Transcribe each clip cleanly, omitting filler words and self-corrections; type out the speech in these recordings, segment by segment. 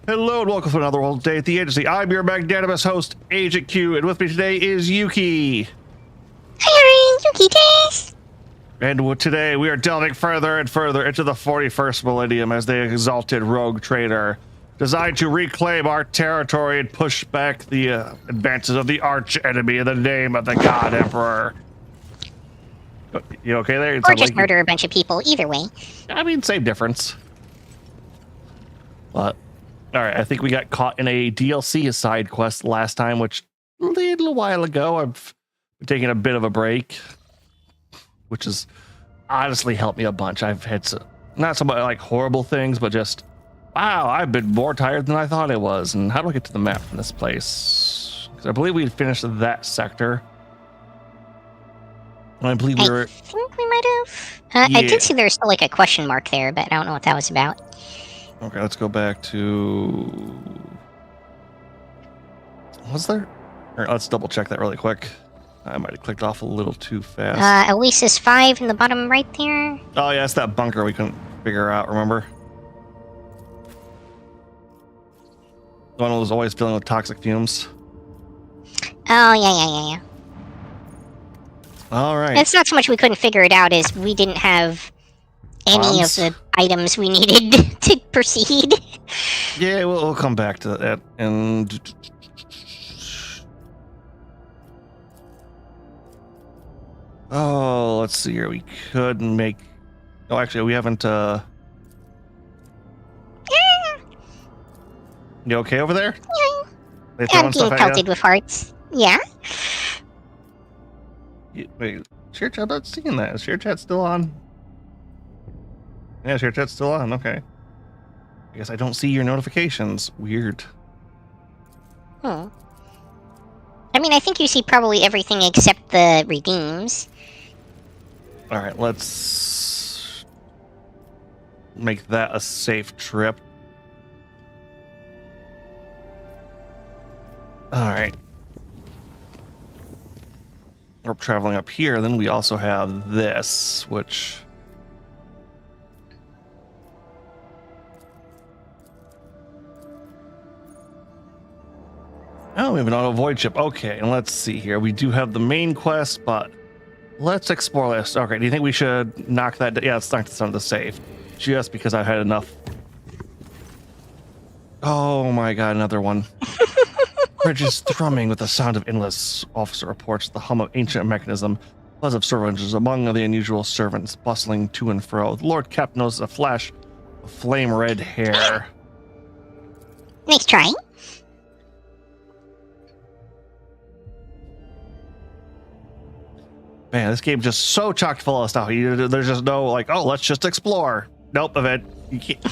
Hello and welcome to another World Day at the Agency. I'm your magnanimous host, Agent Q, and with me today is Yuki. Hi, Yuki des! And today we are delving further and further into the 41st millennium as the exalted rogue trader, designed to reclaim our territory and push back the advances of the arch enemy in the name of the God Emperor. You okay there? Or just murder a bunch of people, either way. I mean, same difference. But, alright, I think we got caught in a DLC side quest last time, which a little while ago. I've been taking a bit of a break, which has honestly helped me a bunch. I've had not so much like horrible things, but just, wow, I've been more tired than I thought I was. And how do I get to the map from this place? Because I believe we had finished that sector. I believe we were... I think we might have. Yeah. I did see there's still like a question mark there, but I don't know what that was about. Okay, let's go back to... Was there? All right, let's double check that really quick. I might have clicked off a little too fast. Oasis 5 in the bottom right there. Oh yeah, it's that bunker we couldn't figure out, remember? The one that was always filling with toxic fumes. Oh, yeah. All right. It's not so much we couldn't figure it out as we didn't have any of the items we needed to proceed. Yeah, we'll come back to that. And oh, let's see here. We could make... Oh, actually, we haven't... You okay over there? Yeah. I'm being pelted with hearts. Yeah? Wait, share chat? I'm not seeing that. Is share chat still on? Yeah, share chat's still on. Okay. I guess I don't see your notifications. Weird. I mean, I think you see probably everything except the redeems. Alright, let's make that a safe trip. Alright. We're traveling up here, then we also have this, which... Oh, we have an auto void ship. Okay, and let's see here. We do have the main quest, but let's explore this. Okay, do you think we should knock that? Yeah, let's knock this on the safe. Just because I've had enough. Oh my god, another one. Bridge is thrumming with the sound of endless. Officer reports the hum of ancient mechanism. Buzz of servants among the unusual servants bustling to and fro. The Lord Cap notices a flash of flame red hair. Nice try. Man, this game just so chock full of stuff. There's just no like, oh, let's just explore. Nope, event. You can't.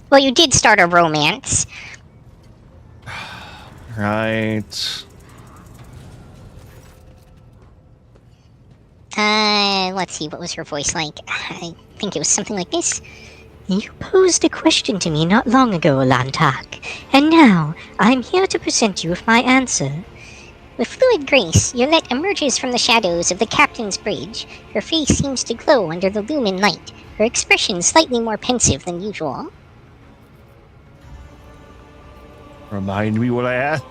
Well, you did start a romance. Right. Let's see, what was her voice like? I think it was something like this. You posed a question to me not long ago, Alantak, and now I'm here to present you with my answer. With fluid grace, Yolette emerges from the shadows of the captain's bridge. Her face seems to glow under the lumen light, her expression slightly more pensive than usual. Remind me what I asked.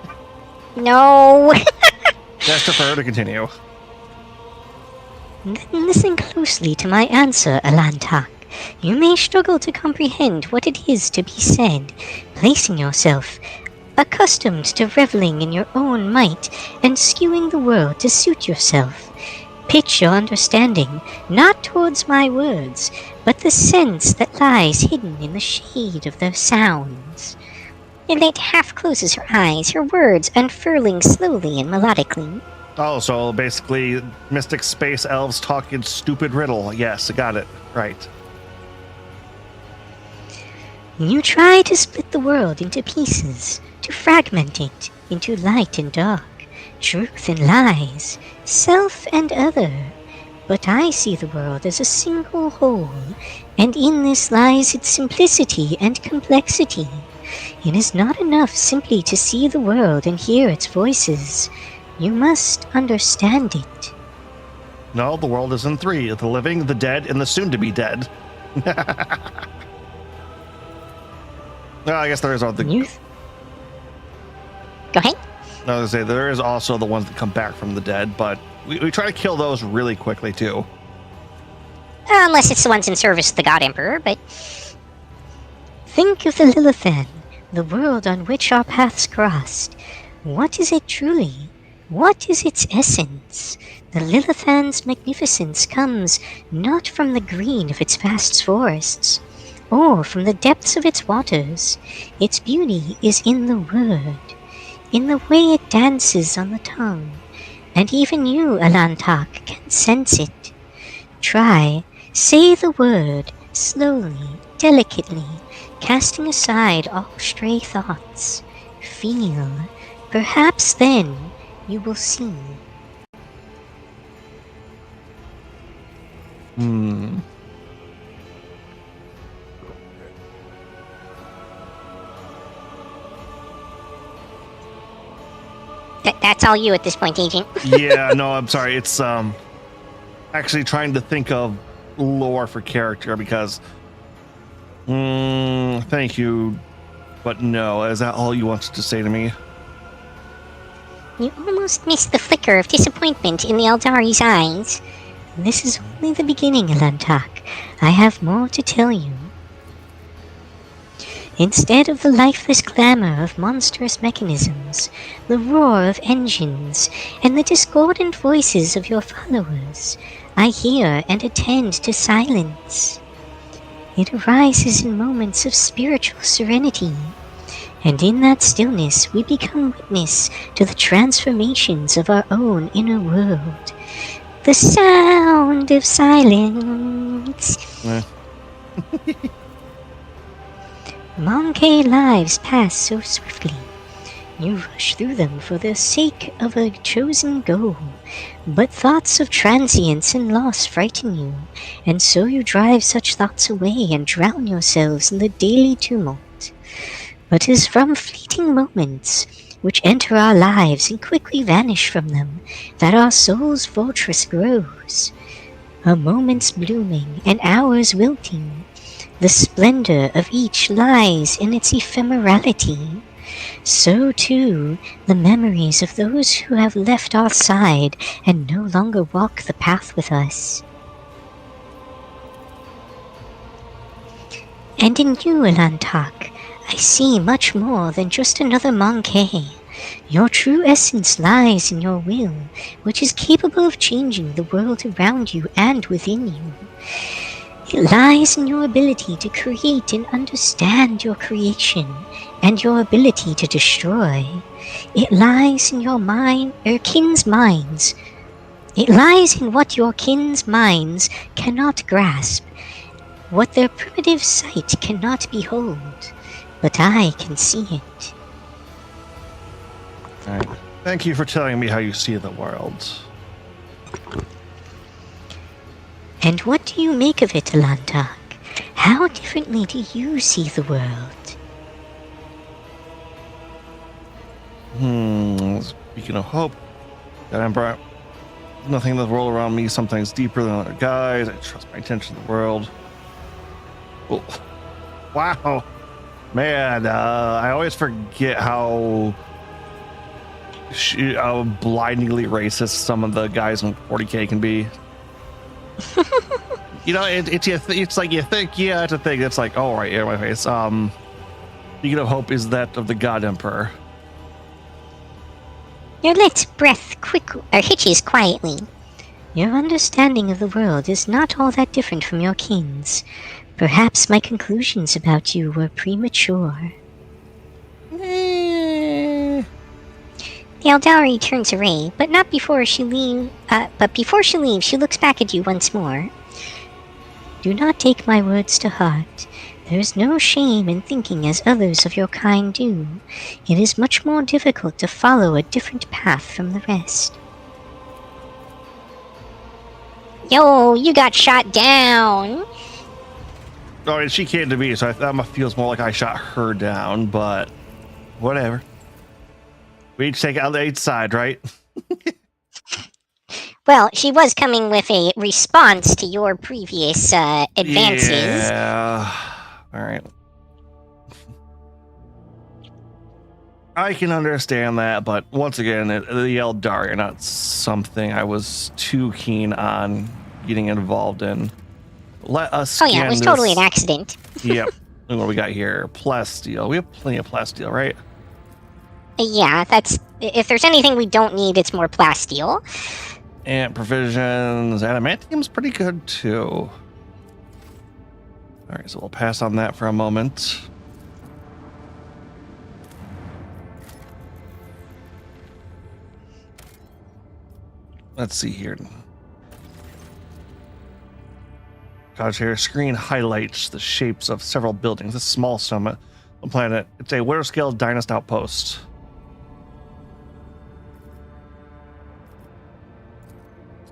No. Just prefer to continue. Then listen closely to my answer, Alantak. You may struggle to comprehend what it is to be said, placing yourself accustomed to reveling in your own might and skewing the world to suit yourself. Pitch your understanding not towards my words, but the sense that lies hidden in the shade of their sounds. Yolette half closes her eyes, her words unfurling slowly and melodically. Oh, so basically mystic space elves talking stupid riddle. Yes, I got it. Right. You try to split the world into pieces, to fragment it into light and dark, truth and lies, self and other. But I see the world as a single whole, and in this lies its simplicity and complexity. It is not enough simply to see the world and hear its voices. You must understand it. No, the world is in three: the living, the dead, and the soon-to-be dead. No, I guess there is all the. Youth. Go ahead. No, I was gonna say there is also the ones that come back from the dead, but we try to kill those really quickly too. Unless it's the ones in service of the God Emperor, but... Think of the Lilithan, the world on which our paths crossed. What is it truly? What is its essence? The Lilithan's magnificence comes not from the green of its vast forests, or from the depths of its waters. Its beauty is in the word, in the way it dances on the tongue, and even you, Alantak, can sense it. Try, say the word, slowly, delicately, casting aside all stray thoughts. Feel. Perhaps then you will see. That's all you at this point, Agent. Yeah, no, I'm sorry. It's actually trying to think of lore for character because thank you, but no. Is that all you wanted to say to me? You almost missed the flicker of disappointment in the Eldari's eyes. This is only the beginning, Alantak. I have more to tell you. Instead of the lifeless clamor of monstrous mechanisms, the roar of engines, and the discordant voices of your followers, I hear and attend to silence. It arises in moments of spiritual serenity, and in that stillness we become witness to the transformations of our own inner world. The sound of silence. Monkey lives pass so swiftly. You rush through them for the sake of a chosen goal, but thoughts of transience and loss frighten you, and so you drive such thoughts away and drown yourselves in the daily tumult. But as from fleeting moments, which enter our lives and quickly vanish from them, that our soul's fortress grows. A moment's blooming, and hours wilting. The splendor of each lies in its ephemerality. So too, the memories of those who have left our side and no longer walk the path with us. And in you, Alantak, I see much more than just another Monkey. Your true essence lies in your will, which is capable of changing the world around you and within you. It lies in your ability to create and understand your creation, and your ability to destroy. It lies in your kin's minds. It lies in what your kin's minds cannot grasp, what their primitive sight cannot behold, but I can see it. All right. Thank you for telling me how you see the world. And what do you make of it, Alantak? How differently do you see the world? Speaking of hope, that Emperor, nothing in the world around me sometimes deeper than other guys. I trust my intention in the world. Oh, wow. Man, I always forget how blindingly racist some of the guys in 40K can be. You know, it's like you think, yeah, it's a thing. It's like, oh, right here in my face. Speaking of hope is that of the God Emperor. Your let's breath hitches quietly. Your understanding of the world is not all that different from your kin's. Perhaps my conclusions about you were premature. The Eldari turns away, but not before she leaves. But before she leaves, she looks back at you once more. Do not take my words to heart. There is no shame in thinking as others of your kind do. It is much more difficult to follow a different path from the rest. Yo, you got shot down. Oh, and she came to me, so that feels more like I shot her down, but whatever. We each take out each side, right? Well, she was coming with a response to your previous advances. Yeah. All right. I can understand that, but once again, the Eldari are not something I was too keen on getting involved in. Let us. Oh yeah, it was totally an accident. Yep. And what do we got here? Plasteel. We have plenty of plasteel, right? Yeah, that's. If there's anything we don't need, it's more plasteel. And provisions. Adamantium's pretty good too. All right, so we'll pass on that for a moment. Let's see here. Cottage here. Screen highlights the shapes of several buildings. This small summit on planet. It's a winter scale dynast outpost.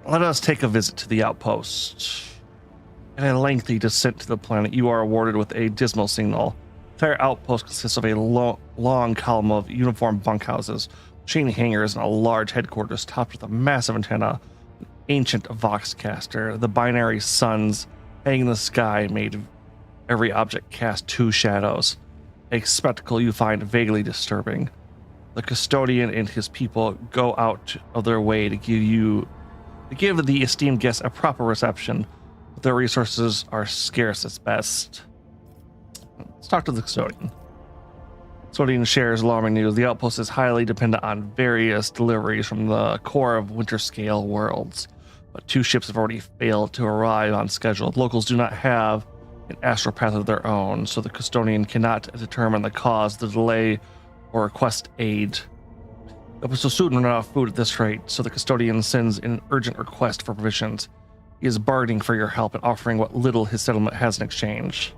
Let us take a visit to the outpost. In a lengthy descent to the planet, you are awarded with a dismal signal. The entire outpost consists of a long column of uniform bunkhouses, chain hangars, and a large headquarters topped with a massive antenna, an ancient voxcaster. The binary suns hanging in the sky made every object cast two shadows, a spectacle you find vaguely disturbing. The custodian and his people go out of their way to give the esteemed guests a proper reception, but their resources are scarce at best. Let's talk to the custodian. Custodian shares alarming news. The outpost is highly dependent on various deliveries from the core of winter scale worlds, but 2 ships have already failed to arrive on schedule. Locals do not have an astropath of their own, so the custodian cannot determine the cause of the delay or request aid. The outpost soon run out of food at this rate, so the custodian sends an urgent request for provisions. He is bargaining for your help and offering what little his settlement has in exchange.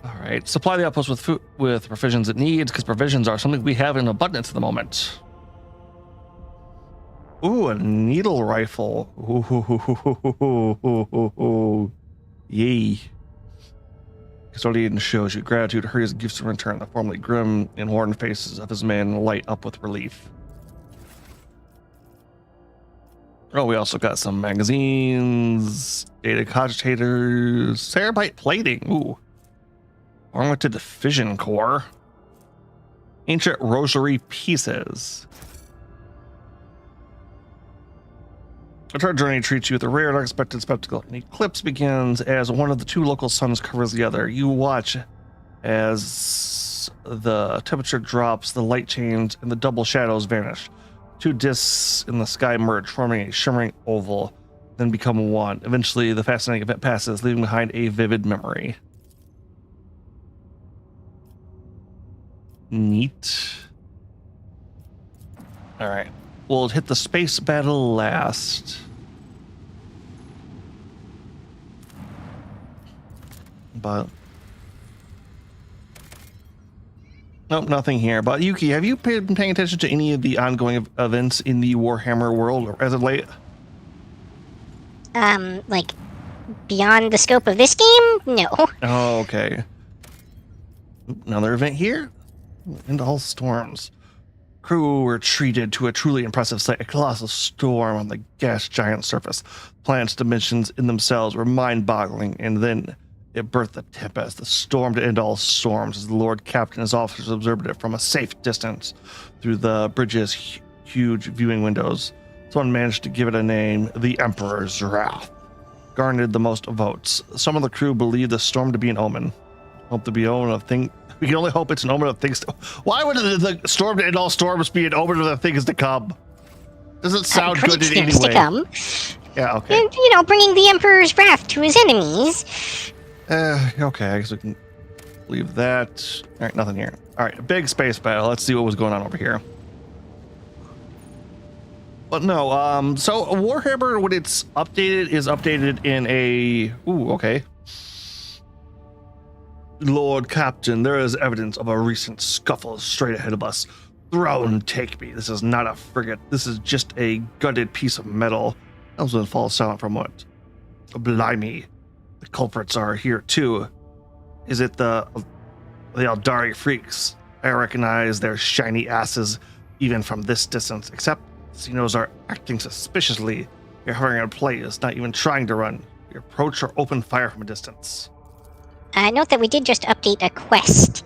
All right, supply the outpost with food, with provisions it needs, because provisions are something we have in abundance at the moment. Ooh, a needle rifle. Ooh. Yay. Custodian shows you gratitude, hurries gifts in return. The formerly grim and worn faces of his men light up with relief. Oh, we also got some magazines, data cogitators, Cerebyte plating. Ooh. Ornamented fission core. Ancient rosary pieces. A third journey treats you with a rare and unexpected spectacle. An eclipse begins as one of the 2 local suns covers the other. You watch as the temperature drops, the light changes, and the double shadows vanish. 2 discs in the sky merge, forming a shimmering oval, then become one. Eventually, the fascinating event passes, leaving behind a vivid memory. Neat. All right. We'll hit the space battle last. But nope, nothing here. But Yuki, have you been paying attention to any of the ongoing events in the Warhammer world as of late? Like beyond the scope of this game? No. Oh, okay. Another event here. Into all storms. Crew were treated to a truly impressive sight, a colossal storm on the gas giant surface. Planet's dimensions in themselves were mind-boggling, and then it birthed a tempest, the storm to end all storms, as the Lord Captain and his officers observed it from a safe distance through the bridge's huge viewing windows. Someone managed to give it a name, the Emperor's Wrath. Garnered the most votes. Some of the crew believed the storm to be an omen. Hope to be omen of things. We can only hope it's an omen of things. Why would the storm to end all storms be an omen of the things to come? Doesn't sound good in any way. To come. Yeah, okay. And, bringing the Emperor's wrath to his enemies. Okay, I guess we can leave that. All right, nothing here. All right, big space battle. Let's see what was going on over here. But no, so Warhammer, when it's updated, is updated in a... Ooh, okay. Lord Captain, there is evidence of a recent scuffle straight ahead of us. Throne, take me. This is not a frigate. This is just a gutted piece of metal. Elvin falls silent for a moment. Blimey. The culprits are here too. Is it the Eldari freaks? I recognize their shiny asses even from this distance, except Xenos are acting suspiciously. You're hovering in place, not even trying to run. You approach or open fire from a distance. Note that we did just update a quest.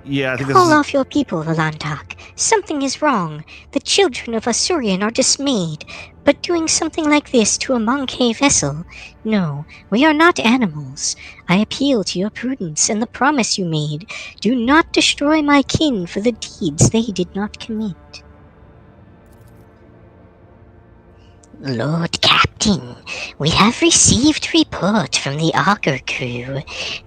Yeah, I think this Call is... off your people, Valantak. Something is wrong. The children of Asurian are dismayed. But doing something like this to a Monkey vessel? No, we are not animals. I appeal to your prudence and the promise you made. Do not destroy my kin for the deeds they did not commit. Lord Captain, we have received report from the Augur crew.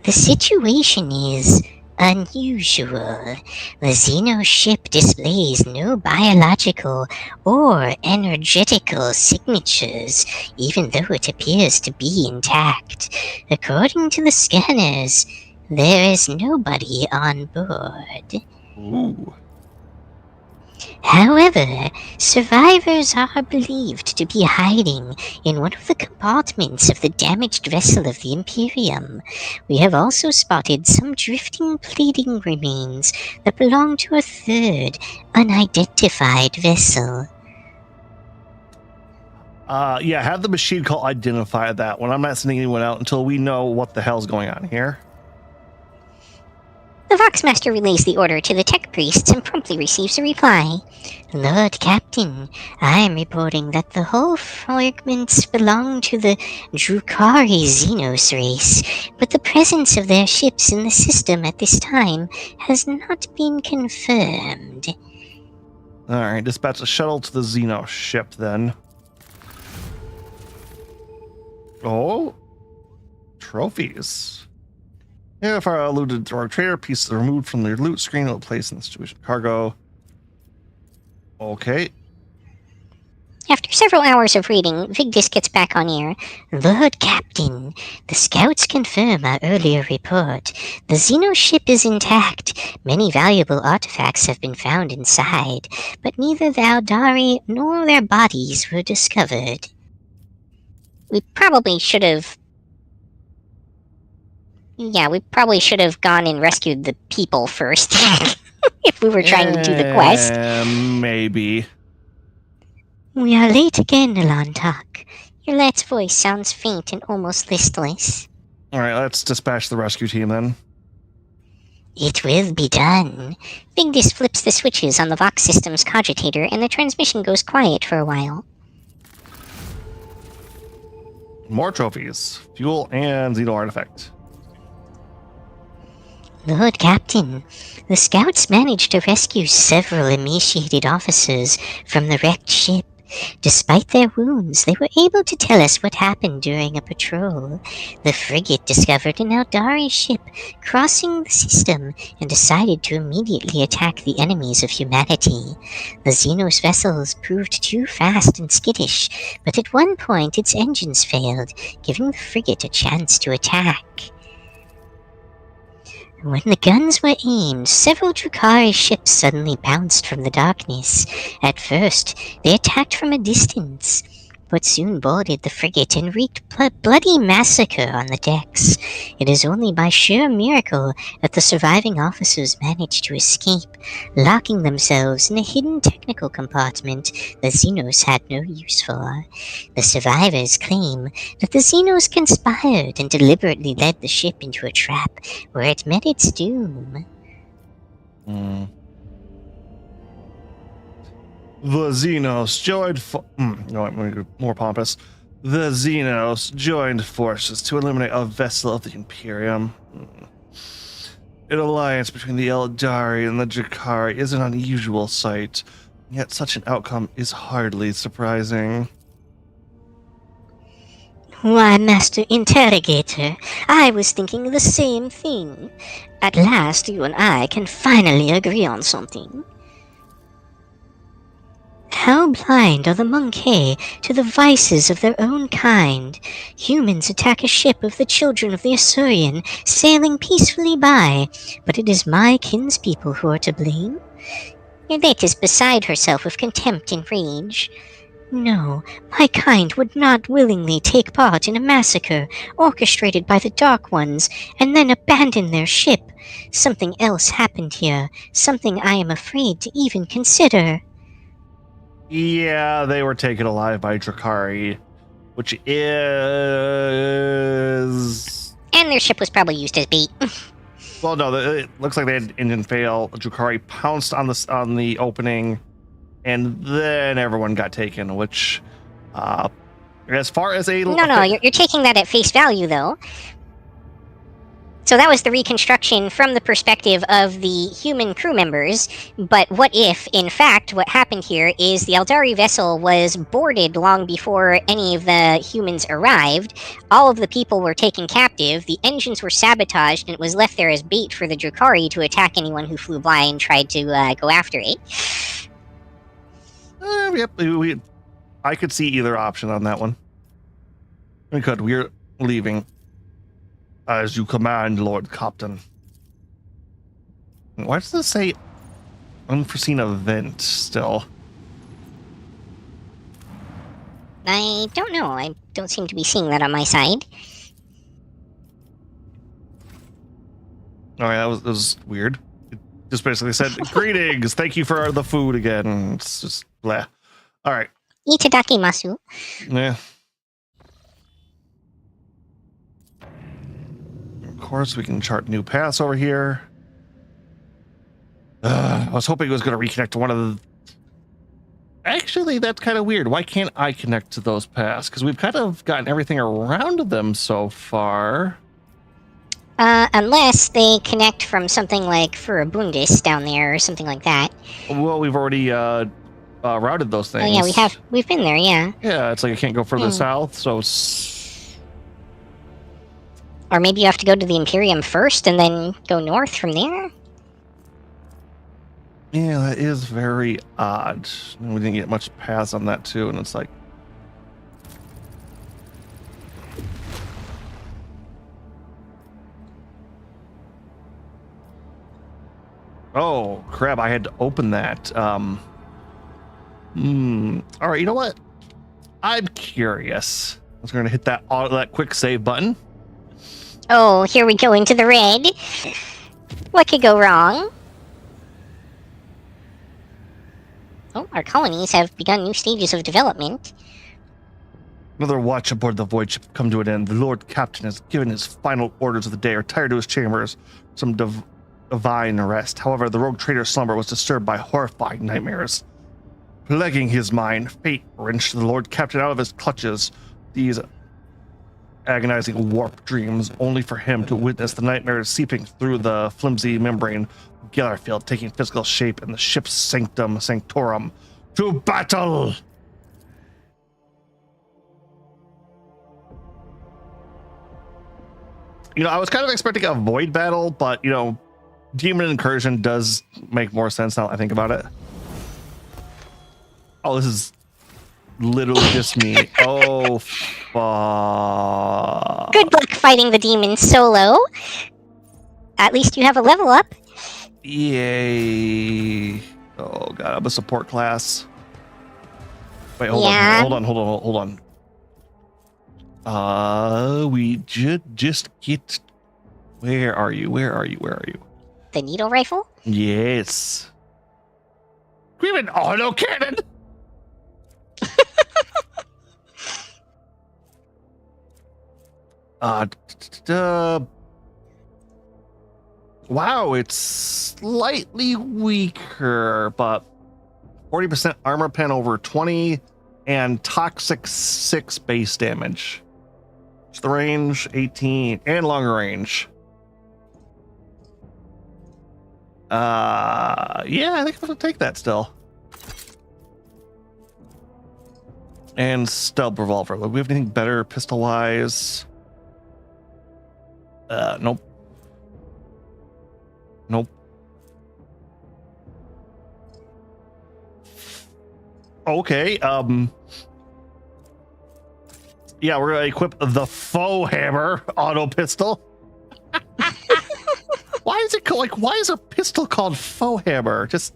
The situation is unusual. The Xeno ship displays no biological or energetical signatures, even though it appears to be intact. According to the scanners, there is nobody on board. Ooh. However, survivors are believed to be hiding in one of the compartments of the damaged vessel of the Imperium. We have also spotted some drifting pleading remains that belong to a third, unidentified vessel. Yeah, have the machine call identify that one. I'm not sending anyone out until we know what the hell's going on here. The Voxmaster relays the order to the tech priests and promptly receives a reply. Lord Captain, I am reporting that the whole fragments belong to the Drukari Xenos race, but the presence of their ships in the system at this time has not been confirmed. Alright, dispatch a shuttle to the Xeno ship then. Oh, trophies. If our eluded drug trader pieces are removed from their loot screen, will place in the situation cargo. Okay. After several hours of reading, Vigdis gets back on air. Lord Captain, the scouts confirm our earlier report. The Xeno ship is intact. Many valuable artifacts have been found inside, but neither the Aldari nor their bodies were discovered. We probably should have gone and rescued the people first. If we were trying to do the quest. Maybe. We are late again, Alantak. Your lad's voice sounds faint and almost listless. Alright, let's dispatch the rescue team then. It will be done. Vigdis flips the switches on the Vox system's cogitator and the transmission goes quiet for a while. More trophies. Fuel and Xeno artifact. Lord Captain, the scouts managed to rescue several emaciated officers from the wrecked ship. Despite their wounds, they were able to tell us what happened during a patrol. The frigate discovered an Eldari ship crossing the system and decided to immediately attack the enemies of humanity. The Xenos vessels proved too fast and skittish, but at one point its engines failed, giving the frigate a chance to attack. When the guns were aimed, several Drukari ships suddenly bounced from the darkness. At first, they attacked from a distance, but soon boarded the frigate and wreaked bloody massacre on the decks. It is only by sheer miracle that the surviving officers managed to escape, locking themselves in a hidden technical compartment the Xenos had no use for. The survivors claim that the Xenos conspired and deliberately led the ship into a trap where it met its doom. The Xenos joined no, I'm going to go more pompous. The Xenos joined forces to eliminate a vessel of the Imperium. An alliance between the Eldari and the Drukari is an unusual sight, yet such an outcome is hardly surprising. Why, Master Interrogator, I was thinking the same thing. At last, you and I can finally agree on something. How blind are the Monkey to the vices of their own kind? Humans attack a ship of the children of the Asurian, sailing peacefully by, but it is my kinspeople who are to blame? Yvette is beside herself with contempt and rage. No, my kind would not willingly take part in a massacre orchestrated by the Dark Ones and then abandon their ship. Something else happened here, something I am afraid to even consider. Yeah, they were taken alive by Drakari, which is... And their ship was probably used as bait. Well, no, it looks like they had engine fail. Drakari pounced on the opening, and then everyone got taken, which, as far as a... No, you're taking that at face value, though. So that was the reconstruction from the perspective of the human crew members, but what if, in fact, what happened here is the Eldari vessel was boarded long before any of the humans arrived, all of the people were taken captive, the engines were sabotaged, and it was left there as bait for the Drakari to attack anyone who flew by and tried to go after it. Yep, I could see either option on that one. We're leaving. As you command, Lord Captain. Why does this say unforeseen event still? I don't know. I don't seem to be seeing that on my side. Alright, that was weird. It just basically said, greetings, thank you for the food again. It's just blah. Alright. Itadakimasu. Yeah. Of course, we can chart new paths over here. I was hoping it was going to reconnect to one of the... Actually, that's kind of weird. Why can't I connect to those paths? Because we've kind of gotten everything around them so far. Unless they connect from something like Furabundis down there or something like that. Well, we've already routed those things. Oh yeah, we've been there, yeah. Yeah, it's like I can't go further south, so... Or maybe you have to go to the Imperium first and then go north from there? Yeah, that is very odd. We didn't get much paths on that too, and it's like... Oh, crap, I had to open that. Alright, you know what? I'm curious. I was going to hit that quick save button. Oh, here we go into the red. What could go wrong? Oh, our colonies have begun new stages of development. Another watch aboard the void ship come to an end. The Lord Captain has given his final orders of the day, retired to his chambers, some divine rest. However, the rogue trader's slumber was disturbed by horrifying nightmares. Plaguing his mind, fate wrenched the Lord Captain out of his clutches. These agonizing warp dreams, only for him to witness the nightmares seeping through the flimsy membrane of Gellerfield, taking physical shape in the ship's sanctorum. To battle! You know, I was kind of expecting a void battle, but, you know, demon incursion does make more sense now that I think about it. Oh, this is literally just me. Oh, fuck. Good luck fighting the demons solo. At least you have a level up. Yay. Oh, God, I'm a support class. Wait, hold on. We just get... Where are you? The needle rifle? Yes. We have an auto cannon. Wow, it's slightly weaker, but 40% armor pen over 20 and toxic 6 base damage. It's the range 18 and longer range. Yeah, I think I'm gonna take that still. And stealth revolver. Do we have anything better pistol wise? Nope. Okay, yeah, we're gonna equip the faux hammer auto pistol. Why is it called, like, why is a pistol called faux hammer? Just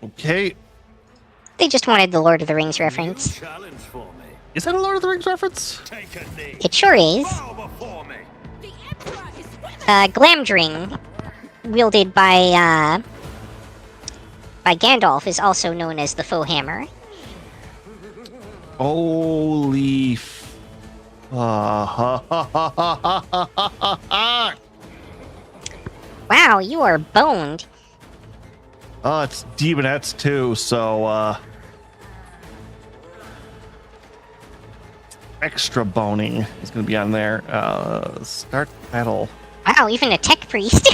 okay. They just wanted the Lord of the Rings reference. Is that a Lord of the Rings reference? It sure is. Glamdring, wielded by by Gandalf is also known as the Faux Hammer. Holy Wow, you are boned. Oh, it's demonettes too, so extra boning is going to be on there. Start battle. Wow, even a tech priest.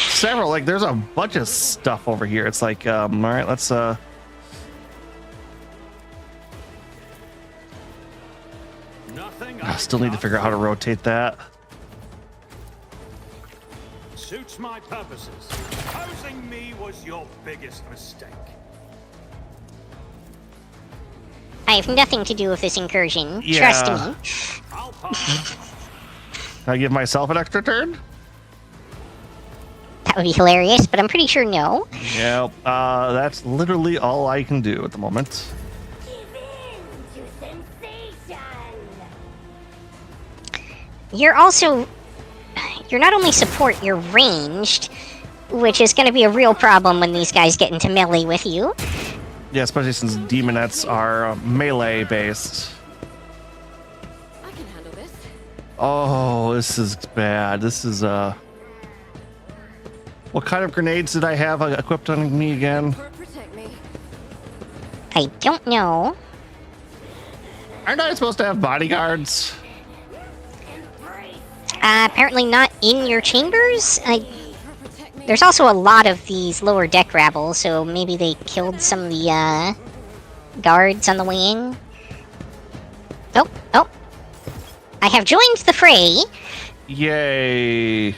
Several, like there's a bunch of stuff over here. It's like, all right, let's I still need to figure out how to rotate that. Suits my purposes. Opposing me was your biggest mistake. I have nothing to do with this incursion. Yeah. Trust me. I'll pass. Can I give myself an extra turn? That would be hilarious, but I'm pretty sure no. Yeah, that's literally all I can do at the moment. You're not only support, you're ranged, which is going to be a real problem when these guys get into melee with you. Yeah, especially since demonettes are melee based. I can handle this. Oh, this is bad. This is what kind of grenades did I have equipped on me again? Protect me. I don't know. Aren't I supposed to have bodyguards? Apparently not in your chambers. Protect me. There's also a lot of these lower deck rabble, so maybe they killed some of the guards on the way in. Oh. I have joined the fray. Yay.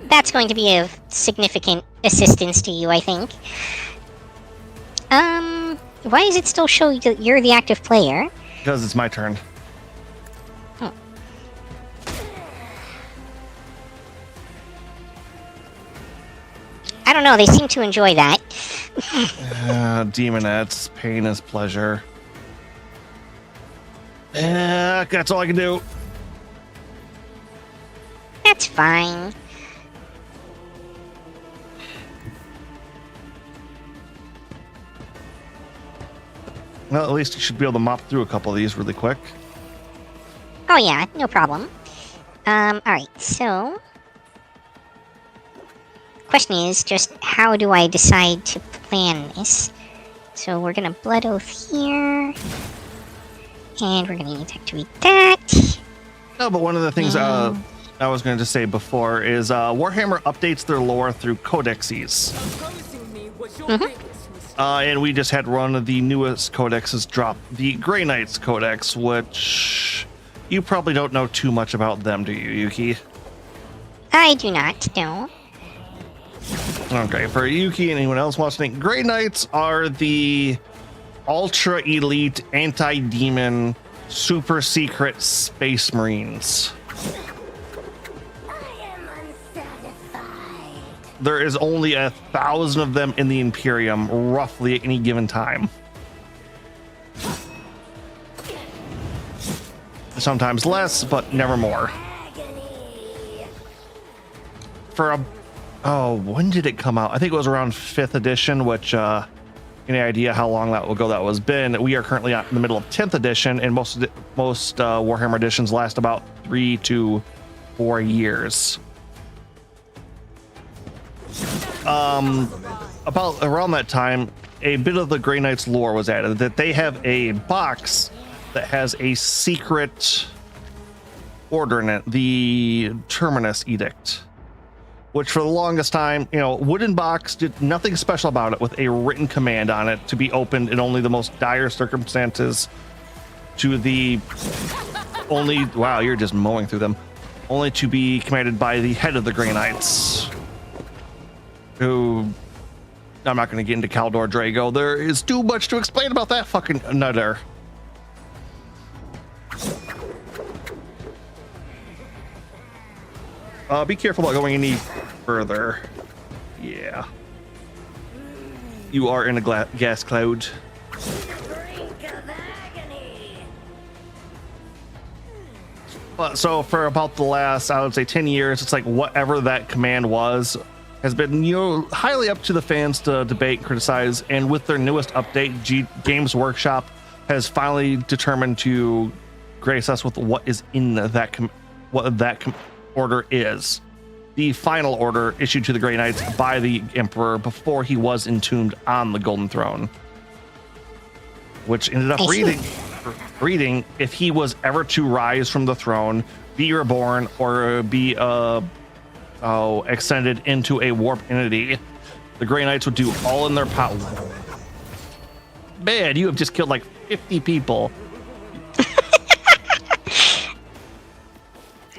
That's going to be of significant assistance to you, I think. Why does it still show that you're the active player? Because it's my turn. Oh. I don't know, they seem to enjoy that. Demonettes, pain is pleasure. That's all I can do. That's fine. Well, at least you should be able to mop through a couple of these really quick. Oh yeah, no problem. Alright, so... Question is just how do I decide to plan this? So we're gonna Blood Oath here. And we're gonna activate that. No, but one of the things I was going to say before is Warhammer updates their lore through codexes. Opposing me was your Mhm. biggest mistake. And we just had one of the newest codexes drop, the Grey Knights Codex, which you probably don't know too much about them, do you, Yuki? I do not know. Okay, for Yuki and anyone else watching, Grey Knights are the ultra elite anti-demon super secret space marines. There is only 1,000 of them in the Imperium, roughly at any given time. Sometimes less, but never more. When did it come out? I think it was around 5th edition, which, any idea how long that ago that was been? We are currently in the middle of 10th edition, and most Warhammer editions last about 3 to 4 years. About around that time, a bit of the Grey Knights lore was added, that they have a box that has a secret order in it, the Terminus Edict, which for the longest time, wooden box, did nothing special about it, with a written command on it to be opened in only the most dire circumstances, to the only, wow, you're just mowing through them, only to be commanded by the head of the Grey Knights, who, I'm not going to get into Caldor Drago. There is too much to explain about that fucking nutter. Be careful about going any further. Yeah. You are in a gas cloud. So for about the last, I would say 10 years, it's like whatever that command was, has been highly up to the fans to debate and criticize, and with their newest update, Games Workshop has finally determined to grace us with what is in that order is. The final order issued to the Grey Knights by the Emperor before he was entombed on the Golden Throne, which ended up reading, if he was ever to rise from the throne, be reborn, or be extended into a warp entity, the Grey Knights would do all in their power. Man, you have just killed like 50 people.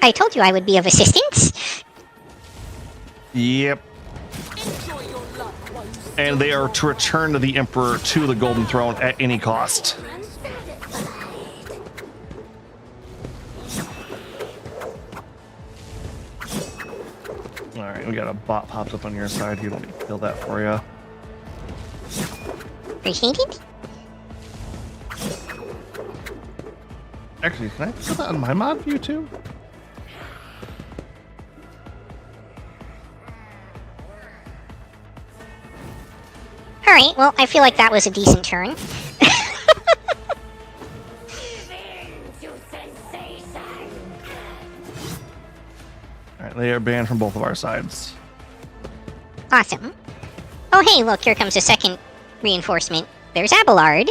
I told you I would be of assistance. Yep. And they are to return to the Emperor to the Golden Throne at any cost. Alright, we got a bot popped up on your side. You don't need to kill that for you. Appreciate it. Actually, can I put that on my mod view too? Alright, well, I feel like that was a decent turn. Alright, they are banned from both of our sides. Awesome. Oh, hey, look, here comes a second reinforcement. There's Abelard.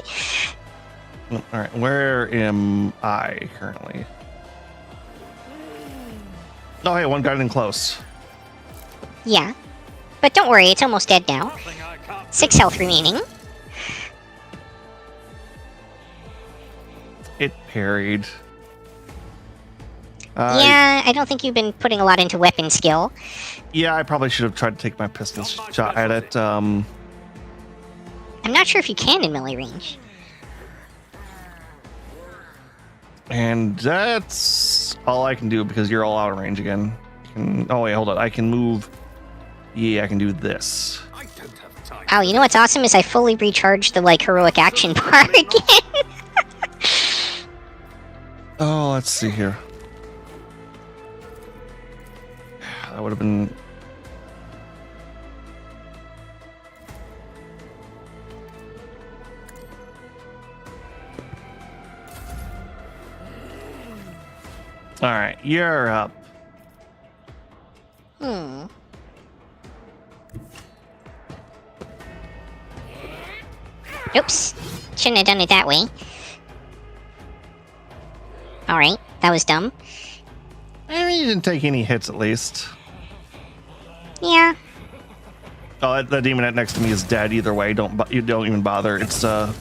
Alright, where am I currently? Oh, hey, one got in close. Yeah. But don't worry, it's almost dead now. Nothing I can't 6 health remaining. It parried. Yeah, I don't think you've been putting a lot into weapon skill. Yeah, I probably should have tried to take my pistol shot at it. I'm not sure if you can in melee range. And that's all I can do because you're all out of range again. Oh, wait, hold on. I can move. Yeah, I can do this. I don't have time. Oh, you know what's awesome is I fully recharged the, like, heroic action bar again. Oh, let's see here. That would have been... All right, you're up. Oops. Shouldn't have done it that way. Alright, that was dumb. I mean, you didn't take any hits at least. Yeah. Oh, that demonette next to me is dead either way. You don't even bother. It's got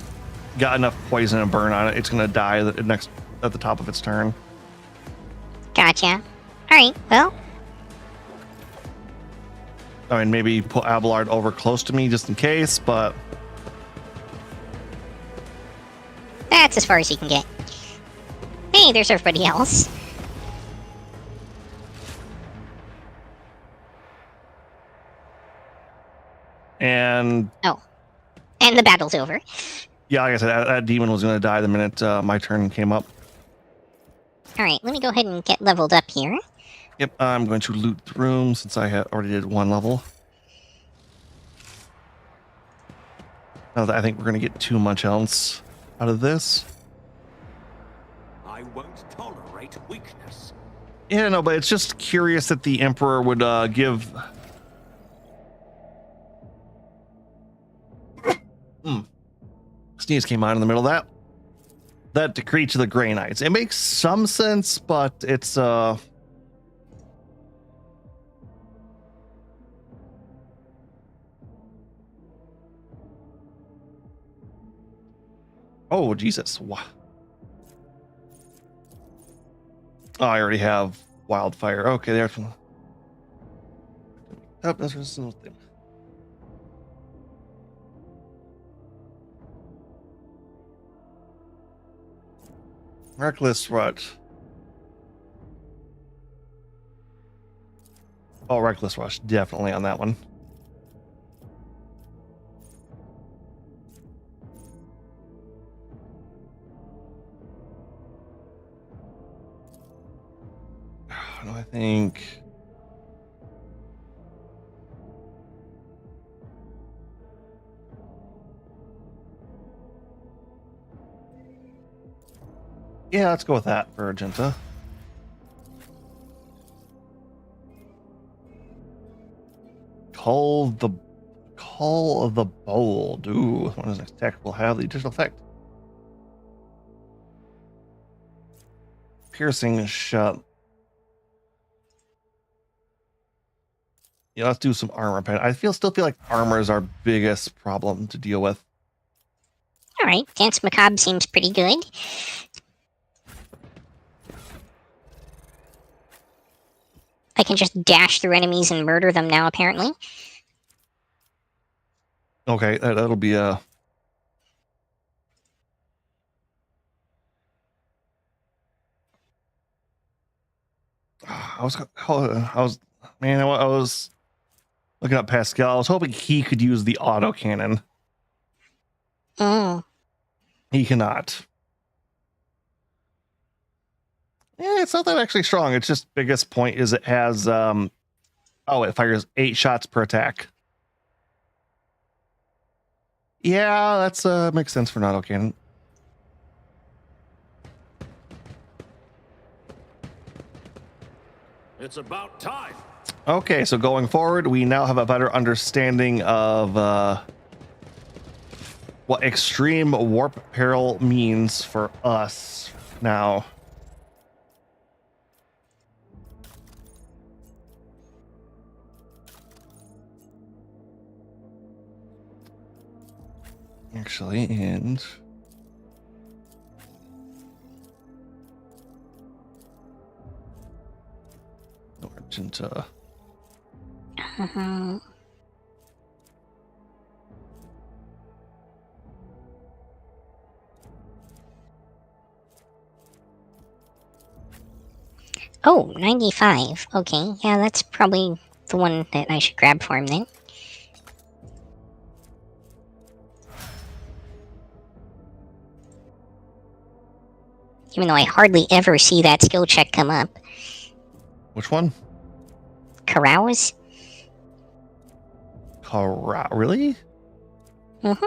enough poison and burn on it. It's gonna die at the top of its turn. Gotcha. Alright, well, I mean, maybe put Abelard over close to me just in case, but that's as far as you can get. Hey, there's everybody else. and Oh. And the battle's over. yeah, like I said, that demon was gonna die the minute my turn came up. Alright, let me go ahead and get leveled up here. Yep, I'm going to loot the room since I already did one level. I think we're going to get too much else out of this. I won't tolerate weakness. Yeah, no, but it's just curious that the Emperor would give... Sneeze came out in the middle of that decree to the Grey Knights. It makes some sense, but it's... Oh, Jesus. Wow. Oh, I already have wildfire. Okay, there's... Oh, that's thing. Reckless Rush. Oh, Reckless Rush. Definitely on that one. No, I think... Yeah, let's go with that for Argenta. Call of the Bold. Ooh, one of the attack will have the additional effect. Piercing shot. Yeah, let's do some armor. I still feel like armor is our biggest problem to deal with. Alright, Dance Macabre seems pretty good. I can just dash through enemies and murder them now, apparently. Okay, that'll be a. I was looking up Pascal. I was hoping he could use the autocannon. Oh. He cannot. Yeah, it's not that actually strong. Its just biggest point is it has it fires 8 shots per attack. Yeah, that's makes sense for an autocannon. It's about time. Okay, so going forward, we now have a better understanding of what extreme warp peril means for us now. Actually, and Argenta. Oh, 95. Okay, yeah, that's probably the one that I should grab for him then. Even though I hardly ever see that skill check come up. Which one? Carouse? Really? Mm-hmm.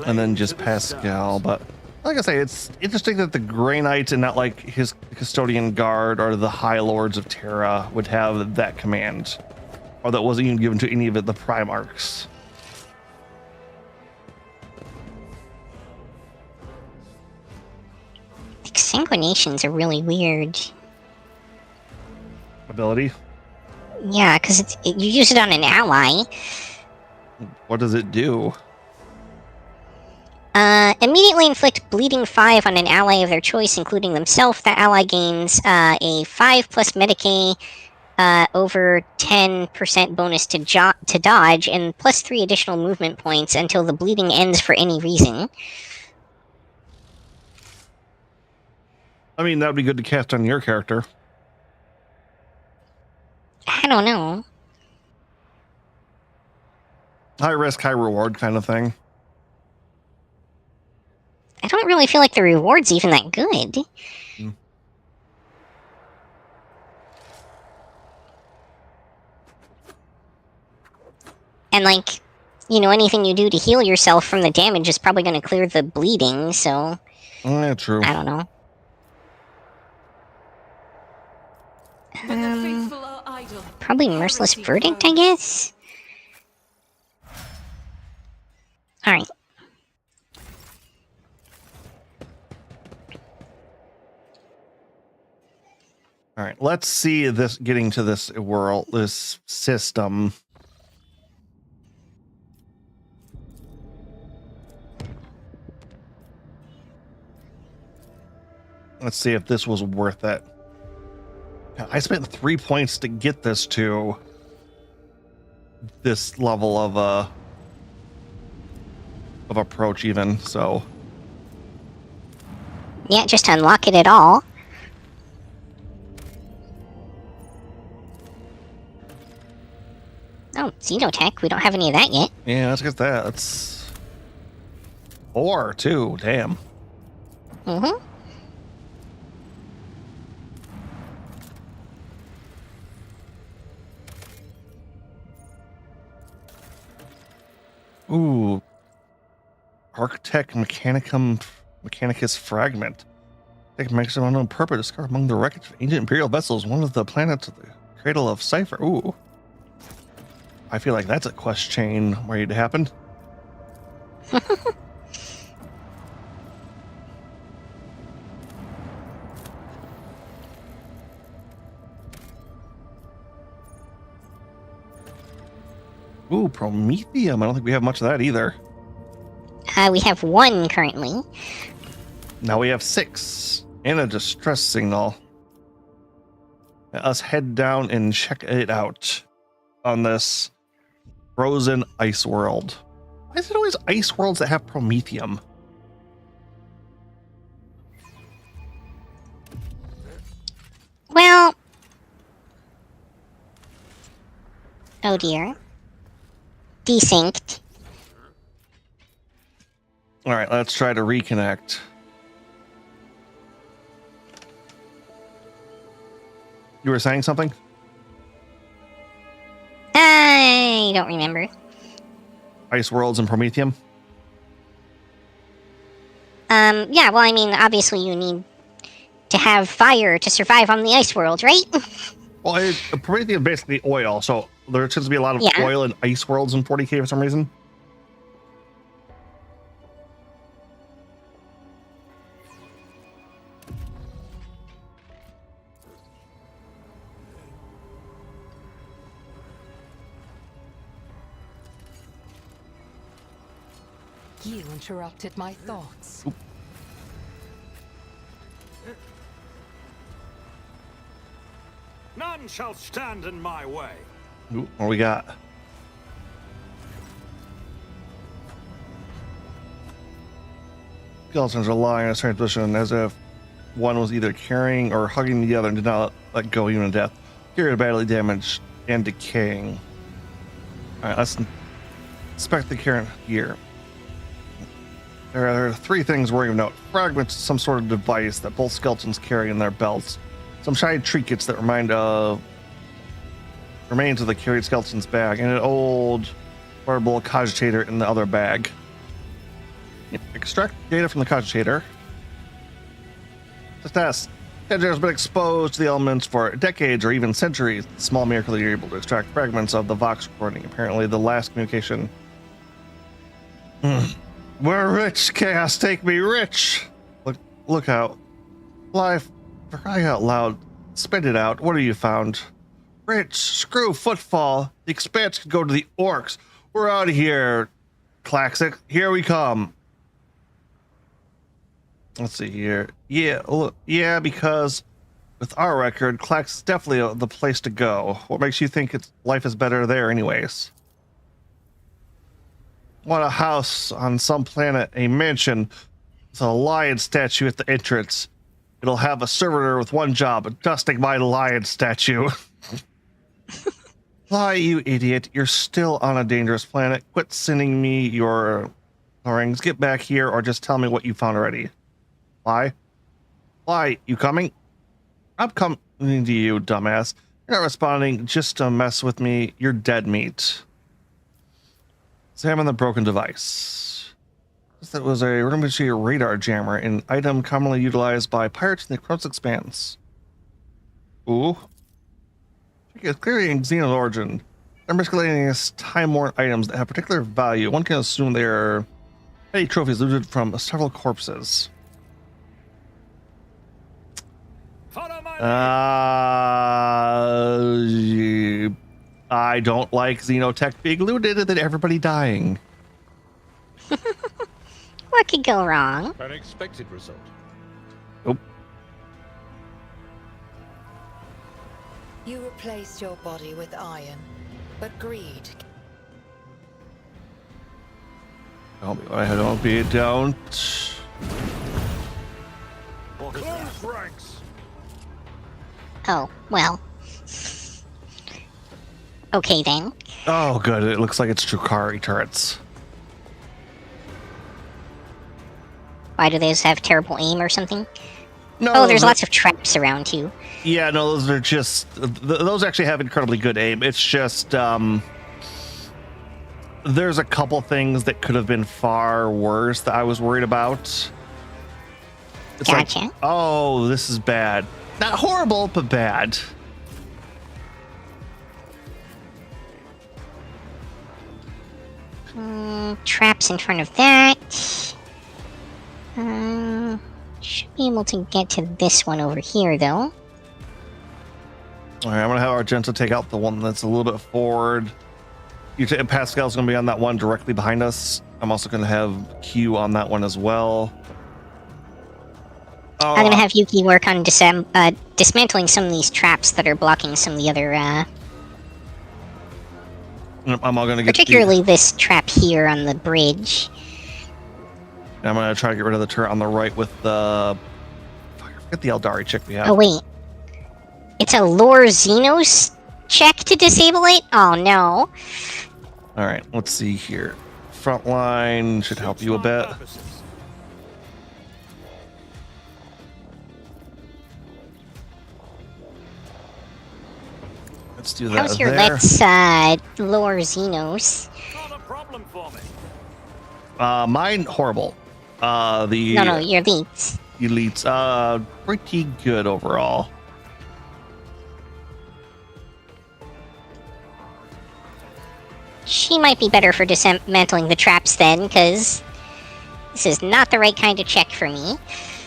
And then just Pascal, but like I say, it's interesting that the Grey Knight and not like his Custodian Guard or the High Lords of Terra would have that command, or that wasn't even given to any of the Primarchs. Exsanguination's a really weird Ability. Yeah, because you use it on an ally. What does it do? Immediately inflict bleeding 5 on an ally of their choice, including themselves. That ally gains a 5 plus Medicae, over 10% bonus to dodge, and plus 3 additional movement points until the bleeding ends for any reason. I mean, that would be good to cast on your character. I don't know. High risk, high reward kind of thing. I don't really feel like the reward's even that good. Mm. And, like, you know, anything you do to heal yourself from the damage is probably going to clear the bleeding, so... Yeah, true. I don't know. But the faithful are idle. Probably Merciless Verdict, I guess? Alright. All right, let's see this getting to this world, this system. Let's see if this was worth it. I spent 3 points to get this to this level of approach even, so Yeah, just unlock it at all. Oh, Xenotech. We don't have any of that yet. Yeah, let's get that. That's 4 too. Damn. Mm-hmm. Ooh. Architect Mechanicus Fragment. Take makes an unknown purpose discovered among the wreckage of ancient Imperial vessels, one of the planets of the Cradle of Cipher. Ooh. I feel like that's a quest chain ready to happen. Ooh, Prometheum. I don't think we have much of that either. We have 1 currently. Now we have 6 and a distress signal. Let us head down and check it out on this frozen ice world. Why is it always ice worlds that have Prometheum? Well... Oh dear. Desynced. All right, let's try to reconnect. You were saying something? I don't remember. Ice worlds and Prometheum? Yeah, well, I mean, obviously you need to have fire to survive on the ice world, right? Well, Prometheum is basically oil, so there tends to be a lot of oil and ice worlds in 40K for some reason. You interrupted my thoughts. Oop. None shall stand in my way. Ooh, what we got? Skeletons are lying in a strange position as if one was either carrying or hugging the other and did not let go even in death. Here badly damaged and decaying. Alright, let's inspect the current gear. There are 3 things worthy of note. Fragments of some sort of device that both skeletons carry in their belts. Some shiny trinkets that remains of the carried skeleton's bag, and an old portable cogitator in the other bag. Extract data from the cogitator. The test. Cogitator has been exposed to the elements for decades or even centuries. The small miracle that you're able to extract fragments of the Vox recording. Apparently the last communication. We're rich, Chaos, take me rich. Look out. Life, for crying out loud, spit it out. What have you found? Rich, screw footfall. The expanse could go to the orcs. We're out of here, Claxic. Here we come. Let's see here. Yeah, look, yeah, because with our record, Clax is definitely the place to go. What makes you think life is better there anyways? Want a house on some planet, a mansion with a lion statue at the entrance. It'll have a servitor with one job, dusting my lion statue. Lie, you idiot. You're still on a dangerous planet. Quit sending me your rings. Get back here or just tell me what you found already. Lie? Lie, you coming? I'm coming to you, dumbass. You're not responding just to mess with me. You're dead meat. Examine the broken device. That was a rudimentary radar jammer, an item commonly utilized by pirates in the Cross Expanse. Ooh. It's clearly in Xeno's origin. They're miscellaneous time-worn items that have particular value. One can assume they are petty trophies looted from several corpses. Follow my I don't like Xenotech being looted and then everybody dying. What could go wrong? An expected result. Nope. You replaced your body with iron, but greed. Don't be. Enemy's ranks. Oh, well. Okay then. Oh, good. It looks like it's Drukari turrets. Why do those have terrible aim or something? No, Oh, there's those are- lots of traps around too. Yeah, no, those are just those actually have incredibly good aim. It's just there's a couple things that could have been far worse that I was worried about. It's Gotcha. like, oh, this is bad. Not horrible, but bad. Traps in front of that. Should be able to get to this one over here, though. All right, I'm gonna have Argento take out the one that's a little bit forward. Pascal's gonna be on that one directly behind us. I'm also gonna have Q on that one as well. Oh, I'm gonna have Yuki work on dismantling some of these traps that are blocking some of the other, I'm all gonna get particularly this trap here on the bridge. I'm gonna try to get rid of the turret on the right with the. Fuck, I forget the Eldari chick we have. Oh wait, it's a Lore Xenos check to disable it? Oh no. All right, let's see here. Frontline should help you a bit. Purposes. Let's do that. How's your there. Let's Lore Xenos? Not a problem for me. Mine horrible. The No, your leads. elites, pretty good overall. She might be better for dismantling the traps then, because this is not the right kind of check for me.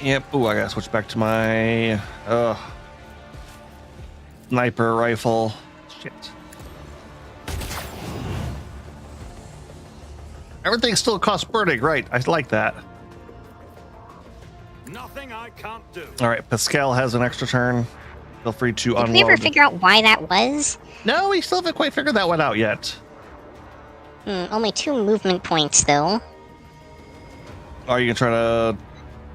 Yep. Ooh, I gotta switch back to my sniper rifle. Shit. Everything still costs burning, right? I like that. Nothing I can't do. All right, Pascal has an extra turn. Feel free to Did unload. we ever figure out why that was? No, we still haven't quite figured that one out yet. Only 2 movement points, though. Are you gonna try to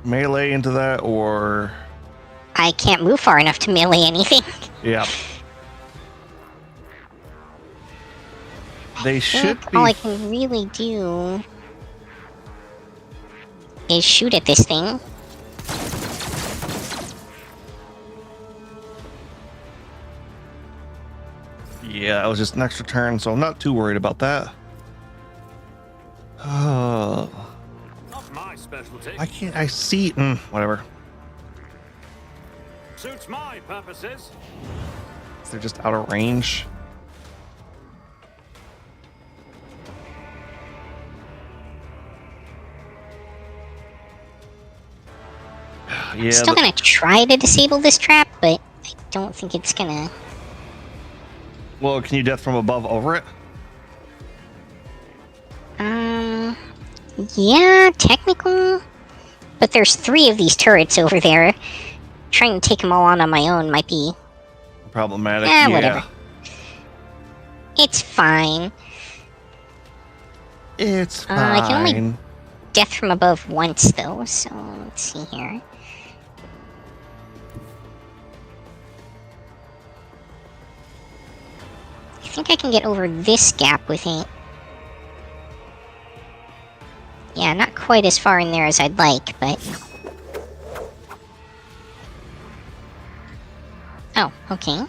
melee into that, or I can't move far enough to melee anything. yeah? They should be. All I can really do is shoot at this thing. Yeah, it was just an extra turn, so I'm not too worried about that. Oh, Not my specialty. I can't. I see. Whatever. Suits my purposes. They're just out of range. Yeah. Still gonna try to disable this trap, but I don't think it's gonna. Well, can you death from above over it? Yeah, technically. But there's 3 of these turrets over there. Trying to take them all on my own might be. Problematic. Whatever. It's fine. It's fine. I can only death from above once, though, so let's see here. I think I can get over this gap with it. Yeah, not quite as far in there as I'd like, but... Oh, okay.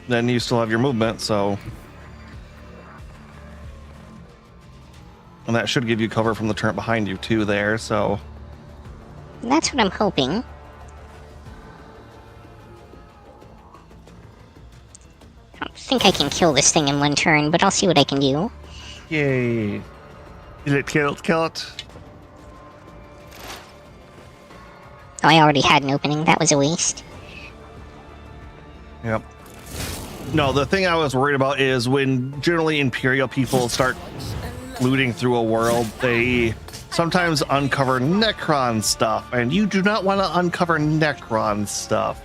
Then you still have your movement, so. And that should give you cover from the turret behind you, too, there, so. That's what I'm hoping. I don't think I can kill this thing in 1 turn, but I'll see what I can do. Yay. Is it kill it? Oh, I already had an opening. That was a waste. Yep. No, the thing I was worried about is when generally Imperial people start looting through a world, they sometimes uncover Necron stuff, and you do not want to uncover Necron stuff.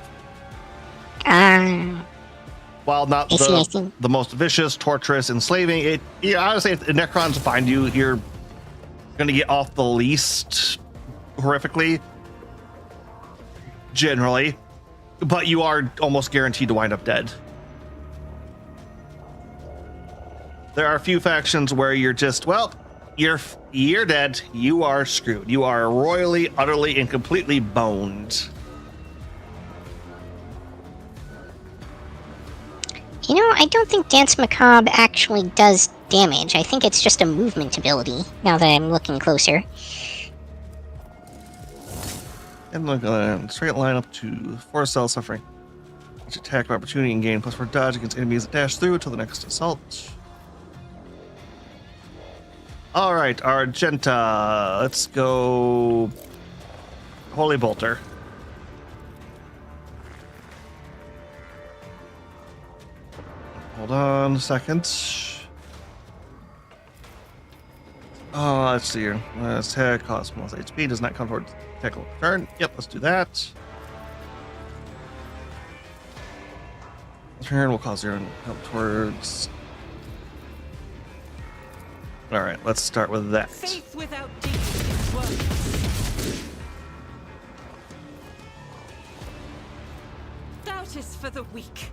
While not I see. the most vicious, torturous, enslaving, honestly, if the Necrons find you, you're going to get off the least horrifically. generally, but you are almost guaranteed to wind up dead. There are a few factions where you're just, well, you're dead. You are screwed. You are royally, utterly, and completely boned. You know, I don't think Dance Macabre actually does damage. I think it's just a movement ability, now that I'm looking closer. And look, straight line up to 4 cells suffering. Each attack of opportunity and gain +4 dodge against enemies that dash through until the next assault. All right, Argenta. Let's go. Holy Bolter. Hold on a second. Let's see here. Attack costs most HP. Does not count towards tackle turn. Yep, let's do that. Turn will cause 0 count towards. All right, let's start with that. Faith without deeds is worthless. Doubt is for the weak.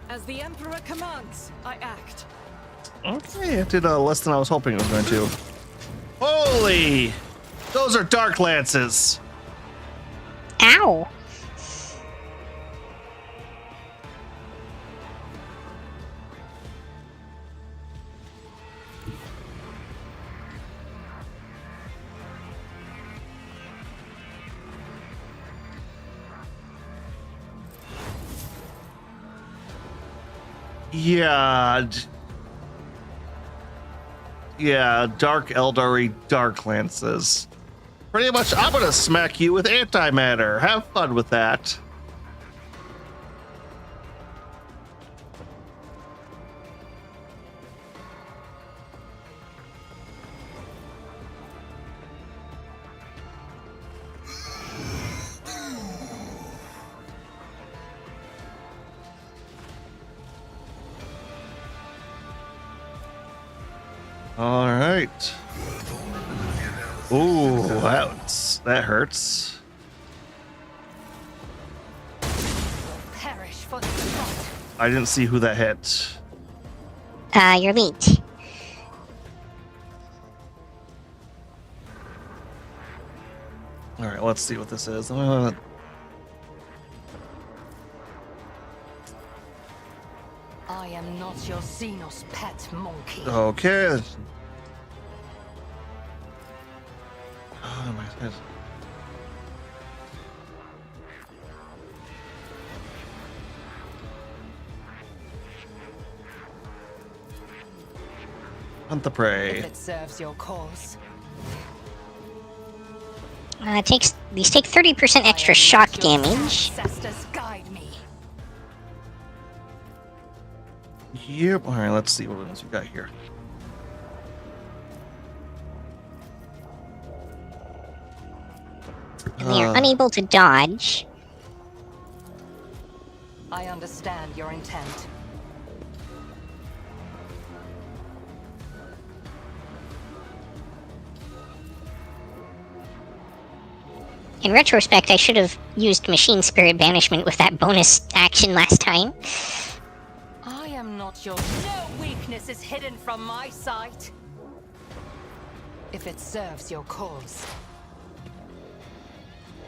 As the Emperor commands, I act. Okay, it did less than I was hoping it was going to. Holy! Those are Dark Lances! Ow! Yeah, Dark Eldari Dark Lances. Pretty much, I'm gonna smack you with antimatter. Have fun with that. All right. Ooh, that hurts. Perish for the fight. I didn't see who that hit. Your leech. All right, let's see what this is. I am not your Xenos pet monkey. Okay. Oh, my head. Hunt the prey. If it serves your cause. These take 30% extra shock damage. Ancestors guide me. Yep. All right, let's see what else we got here. And they are unable to dodge. I understand your intent. In retrospect, I should have used Machine Spirit Banishment with that bonus action last time. I am not your. No weakness is hidden from my sight. If it serves your cause.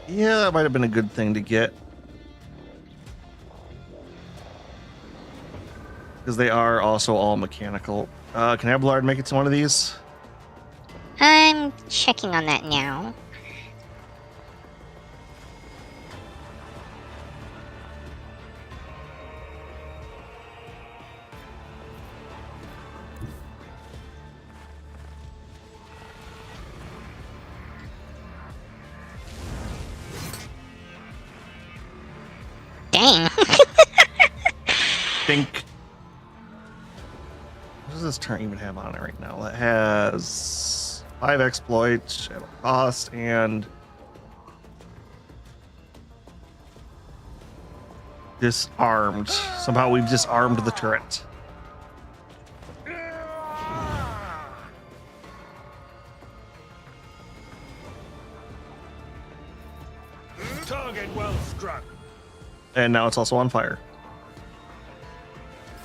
Yeah, that might have been a good thing to get. Because they are also all mechanical. Can Abelard make it to one of these? I'm checking on that now. Dang. Think. What does this turn even have on it right now? It has 5 exploits, shadow cost, and disarmed. Somehow we've disarmed the turret. And now it's also on fire.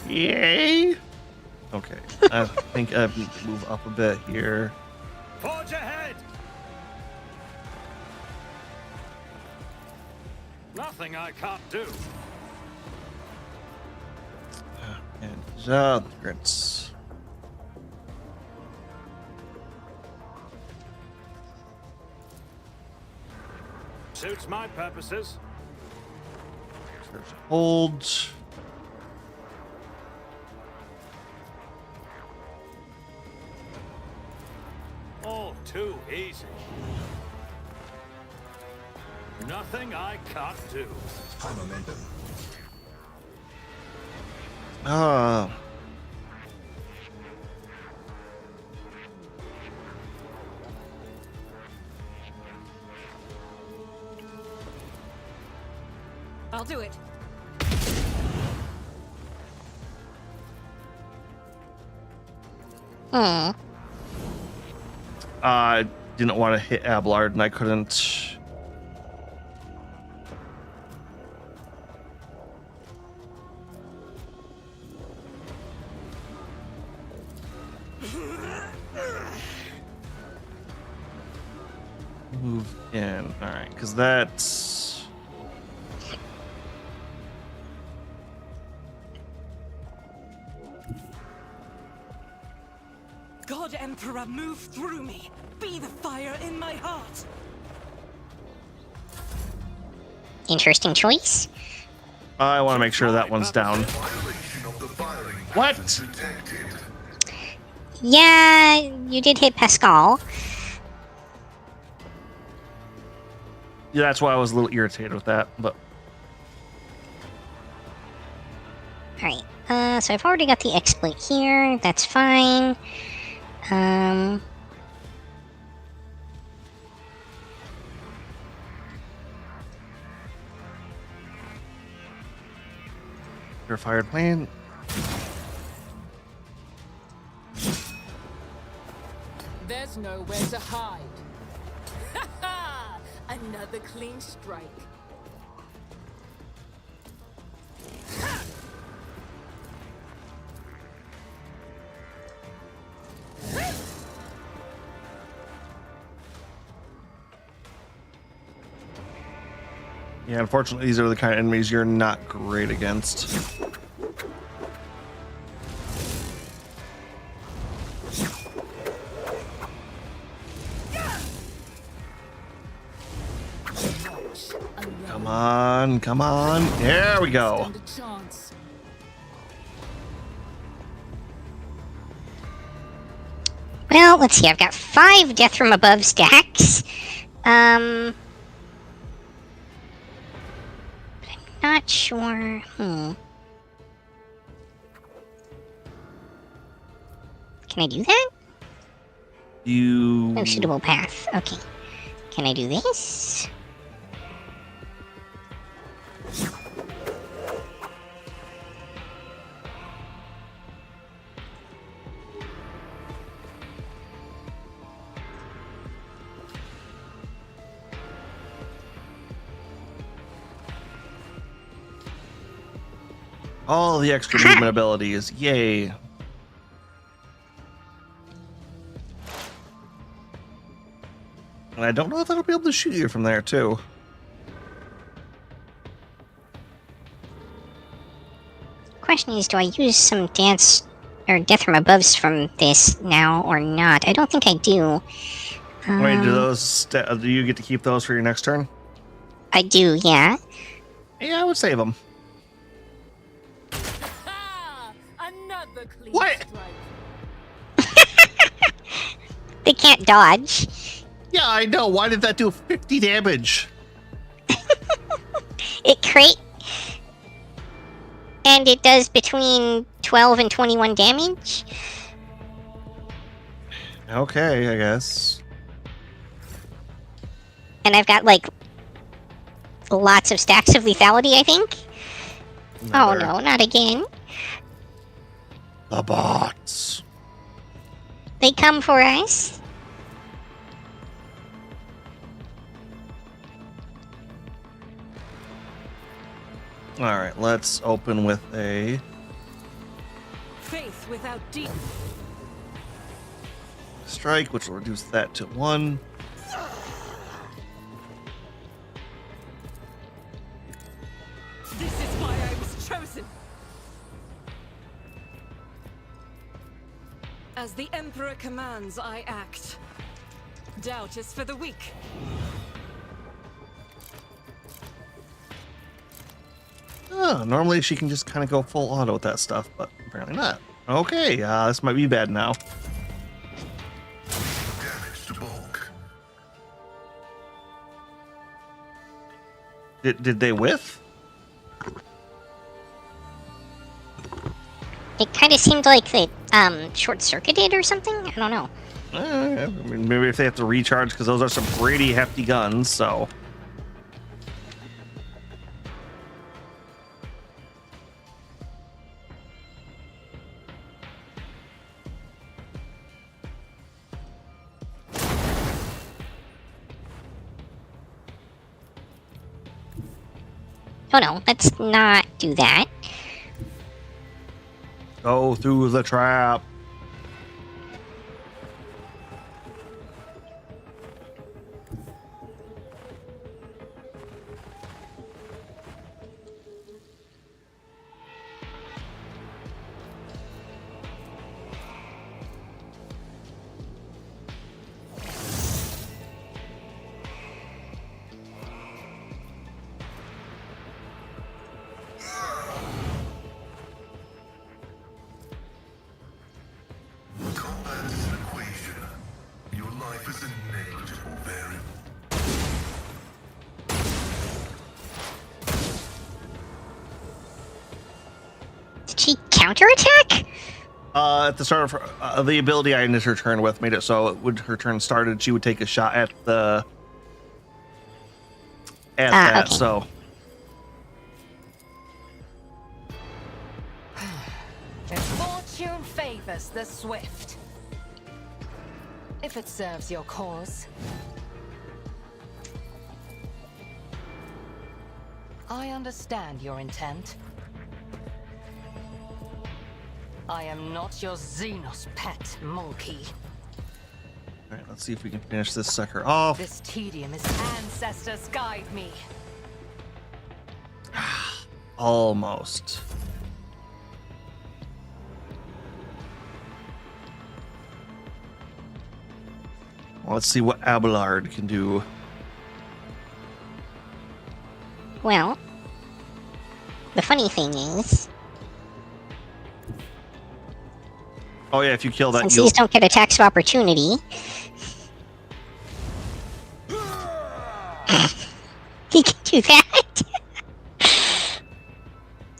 Yay! Okay, I think I need to move up a bit here. Forge ahead! Nothing I can't do. And Zadrins. Suits my purposes. Hold. All too easy. Nothing I can't do. High momentum. Ah. I'll do it. Hmm. I didn't want to hit Abelard, and I couldn't. Move in. All right, because that's. God Emperor, move through me. Be the fire in my heart. Interesting choice. I want to make sure that one's down. Violation of the firing What? pattern detected. Yeah, you did hit Pascal. Yeah, that's why I was a little irritated with that. But Alright, so I've already got the exploit here. That's fine. your fired plane. There's nowhere to hide. Ha ha! Another clean strike. Yeah, unfortunately, these are the kind of enemies you're not great against. Come on, come on. There we go. Stand a chance. Well, let's see. I've got 5 Death from Above stacks. But I'm not sure. Can I do that? You. No suitable path. Okay. Can I do this? All the extra movement abilities. Yay. And I don't know if I'll be able to shoot you from there, too. Question is, do I use some dance or Death from Aboves from this now or not? I don't think I do. Wait, do you get to keep those for your next turn? I do, yeah. Yeah, I would save them. Ha! Another clean What? strike. They can't dodge. Yeah, I know. Why did that do 50 damage? It crate. And it does between 12 and 21 damage. Okay, I guess. And I've got, like, lots of stacks of lethality, I think. Oh Another. no, not again. The bots. They come for us. All right, let's open with a Faith without deep. strike, which will reduce that to 1. This is why I was chosen. As the Emperor commands, I act. Doubt is for the weak. Oh, normally she can just kind of go full auto with that stuff, but apparently not. Okay, this might be bad now. Damage to bulk. Did they whiff? It kind of seemed like they short-circuited or something. I don't know. I mean, maybe if they have to recharge, because those are some pretty hefty guns, so. Oh no, let's not do that. Go through the trap. Combat is an equation. Your life is a negligible variable. Did she counterattack? At the start of the ability I ended her turn with made it so when her turn started, she would take a shot at the that. Okay. So If fortune favors the swift. If it serves your cause. I understand your intent. I am not your Xenos pet monkey. all right, let's see if we can finish this sucker off. This tedium is ancestors guide me. Almost. Well, let's see what Abelard can do. Well, the funny thing is, Oh yeah, if you kill that, since you'll... these don't get attacks of opportunity, he can do that.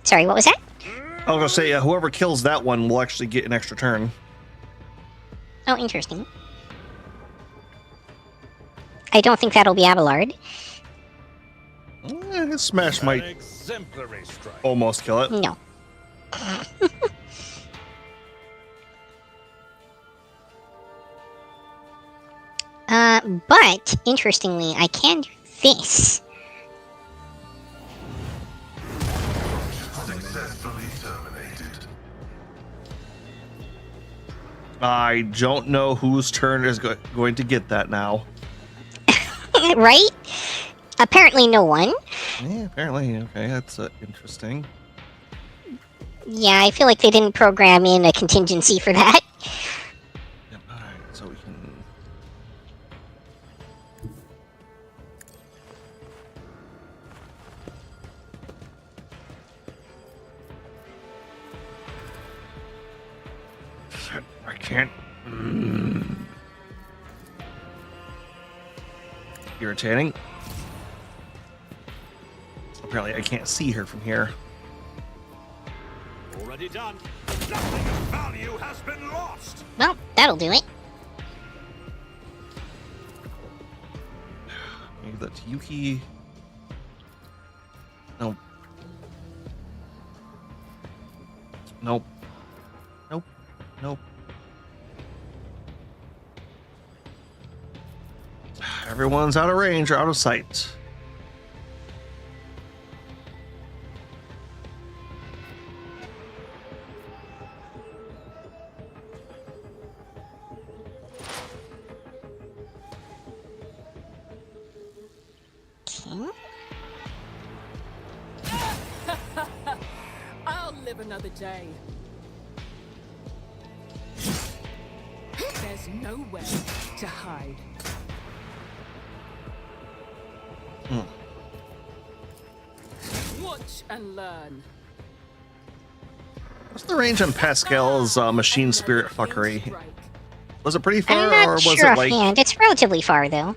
Sorry, what was that? I was gonna say whoever kills that one will actually get an extra turn. Oh, interesting. I don't think that'll be Abelard. His smash might exemplary strike. almost kill it. No. But interestingly, I can do this. Successfully terminated. I don't know whose turn is going to get that now. Right? Apparently no one. Yeah, apparently. Okay, that's interesting. Yeah, I feel like they didn't program in a contingency for that. Yep, all right, so we can... I can't... Irritating. Apparently I can't see her from here. Already done. Nothing of value has been lost. Well, that'll do it. Maybe that's Yuki. Nope. Nope. Nope. Nope. Everyone's out of range or out of sight. another day. There's nowhere to hide. Watch and learn. What's the range on Pascal's machine spirit fuckery? Was it pretty far, I'm not or was sure it like? offhand. It's relatively far, though.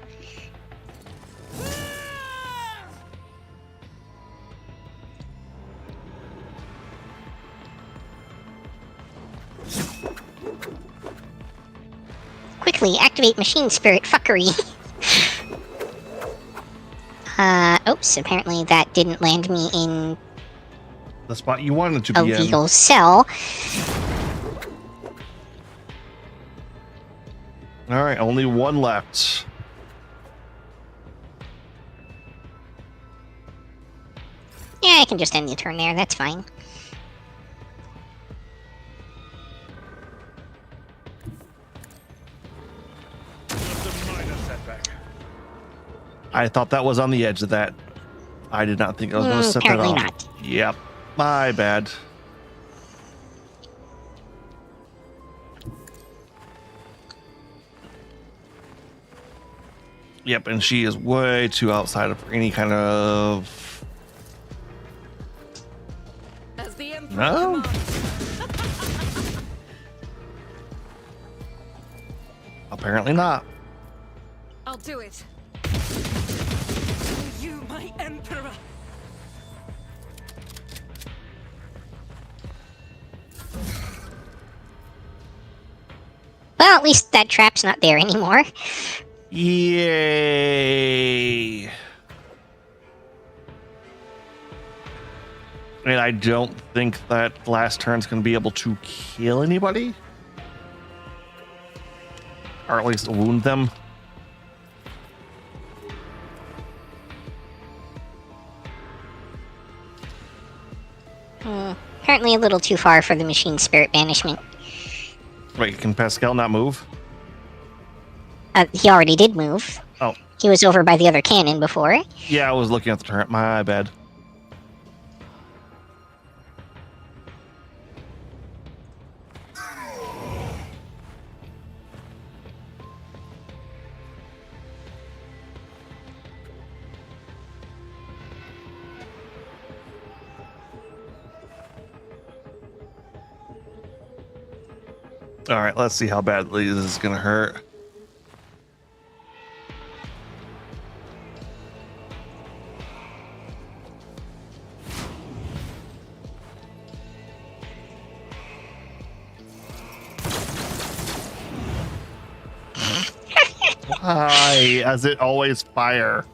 Quickly, activate machine spirit fuckery. Oops, apparently that didn't land me in The spot you wanted to a be in. legal cell. All right, only one left. Yeah, I can just end the turn there, that's fine. Just a minor setback. I thought that was on the edge of that. I did not think I was going to set that apparently off. not. Yep, my bad. Yep, and she is way too outside of any kind of. As the Emperor No? commands. Apparently not. I'll do it. You, my emperor. Well, at least that trap's not there anymore. Yay! And I don't think that last turn's going to be able to kill anybody. Or at least wound them. Apparently a little too far for the machine spirit banishment. Wait, can Pascal not move? He already did move. Oh, He was over by the other cannon before. yeah, I was looking at the turret. My bad. All right, let's see how badly this is going to hurt. Why? As it always fire.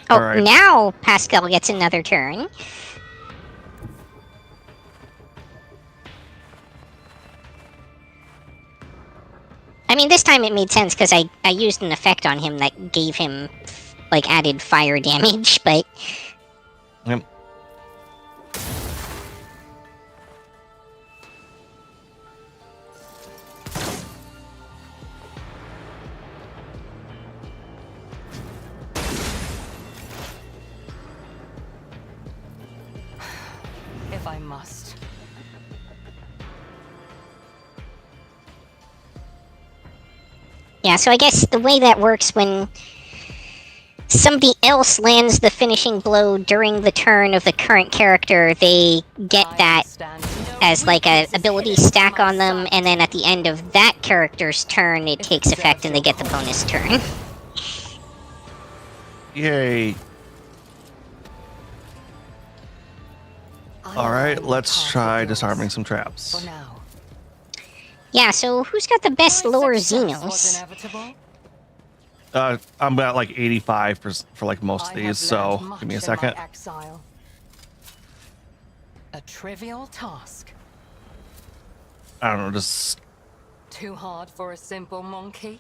Oh, All right. now Pascal gets another turn. I mean, this time it made sense because I used an effect on him that gave him, like, added fire damage, but... Yep. If I must. Yeah, so I guess the way that works when somebody else lands the finishing blow during the turn of the current character, they get I that understand. No as like a weakness is ability hidden from stack my on them, sight. and then at the end of that character's turn, it If takes it effect serves and they your get the cause. bonus turn. Yay. I All right, am let's part of try yours. disarming some traps. For now. Yeah, so who's got the best My lower success was Xenos? inevitable. I'm about like 85 for like most of I these, have so learned much give me a in my second. exile. A trivial task. I don't know, just Too hard for a simple monkey?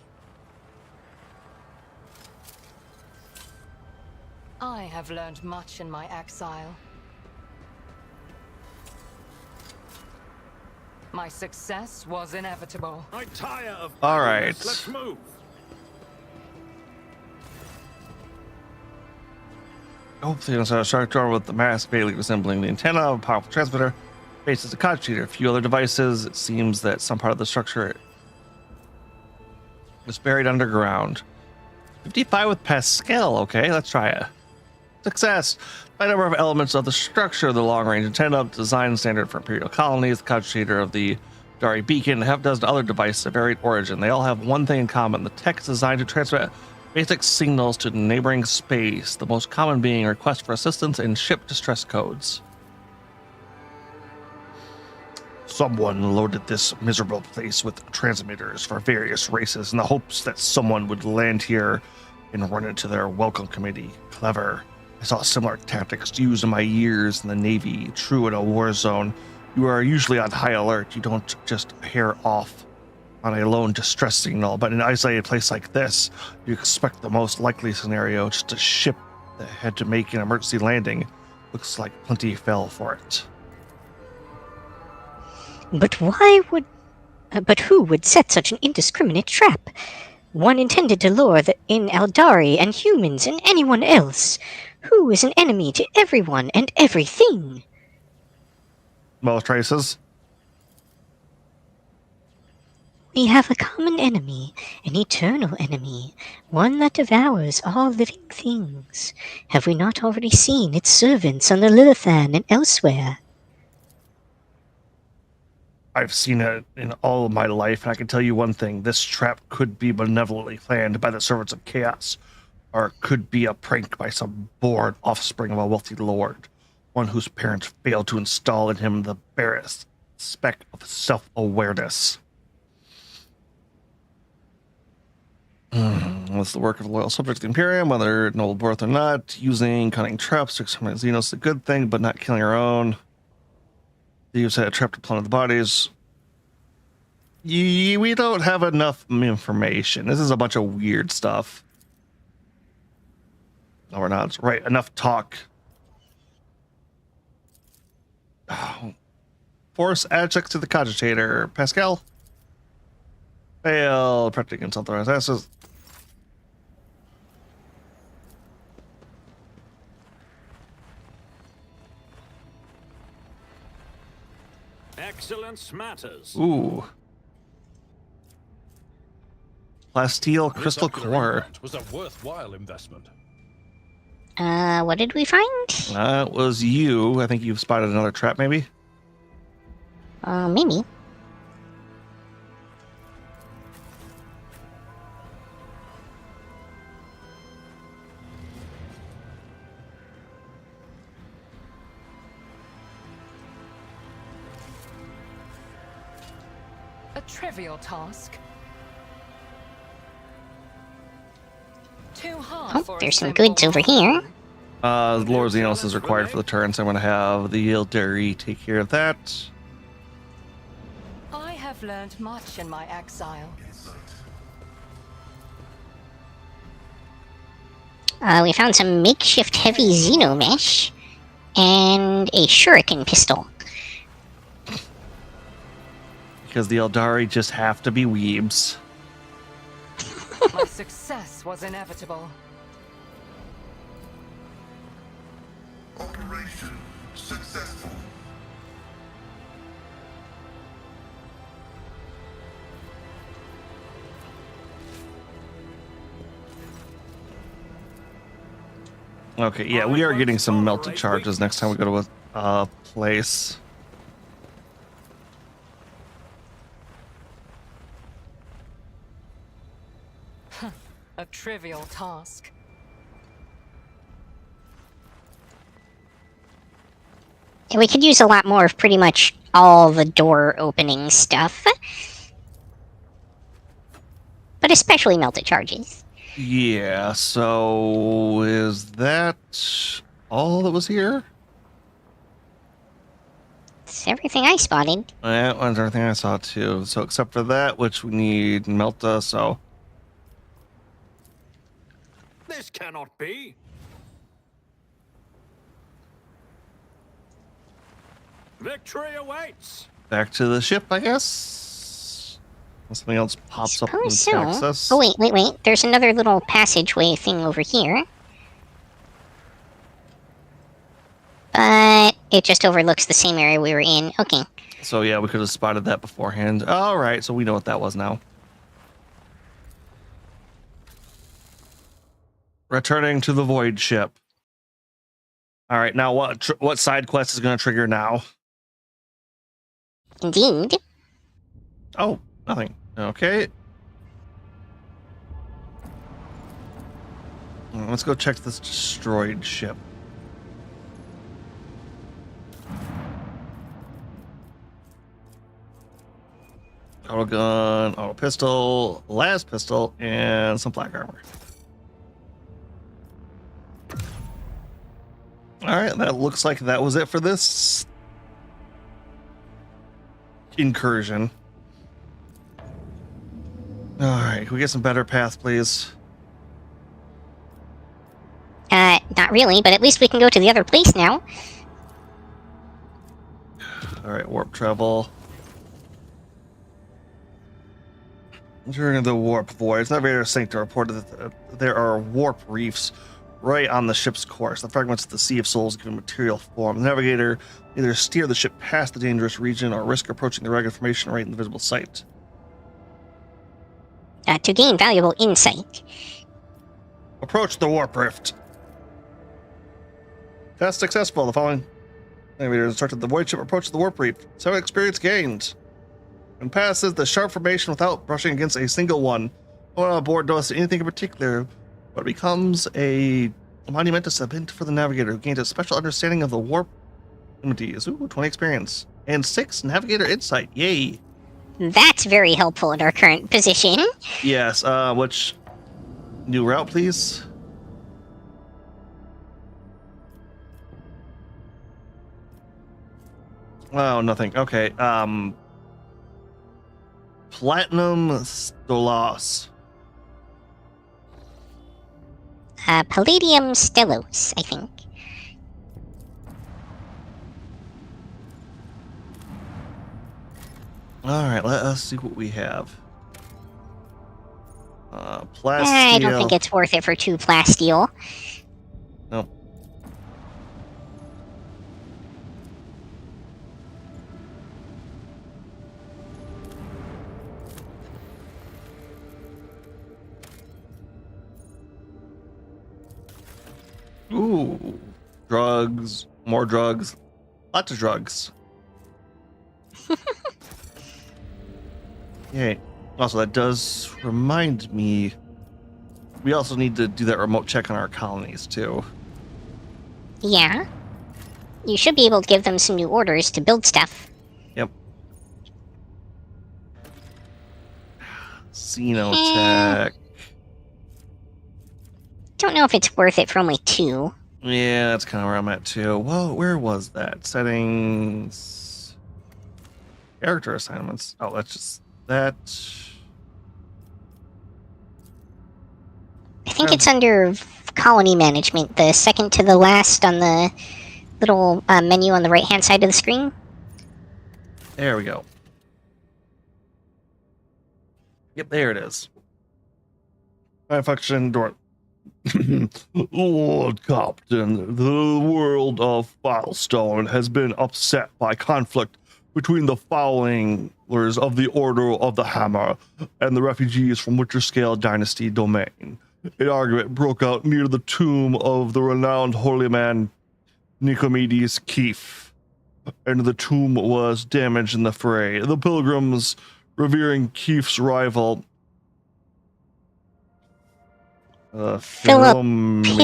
I have learned much in my exile. My success was inevitable. I tire of All idleness. right. Let's move. Hopefully, inside a structure with the mask vaguely resembling the antenna of a powerful transmitter. Faces a cod cheater. A few other devices. It seems that some part of the structure was buried underground. 55 with Pascal. Okay, let's try it. Success. By number of elements of the structure, the long-range antenna, design standard for Imperial colonies, the cod cheater of the Dari beacon, and a half dozen other devices of varied origin. They all have one thing in common. The tech is designed to transmit basic signals to neighboring space, the most common being requests for assistance and ship distress codes. Someone loaded this miserable place with transmitters for various races in the hopes that someone would land here and run into their welcome committee. Clever. I saw similar tactics used in my years in the Navy. True in a war zone, you are usually on high alert. You don't just pair off on a lone distress signal, but in an isolated place like this, you expect the most likely scenario, just a ship that had to make an emergency landing. Looks like plenty fell for it. But who would set such an indiscriminate trap? One intended to lure in Eldari and humans and anyone else. Who is an enemy to everyone and everything? Most traces. We have a common enemy, an eternal enemy, one that devours all living things. Have we not already seen its servants on the Lilithan and elsewhere? I've seen it in all of my life, and I can tell you one thing. This trap could be benevolently planned by the servants of chaos, or it could be a prank by some bored offspring of a wealthy lord, one whose parents failed to install in him the barest speck of self-awareness. What's the work of loyal subjects of the Imperium, whether noble birth or not? Using cunning traps to exterminate Xenos is a good thing, but not killing our own. Thieves had a trap to plunder the bodies. We don't have enough information. This is a bunch of weird stuff. No, we're not. Right, enough talk. Oh. Force adjects to the cogitator. Pascal? Fail. Protect against authorized asses. Excellence matters. Ooh. Plasteel crystal core. Was a worthwhile investment. What did we find? That was you. I think you've spotted another trap, maybe? Maybe. A trivial task. Too hard Oh, for a there's some simple goods over here. mortal. Lord Xenos is required for the turn, so I'm going to have the Ildari take care of that. I have learned much in my exile. We found some makeshift heavy xenomesh and a shuriken pistol. Because the Eldari just have to be weebs. My success was inevitable. Operation successful. Okay, yeah, we are getting some melted charges next time we go to a place. A trivial task. We could use a lot more of pretty much all the door opening stuff. But especially melted charges. Yeah, so is that all that was here? It's everything I spotted. That was everything I saw too. So except for that, which we need Melta, so... This cannot be. Victory awaits. Back to the ship, I guess? Unless something else pops up and Suppose attacks so. us. Oh, wait. There's another little passageway thing over here. it just overlooks the same area we were in. Okay. So yeah, we could have spotted that beforehand. All right, so we know what that was now. Returning to the void ship. All right, now what side quest is going to trigger now? Indeed. Oh, nothing. Okay. Let's go check this destroyed ship. Auto gun, auto pistol, las pistol, and some black armor. All right, that looks like that was it for this incursion. All right, can we get some better paths, please? Not really, but at least we can go to the other place now. All right, warp travel. During the warp voyage, Navigator Sanctum reported that there are warp reefs right on the ship's course. The fragments of the Sea of Souls give material form. The Navigator either steer the ship past the dangerous region or risk approaching the rugged formation right in the visible sight. To gain valuable insight. Approach the warp rift. Test successful. The following Navigator instructed the void ship approach the warp reef. 7 experience gained. And passes the sharp formation without brushing against a single one. No one on board notices anything in particular, but it becomes a monumentous event for the Navigator, who gains a special understanding of the warp entities. Ooh, 20 experience. And 6 Navigator insight. Yay. That's very helpful in our current position. Yes, which new route, please? Oh, nothing. Okay. Platinum Stolos. Palladium Stellos, I think. All right, let us see what we have. Plasteel. I don't think it's worth it for 2 plasteel. Nope. Ooh, drugs, more drugs, lots of drugs. Yay. Also, that does remind me, we also need to do that remote check on our colonies, too. Yeah. You should be able to give them some new orders to build stuff. Yep. Xenotech. Don't know if it's worth it for only 2. Yeah, that's kind of where I'm at, too. Whoa, where was that? Settings. Character assignments. Oh, that's just that. I think it's under colony management, the second to the last on the little menu on the right-hand side of the screen. There we go. Yep, there it is. Function door. Lord Captain, the world of Filestone has been upset by conflict between the followers of the Order of the Hammer and the refugees from Winterscale Dynasty domain. An argument broke out near the tomb of the renowned holy man Nicomedes Keefe, and the tomb was damaged in the fray. The pilgrims, revering Keefe's rival, Philomenes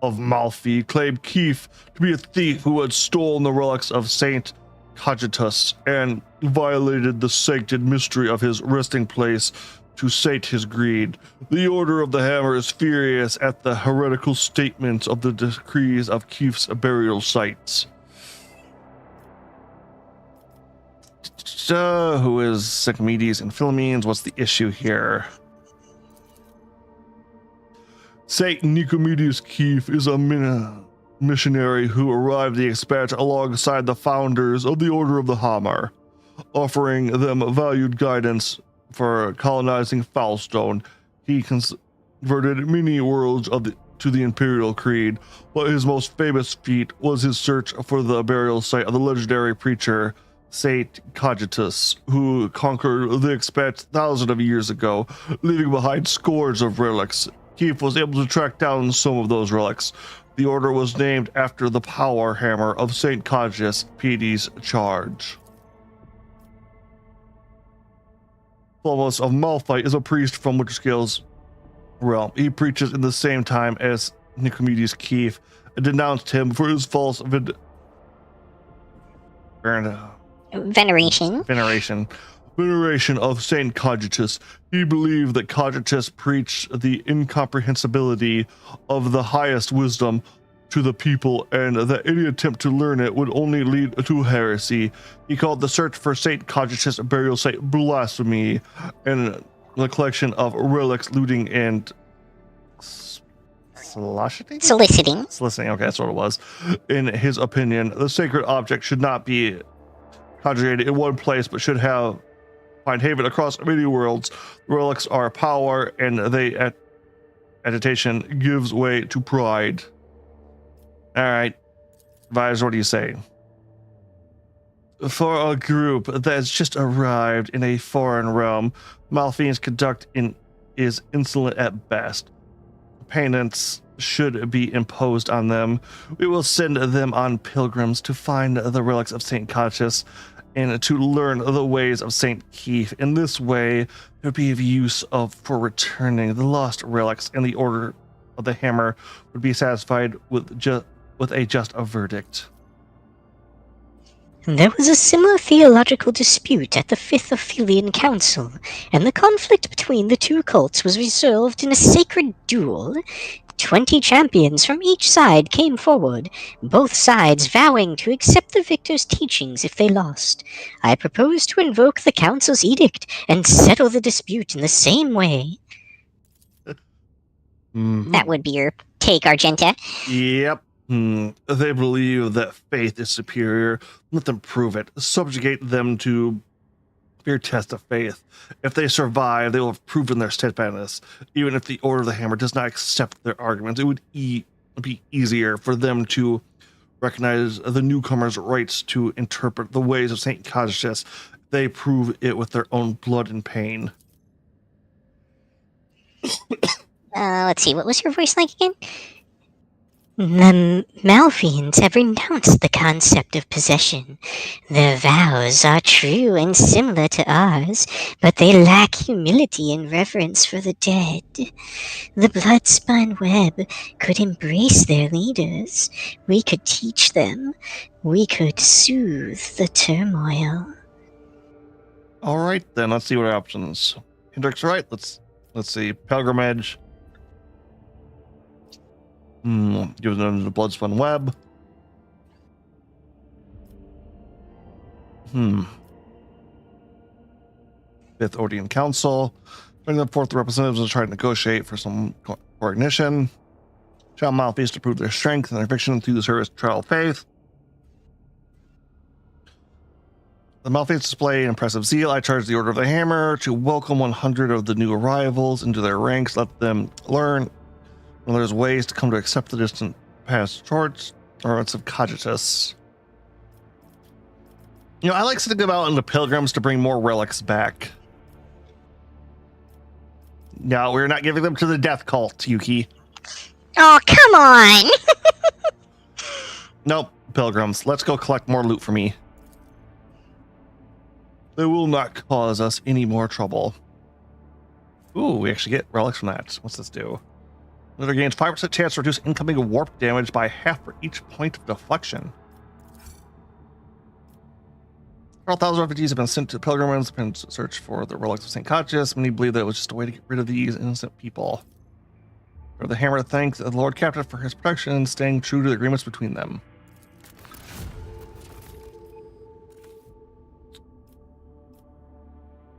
of Malfi, claimed Keefe to be a thief who had stolen the relics of Saint Cogitus and violated the sacred mystery of his resting place to sate his greed. The Order of the Hammer is furious at the heretical statements of the decrees of Keefe's burial sites. Who is Sycomedes and Philomenes? What's the issue here? Saint Nicomedes Keefe is a missionary who arrived the expanse alongside the founders of the Order of the Hammer, offering them valued guidance for colonizing Filestone. He converted many worlds of the to the Imperial Creed, but his most famous feat was his search for the burial site of the legendary preacher Saint Cogitus, who conquered the Expanse thousands of years ago, leaving behind scores of relics. Keith was able to track down some of those relics. The order was named after the power hammer of Saint Cogitus, Pedes charge. Foremost of Malphite is a priest from Winterscale's realm. He preaches in the same time as Nicomedes Keith and denounced him for his false Veneration. Veneration of Saint Cogitus. He believed that Cogitus preached the incomprehensibility of the highest wisdom to the people, and that any attempt to learn it would only lead to heresy. He called the search for Saint Cogitus' burial site blasphemy, and the collection of relics, looting, and soliciting. Okay, that's what it was. In his opinion, the sacred object should not be congregated in one place, but should find haven across many worlds. Relics are power, and they agitation gives way to pride. All right, Vise, what do you say? For a group that's just arrived in a foreign realm, Malphine's conduct is insolent at best. Penance should be imposed on them. We will send them on pilgrims to find the relics of Saint Cogitus and to learn the ways of Saint Keith. In this way, there be of use for returning the lost relics, and the Order of the Hammer would be satisfied with a just verdict. There was a similar theological dispute at the Fifth Ophelian Council, and the conflict between the two cults was resolved in a sacred duel. 20 champions from each side came forward, both sides vowing to accept the victor's teachings if they lost. I propose to invoke the council's edict and settle the dispute in the same way. That would be your take, Argenta. Yep. They believe that faith is superior. Let them prove it. Subjugate them to your test of faith. If they survive, they will have proven their steadfastness. Even if the Order of the Hammer does not accept their arguments, it would be easier for them to recognize the newcomers' rights to interpret the ways of Saint Cogitus. They prove it with their own blood and pain. Let's see, what was your voice like again? The Malphians have renounced the concept of possession. Their vows are true and similar to ours, but they lack humility and reverence for the dead. The blood-spun web could embrace their leaders. We could teach them. We could soothe the turmoil. All right, then let's see what our options. Hendrick's right. Let's see. Pilgrimage. Give them the bloodspun web. Fifth Odeon Council. Bring them forth the representatives to try to negotiate for some coordination. Shall Malphite to prove their strength and their conviction through the service trial of faith. The Malphites display impressive zeal. I charge the Order of the Hammer to welcome 100 of the new arrivals into their ranks. Let them learn. Well, there's ways to come to accept the distant past torch or of Cogitus. I like to go out into pilgrims to bring more relics back. No, we're not giving them to the death cult, Yuki. Oh, come on! Nope, pilgrims. Let's go collect more loot for me. They will not cause us any more trouble. Ooh, we actually get relics from that. What's this do? Another gains 5% chance to reduce incoming warp damage by half for each point of deflection. Several thousand refugees have been sent to pilgrims in search for the relics of St. Cogitus. Many believe that it was just a way to get rid of these innocent people. For the Hammer thanks the Lord Captain for his protection and staying true to the agreements between them.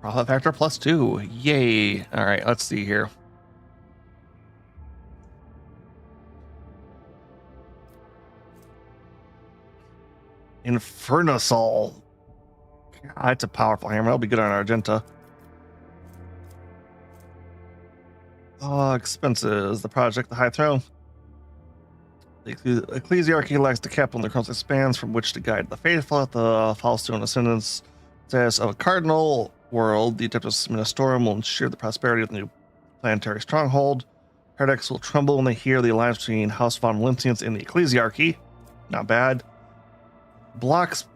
Profit factor +2. Yay. All right, let's see here. Infernusol. God, it's a powerful hammer. That'll be good on Argenta. Expenses. The project, the High Throne. The ecclesiarchy lacks the capital and the council expands from which to guide the faithful at the Falstone ascendance status of a cardinal world. The Adeptus Ministorum will ensure the prosperity of the new planetary stronghold. Heretics will tremble when they hear the alliance between House von Lincians and the ecclesiarchy. Not bad. Blocks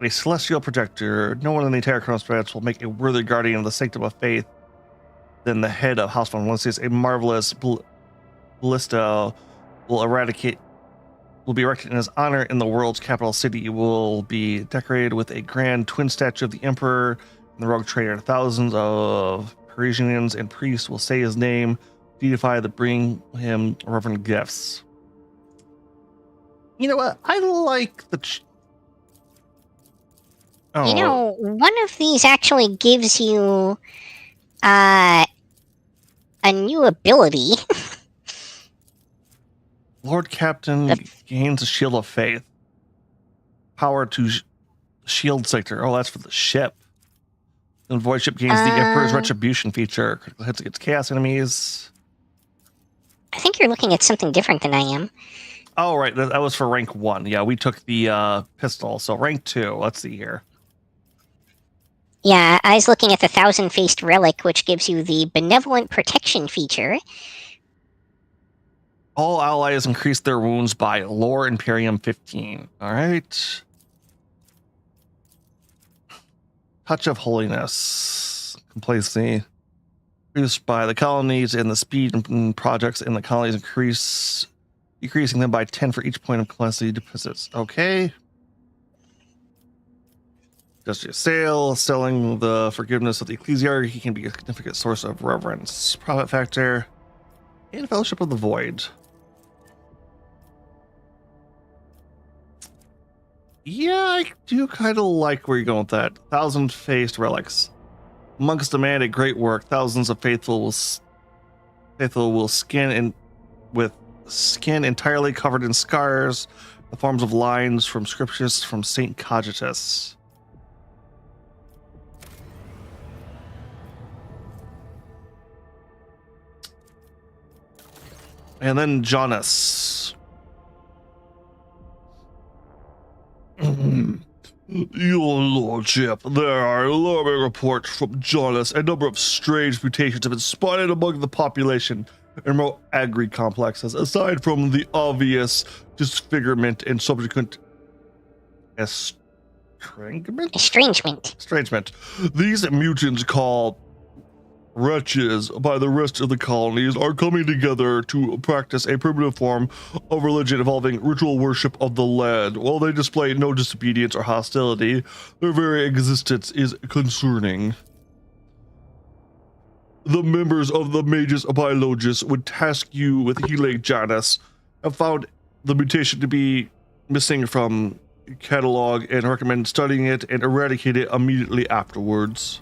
a celestial projector. No one in the entire Chronos branch will make a worthy guardian of the sanctum of faith than the head of House von Lincians. A marvelous ballista will be erected in his honor in the world's capital city. It will be decorated with a grand twin statue of the emperor and the rogue trader. Thousands of Parisians and priests will say his name, deify that bring him reverent gifts. You know what? I like the. You know, one of these actually gives you a new ability. Lord Captain gains a shield of faith. Power to shield sector. Oh, that's for the ship. And void ship gains the Emperor's Retribution feature. Critical hits against chaos enemies. I think you're looking at something different than I am. Oh, right. That was for rank 1. Yeah, we took the pistol. So rank 2. Let's see here. Yeah, I was looking at the Thousand-Faced Relic, which gives you the Benevolent Protection feature. All allies increase their wounds by Lore Imperium 15. All right. Touch of Holiness. Complacency. Increased by the colonies, and the speed and projects in the colonies decreasing them by 10 for each point of complacency deposits. Okay. Just sale, selling the forgiveness of the ecclesiarchy can be a significant source of reverence. Profit factor. And Fellowship of the Void. Yeah, I do kind of like where you're going with that. Thousand-Faced Relics. Monks demand a great work. Thousands of faithful will skin entirely covered in scars, the forms of lines from scriptures from Saint Cogitus. And then Jonas. Your lordship, there are alarming reports from Jonas. A number of strange mutations have been spotted among the population in remote agri complexes. Aside from the obvious disfigurement and subsequent estrangement, these mutants called wretches by the rest of the colonies are coming together to practice a primitive form of religion involving ritual worship of the land. While they display no disobedience or hostility, their very existence is concerning. The members of the Magus Biologists would task you with healing Janus, have found the mutation to be missing from catalog and recommend studying it and eradicate it immediately afterwards.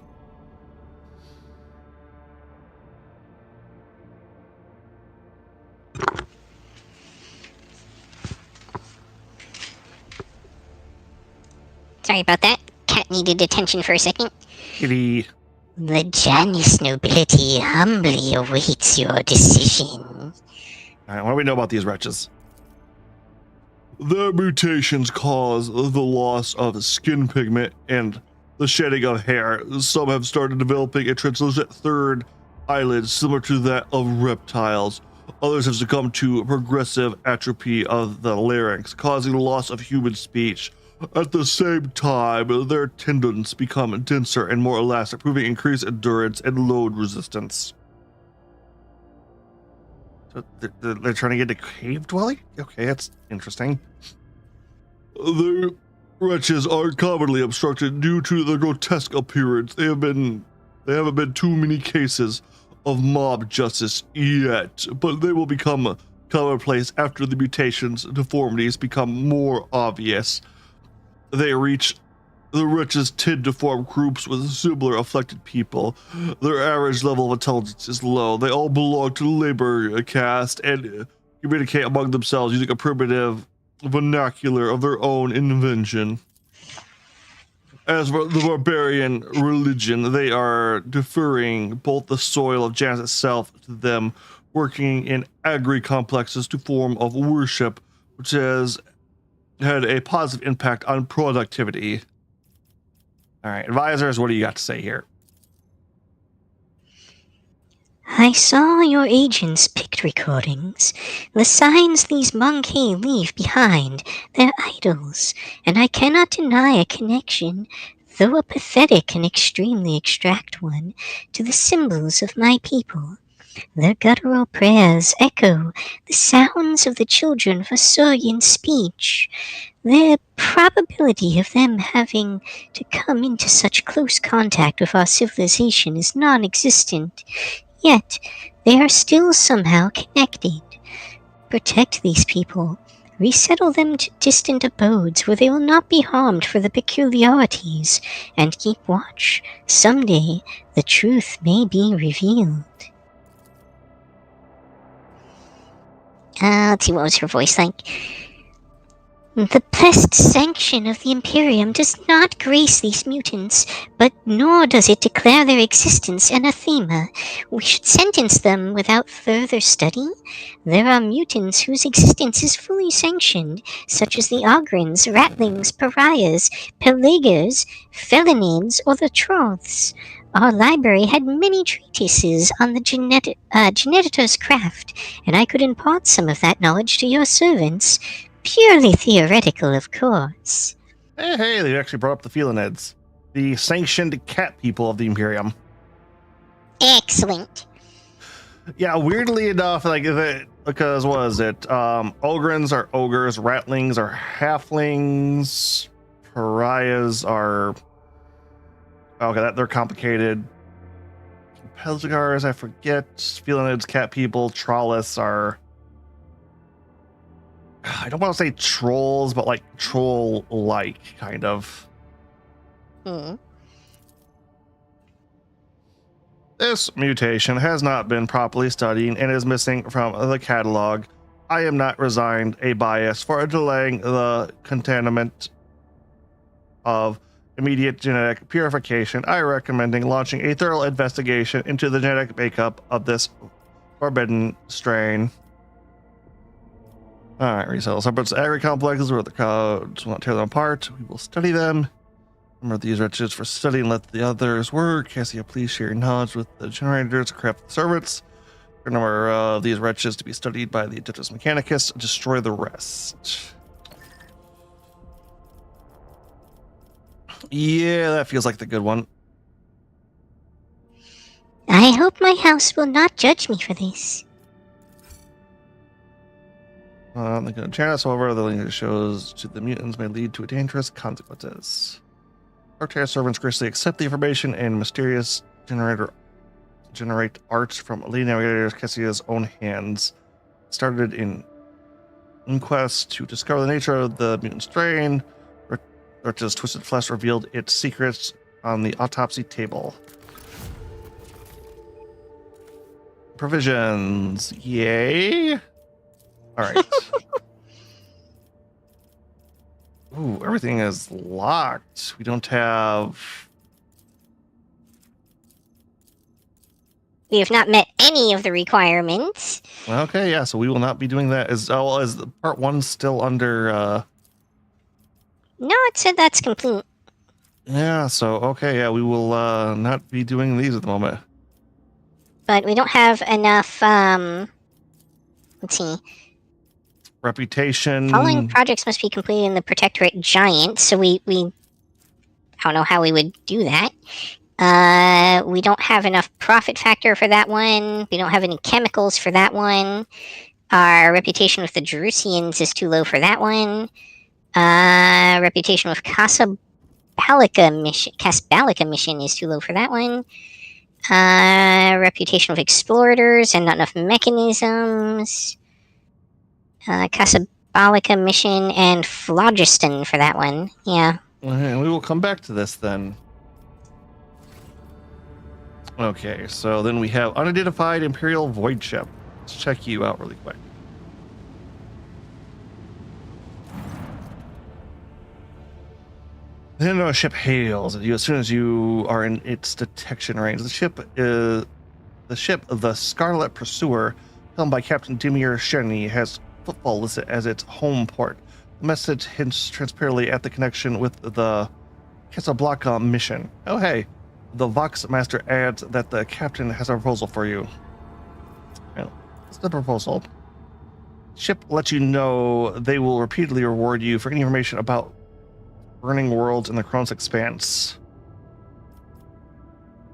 Sorry about that. Cat needed attention for a second. Kitty. The Janus nobility humbly awaits your decision. All right, what do we know about these wretches? Their mutations cause the loss of skin pigment and the shedding of hair. Some have started developing a translucent third eyelid similar to that of reptiles. Others have succumbed to progressive atrophy of the larynx, causing the loss of human speech. At the same time, their tendons become denser and more elastic, proving increased endurance and load resistance. So they're trying to get a cave dwelling? Okay, that's interesting. The wretches are commonly obstructed due to their grotesque appearance. There haven't been too many cases of mob justice yet, but they will become commonplace after the mutations and deformities become more obvious. The wretches tend to form groups with similar afflicted people. Their average level of intelligence is low. They all belong to the labor caste and communicate among themselves using a primitive vernacular of their own invention. As for the barbarian religion, they are deferring both the soil of Janus itself to them, working in agri-complexes to form of worship, which has had a positive impact on productivity. All right, advisors, what do you got to say here? I saw your agent's picked recordings, the signs these Monkey leave behind, their idols, and I cannot deny a connection, though a pathetic and extremely abstract one, to the symbols of my people. Their guttural prayers echo the sounds of the children of Assyrian speech. The probability of them having to come into such close contact with our civilization is non-existent. Yet, they are still somehow connected. Protect these people. Resettle them to distant abodes where they will not be harmed for the peculiarities, and keep watch. Someday, the truth may be revealed. Let's see, what was her voice like? The blessed sanction of the Imperium does not grace these mutants, but nor does it declare their existence anathema. We should sentence them without further study. There are mutants whose existence is fully sanctioned, such as the Ogrins, Ratlings, Pariahs, Peligers, Felinids, or the Troths. Our library had many treatises on the genetitor's craft, and I could impart some of that knowledge to your servants. Purely theoretical, of course. Hey, they actually brought up the Felinids, the sanctioned cat people of the Imperium. Excellent. Yeah, weirdly enough, because what is it? Ogrins are ogres, Ratlings are halflings, Pariahs are they're complicated. Pelzigars, I forget. Felinids, cat people, Trollis are, I don't want to say trolls, but like troll-like, kind of. This mutation has not been properly studied and is missing from the catalog. I am not resigned a bias for delaying the containment of immediate genetic purification. I recommending launching a thorough investigation into the genetic makeup of this forbidden strain. All right, resell separate agri complexes where the codes will not tear them apart. We will study them. Remember these wretches for study and let the others work. Cassia, please share your knowledge with the generators, craft the servants. The number of these wretches to be studied by the Adeptus Mechanicus. Destroy the rest. Yeah, that feels like the good one. I hope my house will not judge me for this. The good chance, however, the link shows to the mutants may lead to dangerous consequences. Arctic servants graciously accept the information and mysterious generate art from Lady Navigator Cassia's own hands. Started in inquest to discover the nature of the mutant strain. Rach's twisted flesh revealed its secrets on the autopsy table. Provisions. Yay. All right. Ooh, everything is locked. We don't have... We have not met any of the requirements. Okay, yeah, so we will not be doing that. As well as part 1 still under... No, it said that's complete. Yeah, so, okay, yeah, we will not be doing these at the moment. But we don't have enough, let's see. Reputation. Following projects must be completed in the Protectorate Giant, so we I don't know how we would do that. We don't have enough profit factor for that one. We don't have any chemicals for that one. Our reputation with the Jerusians is too low for that one. Reputation with Casabalica mission is too low for that one. Reputation with explorators and not enough mechanisms. Casabalica mission and phlogiston for that one. Yeah. And we will come back to this then. Okay, so then we have unidentified Imperial void ship. Let's check you out really quick. Then a ship hails at you as soon as you are in its detection range. The ship, the Scarlet Pursuer, helmed by Captain Dimir Shenny, has football listed as its home port. The message hints transparently at the connection with the Casablanca mission. Oh, hey. The Vox Master adds that the captain has a proposal for you. Well, what's the proposal? Ship lets you know they will repeatedly reward you for any information about burning worlds in the Chronos Expanse.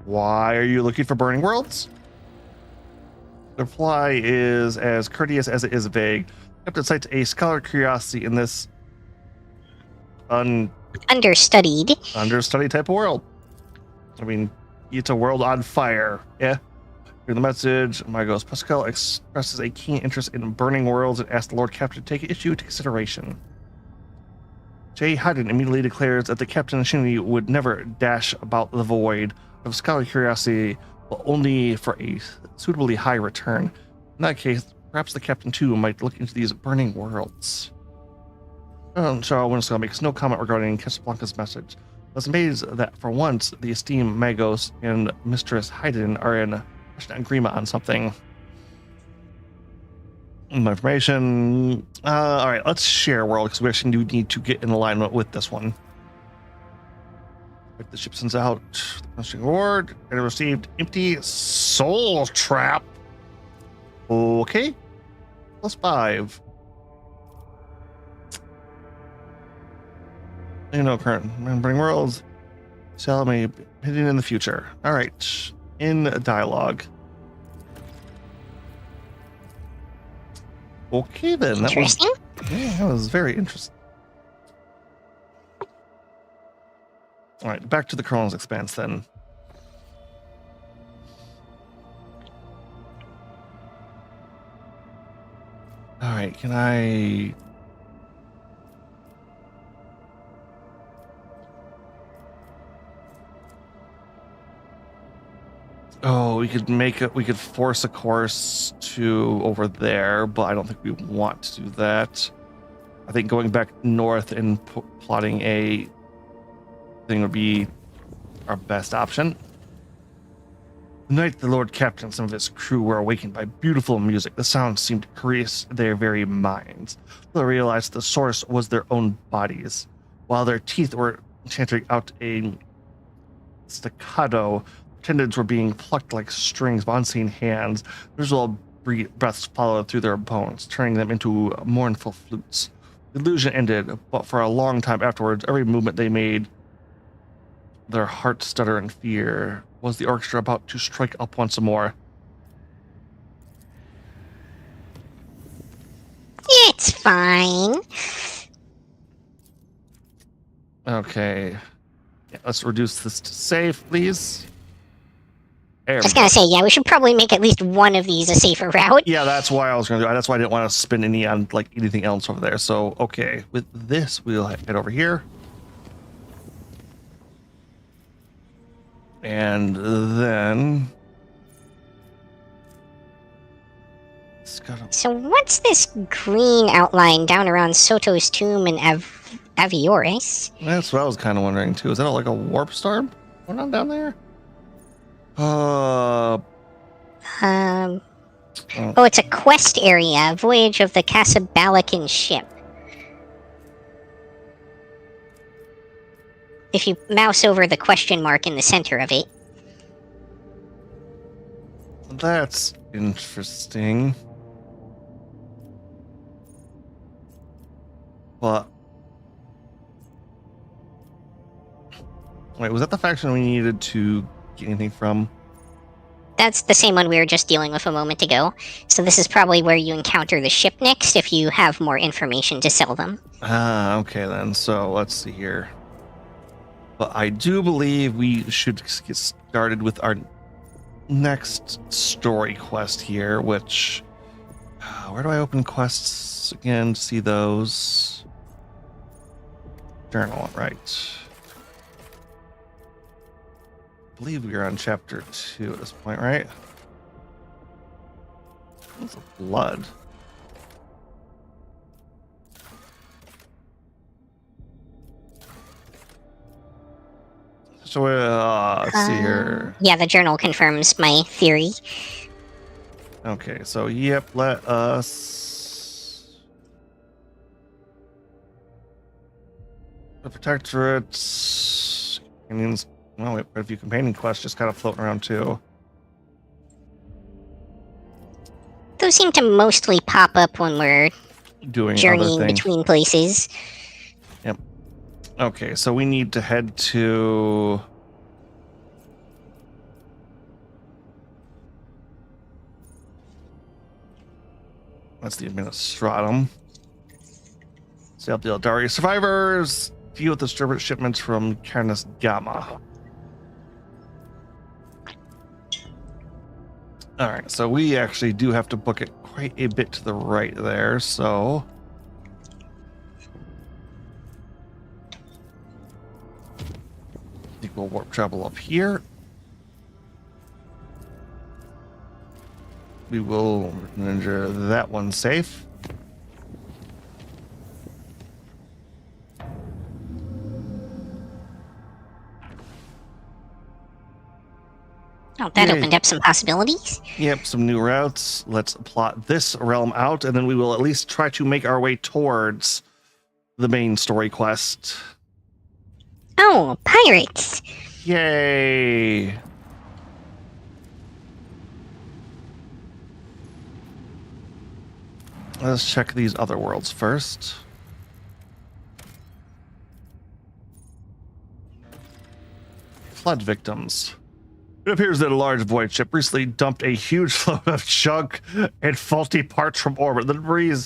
Why are you looking for burning worlds? The reply is as courteous as it is vague. Captain cites a scholar curiosity in this Understudied. understudy type of world. I mean, it's a world on fire. Yeah. Here's the message. Magos Pascal expresses a keen interest in burning worlds and asks the Lord Captain to take issue into consideration. Jay Haddon immediately declares that the Captain and Shinny would never dash about the void of scholarly curiosity, but only for a suitably high return. In that case, perhaps the Captain too might look into these burning worlds. Charles Winslow makes no comment regarding Casablanca's message. I was amazed that for once the esteemed Magos and Mistress Haydn are in agreement on something. More information. All right, let's share world because we actually do need to get in alignment with this one. The ship sends out the questioning reward and received empty soul trap. Okay, +5. Current remembering worlds. Sell may be hidden in the future. All right, in dialogue. Okay, then. Interesting. That was very interesting. All right, back to the Chronos Expanse then. All right, can I... Oh, we could force a course to over there, but I don't think we want to do that. I think going back north and plotting a thing would be our best option. The night the Lord Captain and some of his crew were awakened by beautiful music, the sound seemed to caress their very minds. They realized the source was their own bodies. While their teeth were chanting out a staccato, tendons were being plucked like strings by unseen hands. Visual breaths followed through their bones, turning them into mournful flutes. The illusion ended, but for a long time afterwards, every movement they made, their hearts stutter in fear. Was the orchestra about to strike up once more? It's fine. Okay. Yeah, let's reduce this to safe, please. I was gonna say, yeah, we should probably make at least one of these a safer route. Yeah, that's why I was gonna do. That's why I didn't want to spend any on like anything else over there. So okay, with this we'll head over here, and then So what's this green outline down around Soto's tomb and Aviores? That's what I was kind of wondering too. Is that like a warp storm going on down there? Oh, it's a quest area. Voyage of the Casablancan ship. If you mouse over the question mark in the center of it. That's interesting. But wait, was that the faction we needed to get anything from? That's the same one we were just dealing with a moment ago. So this is probably where you encounter the ship next if you have more information to sell them. Ah, okay then. So let's see here. But I do believe we should get started with our next story quest here, which... where do I open quests again to see those? Journal, right. I believe we are on chapter 2 at this point, right? What's the blood? So let's see here. Yeah, the journal confirms my theory. Okay, so yep, let us. The Protectorate. Companions. Well, wait, quite a few companion quests just kind of floating around too. Those seem to mostly pop up when we're Doing other journeying things. between places. Yep. Okay, so we need to head to. That's the Administratum. See up the Eldari survivors. Deal with the disturbance shipments from Canis Gamma. All right, so we actually do have to book it quite a bit to the right there, so. I think we'll warp travel up here. We will render that one safe. Oh, that Yay. opened up some possibilities. Yep, some new routes. Let's plot this realm out, and then we will at least try to make our way towards the main story quest. Oh, pirates! Yay! Let's check these other worlds first. Flood victims. It appears that a large void ship recently dumped a huge load of junk and faulty parts from orbit. The debris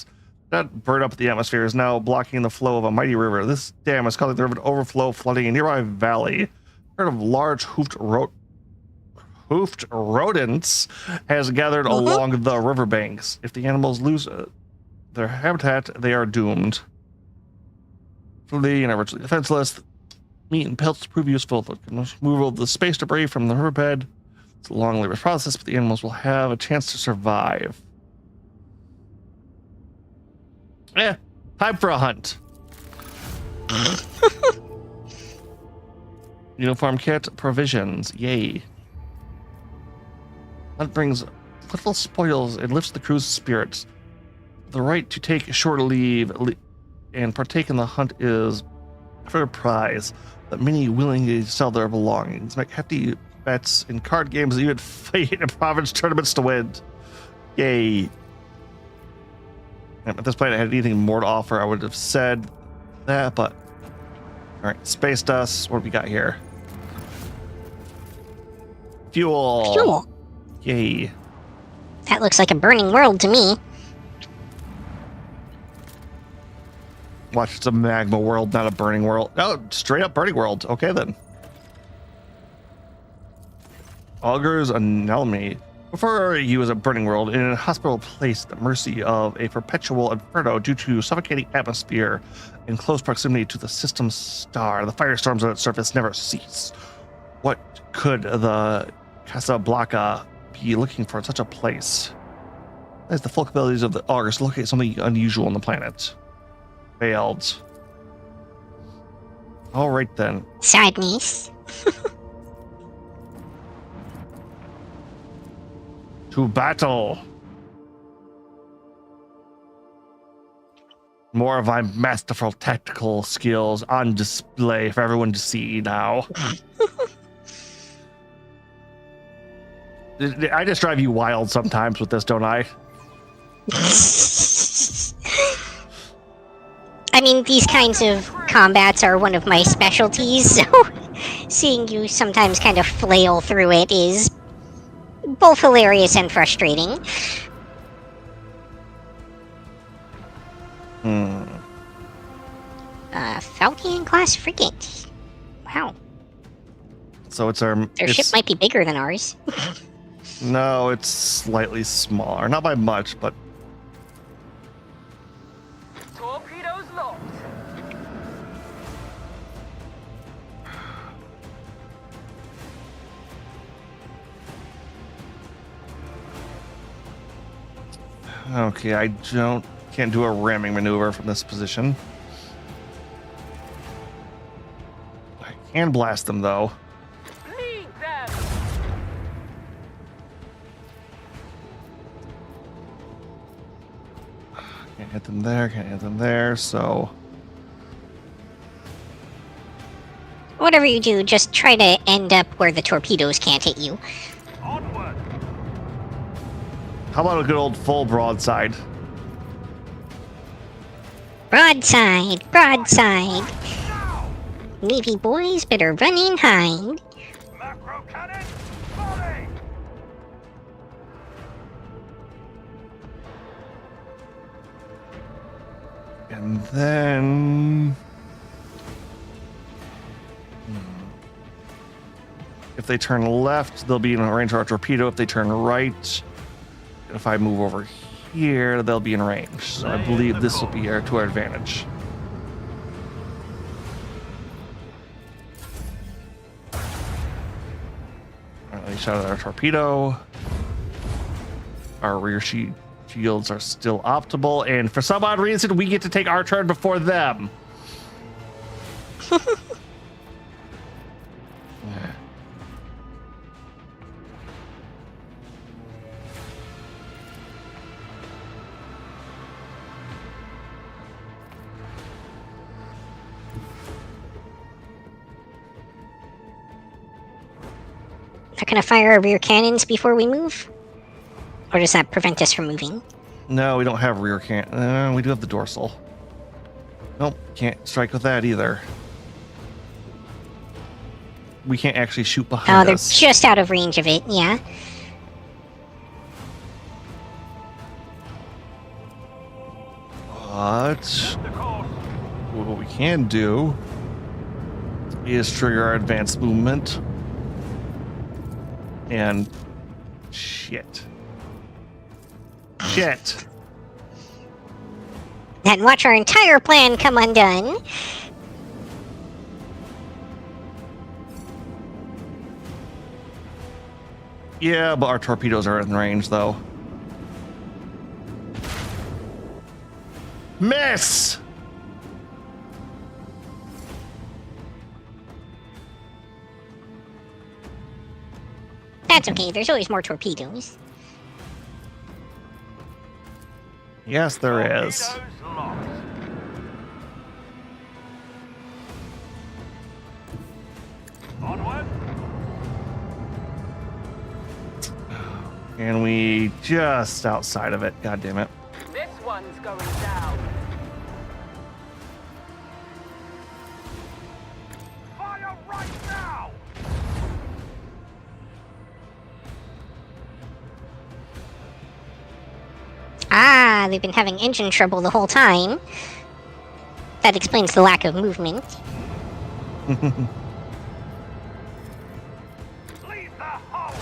that burned up the atmosphere is now blocking the flow of a mighty river. This dam is causing the river to overflow, flooding a nearby valley. A herd of large hoofed rodents has gathered along the riverbanks. If the animals lose their habitat, they are doomed. Flee and are virtually defenseless. Meat and pelts prove useful. The removal of the space debris from the riverbed. It's a long labor process, but the animals will have a chance to survive. Time for a hunt. Uniform kit, provisions, yay. That brings little spoils and lifts the crew's spirits. The right to take short leave and partake in the hunt is for a prize, but many willingly sell their belongings, make hefty bets in card games, and even fight in province tournaments to win. Yay. At this point, I had anything more to offer, I would have said that, but all right, space dust. What do we got here? Fuel. Fuel. Yay. That looks like a burning world to me. Watch, it's a magma world, not a burning world. Oh, straight up burning world. Okay, then. Augur's Anelmi. Before you as a burning world, in a hospital placed at the mercy of a perpetual inferno due to suffocating atmosphere in close proximity to the system's star. The firestorms on its surface never cease. What could the Casablanca be looking for in such a place? As the full abilities of the Augurs to locate something unusual on the planet. Failed. All right then. Sadness. To battle. More of my masterful tactical skills on display for everyone to see now. I just drive you wild sometimes with this, don't I? I mean, these kinds of combats are one of my specialties, so seeing you sometimes kind of flail through it is both hilarious and frustrating. Falcon class frigate. Wow. So it's our... Their ship might be bigger than ours. No, it's slightly smaller. Not by much, but... Torpedoes locked. Okay, I can't do a ramming maneuver from this position. I can blast them though. Lead them. hit them there, can't hit them there, so... Whatever you do, just try to end up where the torpedoes can't hit you. Onward! How about a good old full broadside? Broadside, broadside. Navy boys better run and hide. Macro cannon, volley! And then... If they turn left, they'll be in range of our torpedo. If they turn right, if I move over here, they'll be in range. So I believe this will be to our advantage. All right, they shot at our torpedo. Our rear shields are still optimal, and for some odd reason, we get to take our turn before them. Not gonna fire our rear cannons before we move? Or does that prevent us from moving? No, we don't have rear cannon. We do have the dorsal. Nope, can't strike with that either. We can't actually shoot behind Oh, they're us. just out of range of it, yeah. But what we can do is trigger our advanced movement. And shit. And watch our entire plan come undone. Yeah, but our torpedoes are in range, though. Miss! That's okay, there's always more torpedoes. Yes, there is. Torpedoes locked. Onward! And we just outside of it. God damn it. This one's going down. Fire right now! Ah, they've been having engine trouble the whole time. That explains the lack of movement. Leave the hull!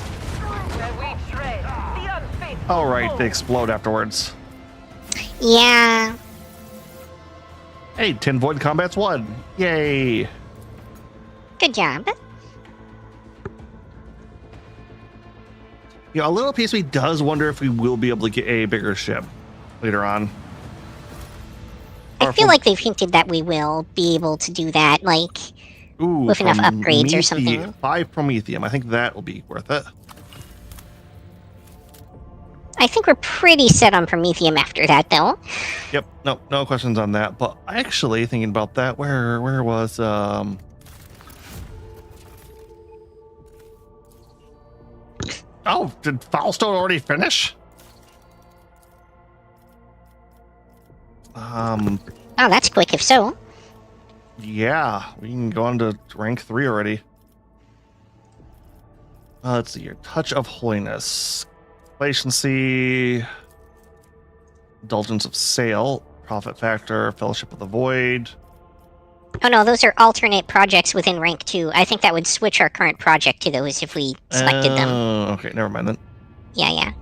Where we tread, the unfaithful. All right, they explode afterwards. Yeah. Hey, 10 void combats won. Yay. Good job. You know, a little piece of me does wonder if we will be able to get a bigger ship later on. I feel like they've hinted that we will be able to do that, like, Ooh, with enough upgrades or something. 5 Promethium. I think that will be worth it. I think we're pretty set on Promethium after that, though. Yep. No questions on that. But actually, thinking about that, where was Oh, did Foulstone already finish? Oh, that's quick if so. Yeah, we can go on to rank 3 already. Let's see here. Touch of Holiness. Complacency. Indulgence of Sail. Profit Factor. Fellowship of the Void. Oh no, those are alternate projects within rank 2. I think that would switch our current project to those if we selected them. Okay, never mind then. Yeah.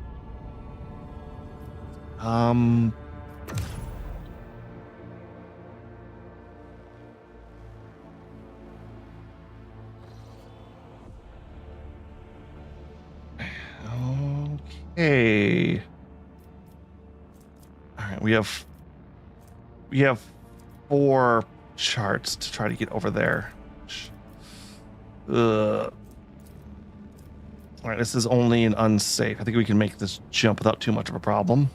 Okay. All right, we have 4 charts to try to get over there. All right, this is only an unsafe. I think we can make this jump without too much of a problem.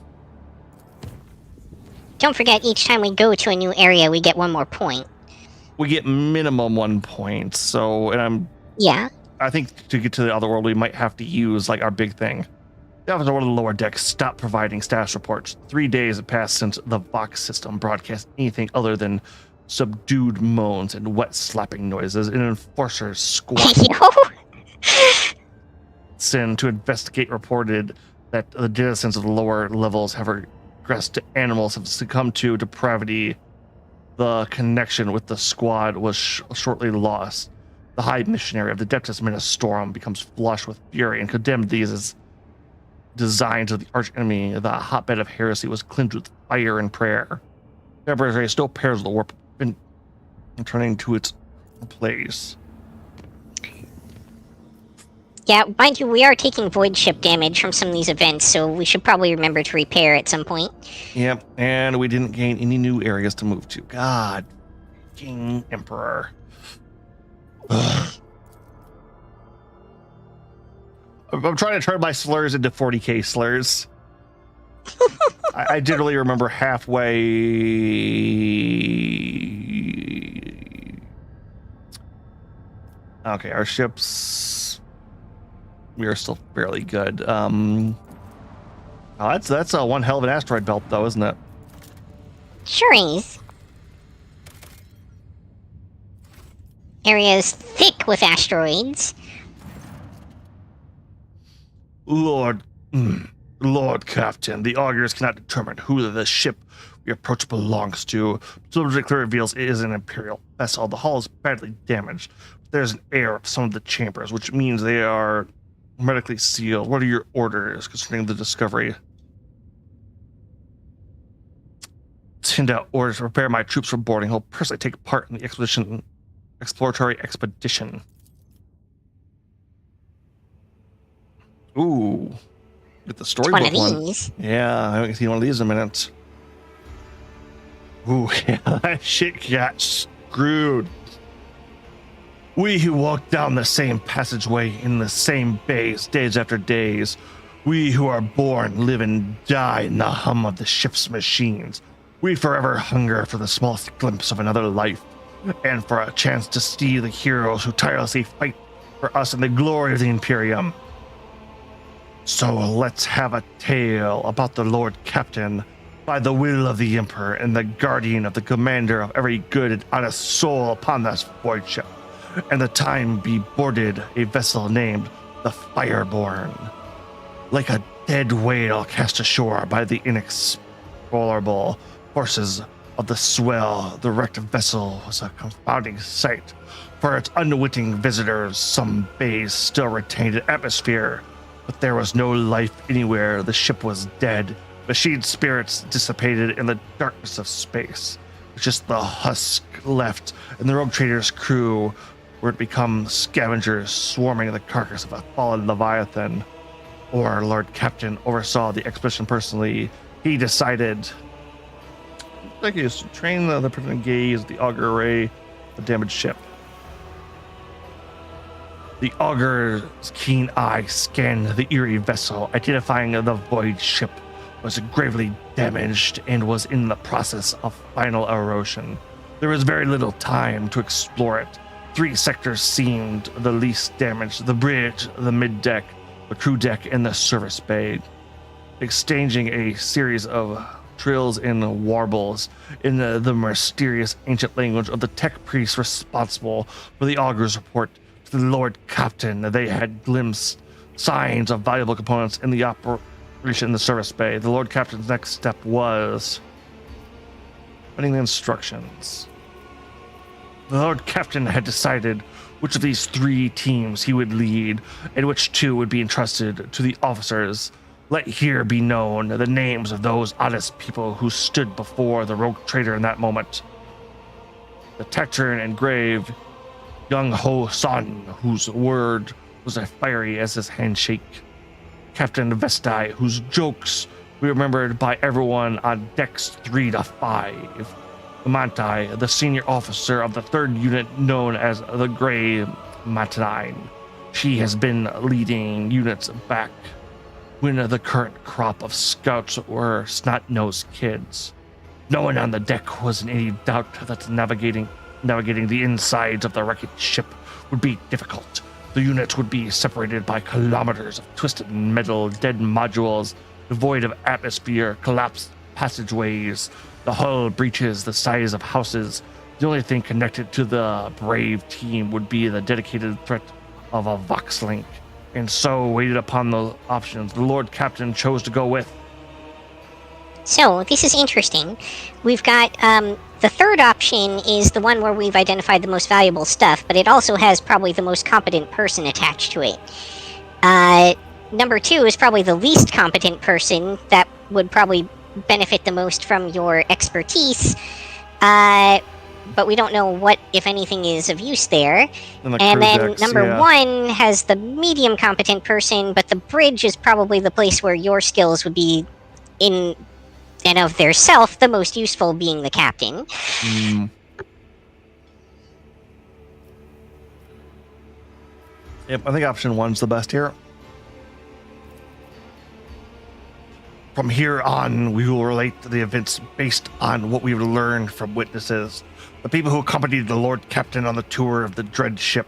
Don't forget, each time we go to a new area, we get 1 more point. We get minimum 1 point. So, and Yeah. I think to get to the other world, we might have to use like our big thing. The officer on the lower deck stopped providing status reports. 3 days had passed since the Vox system broadcast anything other than subdued moans and wet slapping noises. An enforcer squad Yo. to investigate reported that the denizens of the lower levels have regressed to animals have succumbed to depravity. The connection with the squad was shortly lost. The High Missionary of the Deptus Ministorum becomes flush with fury and condemned these as designs of the arch enemy. The hotbed of heresy was cleansed with fire and prayer. There still pairs of the warp been returning to its place. Yeah, mind you, we are taking void ship damage from some of these events, so we should probably remember to repair at some point. Yep, and we didn't gain any new areas to move to. God, King Emperor. Ugh. I'm trying to turn my slurs into 40k slurs. I generally remember halfway. Okay, our ships. We are still fairly good. Oh, that's a one hell of an asteroid belt, though, isn't it? Sure is. Area is thick with asteroids. Lord Captain, the augurs cannot determine who the ship we approach belongs to. Subject clearly reveals it is an Imperial vessel. The hull is badly damaged. There's an air of some of the chambers, which means they are hermetically sealed. What are your orders concerning the discovery? Send out orders to prepare my troops for boarding. He'll personally take part in the exploratory expedition. Ooh, get the storybook one. These. Yeah, I haven't seen one of these in a minute. Ooh, yeah, that shit got screwed. We who walk down the same passageway in the same bays days after days. We who are born, live, and die in the hum of the ship's machines. We forever hunger for the smallest glimpse of another life, and for a chance to see the heroes who tirelessly fight for us in the glory of the Imperium. So let's have a tale about the Lord Captain, by the will of the Emperor and the guardian of the commander of every good and honest soul upon this void ship, and the time be boarded a vessel named the Fireborn. Like a dead whale cast ashore by the inexplorable forces of the swell, the wrecked vessel was a confounding sight. For its unwitting visitors, some bays still retained an atmosphere, but there was no life anywhere. The ship was dead. Machine spirits dissipated in the darkness of space. Just the husk left, and the rogue trader's crew were to become scavengers swarming the carcass of a fallen Leviathan. Or Lord Captain oversaw the expedition personally. He decided, like he used to train the primitive gaze, the auger array, the damaged ship. The auger's keen eye scanned the eerie vessel, identifying the void ship was gravely damaged and was in the process of final erosion. There was very little time to explore it. 3 sectors seemed the least damaged: the bridge, the mid-deck, the crew deck, and the service bay. Exchanging a series of trills and warbles in the mysterious ancient language of the tech priest responsible for the auger's report to the Lord Captain, they had glimpsed signs of valuable components in the operation in the service bay. The Lord Captain's next step was putting the instructions. The Lord Captain had decided which of these 3 teams he would lead, and which 2 would be entrusted to the officers. Let here be known the names of those honest people who stood before the rogue trader in that moment. The taciturn and grave Young Ho Son, whose word was as fiery as his handshake. Captain Vestai, whose jokes we remembered by everyone on decks 3 to 5. Mantai, the senior officer of the 3rd unit known as the Grey Matinine. She has been leading units back when the current crop of scouts were snot-nosed kids. No one on the deck was in any doubt that navigating the insides of the wrecked ship would be difficult. The units would be separated by kilometers of twisted metal, dead modules, devoid of atmosphere, collapsed passageways, the hull breaches the size of houses. The only thing connected to the brave team would be the dedicated threat of a Vox link. And so, waited upon the options, the Lord Captain chose to go with. So, this is interesting. We've got, the third option is the one where we've identified the most valuable stuff, but it also has probably the most competent person attached to it. Number 2 is probably the least competent person that would probably benefit the most from your expertise, but we don't know what, if anything, is of use there. And then number 1 has the medium competent person, but the bridge is probably the place where your skills would be in and of their self the most useful, being the captain. Yep, I think option 1's the best here. From here on, we will relate the events based on what we have learned from witnesses, the people who accompanied the Lord Captain on the tour of the dread ship.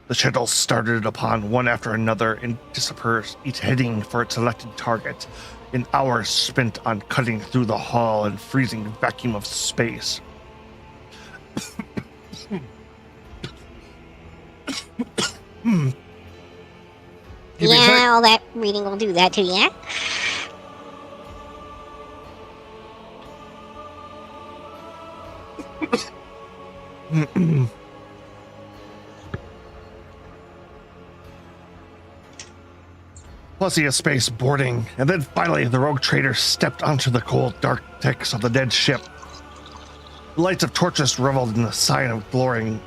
The shuttles started upon one after another and dispersed, each heading for its selected target. An hour spent on cutting through the hull and freezing vacuum of space. Yeah, all that reading will do that to you. Plenty of space boarding, and then finally the rogue trader stepped onto the cold, dark decks of the dead ship. The lights of torches reveled in the sign of gloom.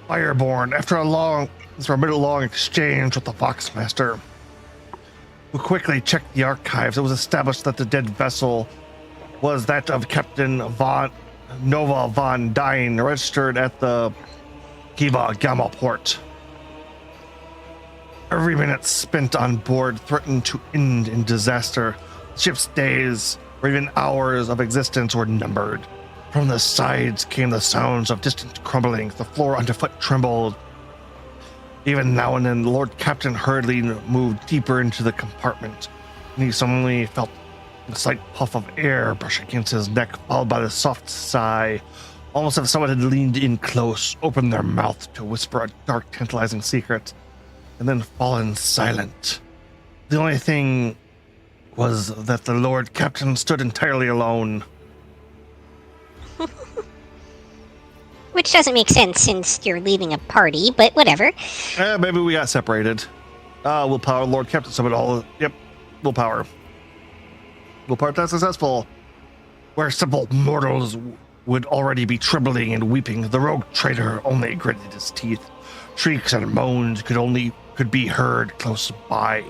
Fireborn, after a minute-long exchange with the Voxmaster, who quickly checked the archives, it was established that the dead vessel was that of Captain Nova von Dyne, registered at the Kiva Gamma port. Every minute spent on board threatened to end in disaster. The ship's days, or even hours of existence, were numbered. From the sides came the sounds of distant crumbling. The floor underfoot trembled. Even now and then, the Lord Captain hurriedly moved deeper into the compartment, and he suddenly felt a slight puff of air brush against his neck, followed by the soft sigh, almost as if someone had leaned in close, opened their mouth to whisper a dark, tantalizing secret, and then fallen silent. The only thing was that the Lord Captain stood entirely alone. Which doesn't make sense since you're leading a party, but whatever. Maybe we got separated. Willpower, Lord Captain summoned all. Yep, willpower. Willpower test successful. Where simple mortals would already be trembling and weeping, the rogue trader only gritted his teeth. Shrieks and moans could be heard close by.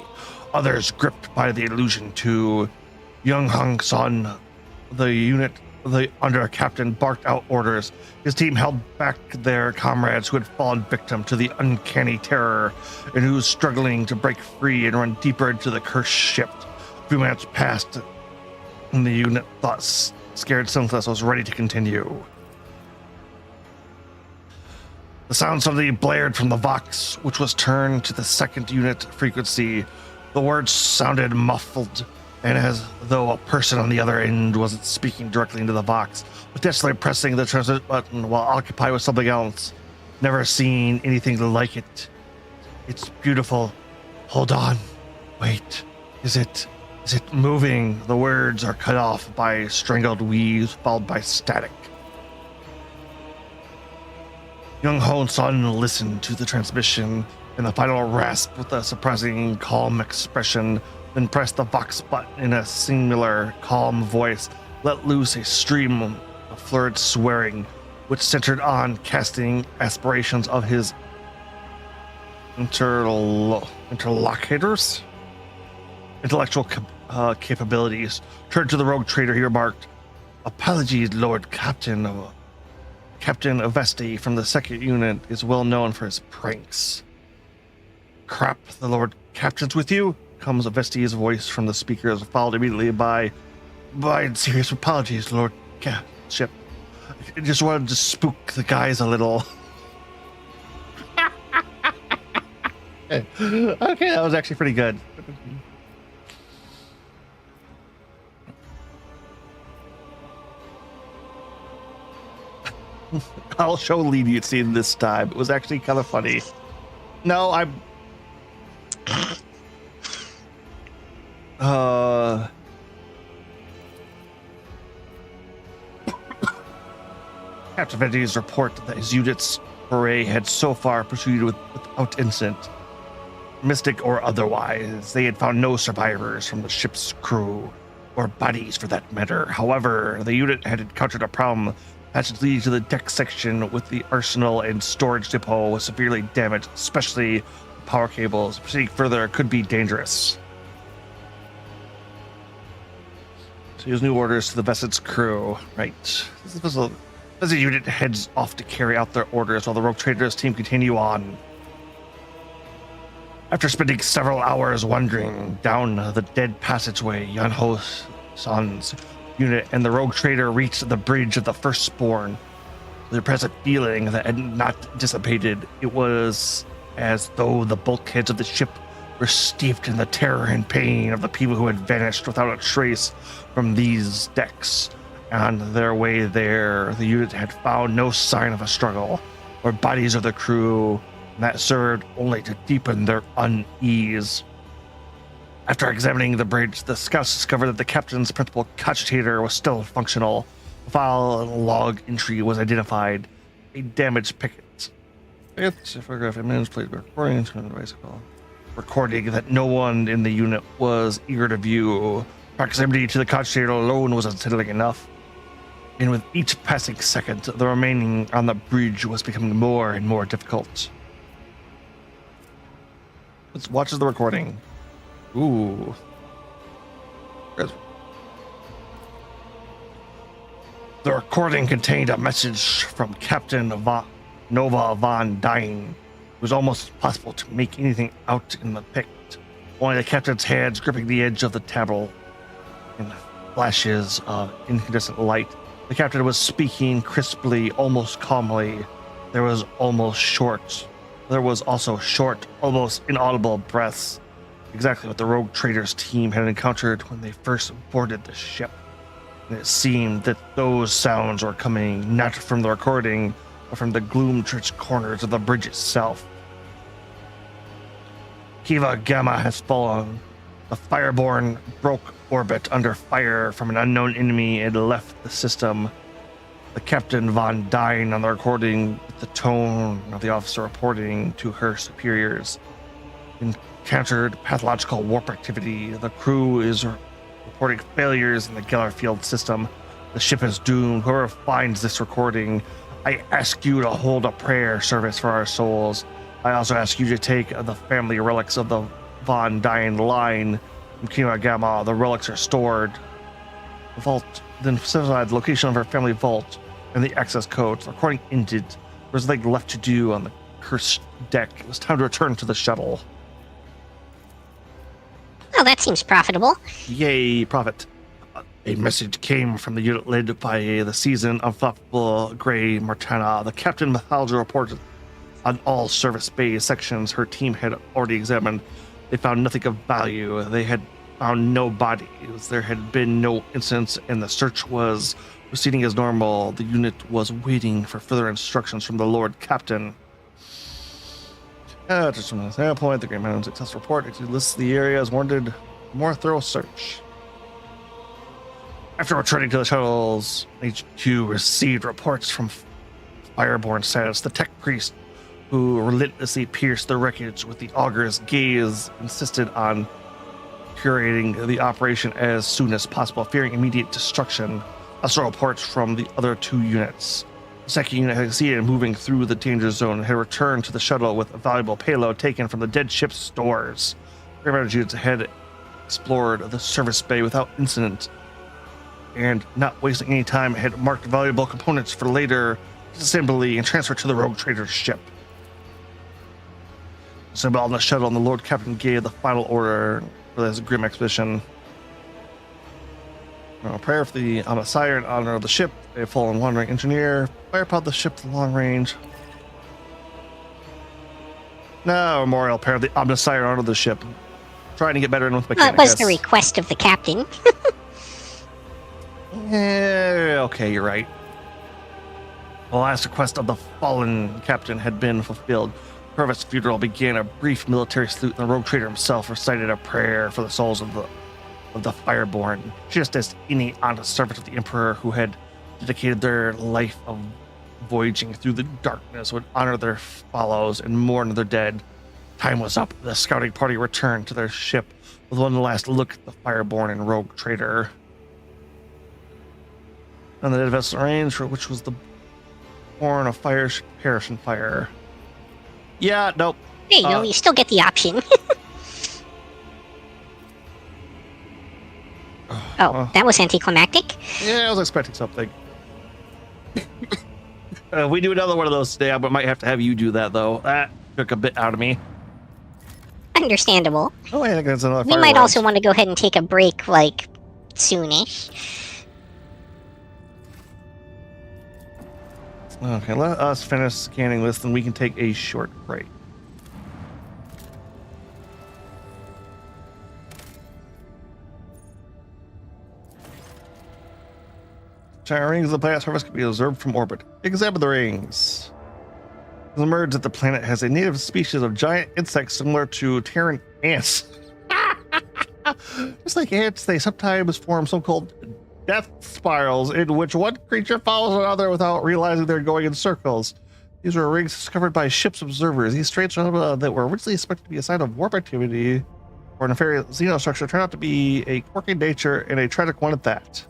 Others gripped by the illusion too. Young Hung Sun, the under captain, barked out orders. His team held back their comrades who had fallen victim to the uncanny terror and who was struggling to break free and run deeper into the cursed ship. A few minutes passed, and the unit thought scared Synthesis was ready to continue. The sound suddenly blared from the Vox, which was turned to the second unit frequency. The words sounded muffled, and as though a person on the other end wasn't speaking directly into the Vox, but desperately pressing the transmit button while occupied with something else. Never seen anything like it. It's beautiful. Hold on. Wait. Is it moving? The words are cut off by strangled wheeze, followed by static. Young Ho Sun listened to the transmission and the final rasp with a surprising calm expression, then pressed the Vox button in a similar calm voice, let loose a stream of flurried swearing, which centered on casting aspirations of his interlocutors' intellectual capabilities. Turned to the rogue trader, he remarked, "Apologies, Lord Captain. Captain Avesti from the second unit is well known for his pranks." "Crap, the Lord Captain's with you?" comes Avesti's voice from the speakers, followed immediately by, My serious apologies, Lord Ship. I just wanted to spook the guys a little. Okay, that was actually pretty good. I'll show leniency this time. It was actually kind of funny. No, I'm... Captain Vendi's report that his unit's foray had so far proceeded without incident. Mystic or otherwise, they had found no survivors from the ship's crew, or bodies for that matter. However, the unit had encountered a problem passage leading to the deck section with the arsenal and storage depot was severely damaged, especially the power cables. Proceeding further could be dangerous. So he has new orders to the vessel's crew. Right. This vessel, as the unit heads off to carry out their orders while the rogue traders team continue on. After spending several hours wandering down the dead passageway, Yanho San's unit and the rogue trader reached the bridge of the Firstborn. Their present feeling that had not dissipated. It was as though the bulkheads of the ship were steeped in the terror and pain of the people who had vanished without a trace from these decks. On their way there, the unit had found no sign of a struggle or bodies of the crew, and that served only to deepen their unease. After examining the bridge, the scouts discovered that the captain's principal cogitator was still functional. A file log entry was identified. A damaged picket. It's a photograph image played by recording to the bicycle. Recording that no one in the unit was eager to view. Proximity to the cogitator alone was unsettling enough. And with each passing second, the remaining on the bridge was becoming more and more difficult. Let's watch the recording. Ooh. Good. The recording contained a message from Captain Nova Von Dyne. It was almost impossible to make anything out in the pict. Only the captain's hands gripping the edge of the table in flashes of incandescent light. The captain was speaking crisply, almost calmly. There was also short, almost inaudible breaths. Exactly what the rogue traders team had encountered when they first boarded the ship. And it seemed that those sounds were coming not from the recording, but from the gloom-drenched corners of the bridge itself. Kiva Gamma has fallen. The Fireborn broke orbit under fire from an unknown enemy and left the system. The Captain Von Dyne on the recording with the tone of the officer reporting to her superiors. Encountered pathological warp activity. The crew is reporting failures in the Gellerfield system. The ship is doomed. Whoever finds this recording, I ask you to hold a prayer service for our souls. I also ask you to take the family relics of the Von Dyne line from Kima Gamma. The relics are stored. The vault then specified the location of her family vault and the access codes. The recording ended. There was nothing left to do on the cursed deck. It was time to return to the shuttle. Well, that seems profitable. Yay, profit. A message came from the unit led by the seasoned, unflappable Grey Martana. The captain Mythology reported on all service bay sections her team had already examined. They found nothing of value. They had found no bodies. There had been no incidents, and the search was proceeding as normal. The unit was waiting for further instructions from the Lord Captain. Just from the standpoint, the Grey Mountain success report actually lists the area as warranted more thorough search. After returning to the shuttles, HQ received reports from Fireborn status. The tech priest, who relentlessly pierced the wreckage with the augur's gaze, insisted on curating the operation as soon as possible, fearing immediate destruction. Also reports from the other two units. The second unit had succeeded in moving through the danger zone and had returned to the shuttle with a valuable payload taken from the dead ship's stores. Paramedic units had explored the service bay without incident, and not wasting any time, had marked valuable components for later assembly and transfer to the rogue trader's ship. Assembled on the shuttle, and the Lord Captain gave the final order for this grim expedition. Prayer for the Omnissiah in honor of the ship, a fallen wandering engineer. Firepod the ship to long range. No, memorial prayer of the Omnissiah in honor of the ship. Trying to get better in with Well, it mechanics. was the request of the captain. Yeah, okay, you're right. The last request of the fallen captain had been fulfilled. Corvus funeral began a brief military salute, and the rogue trader himself recited a prayer for the souls of the Fireborn, just as any honest servant of the Emperor who had dedicated their life of voyaging through the darkness would honor their fellows and mourn their dead. Time was up. The scouting party returned to their ship with one last look at the Fireborn and rogue trader. And the dead vessel range, for which was the born of fire, should perish in fire. Yeah, nope. There you go, you still get the option. That was anticlimactic. Yeah, I was expecting something. We do another one of those today, I might have to have you do that, though. That took a bit out of me. Understandable. Oh, I think that's another We might also want to go ahead and take a break, like, soonish. Okay, let us finish scanning this, and we can take a short break. Giant rings of the planet surface can be observed from orbit. Examine the rings. The emerge that the planet has a native species of giant insects similar to Terran ants. Just like ants, they sometimes form so-called death spirals in which one creature follows another without realizing they're going in circles. These were rings discovered by ship's observers. These strange phenomena that were originally expected to be a sign of warp activity or nefarious xenostructure turned out to be a quirky nature and a tragic one at that.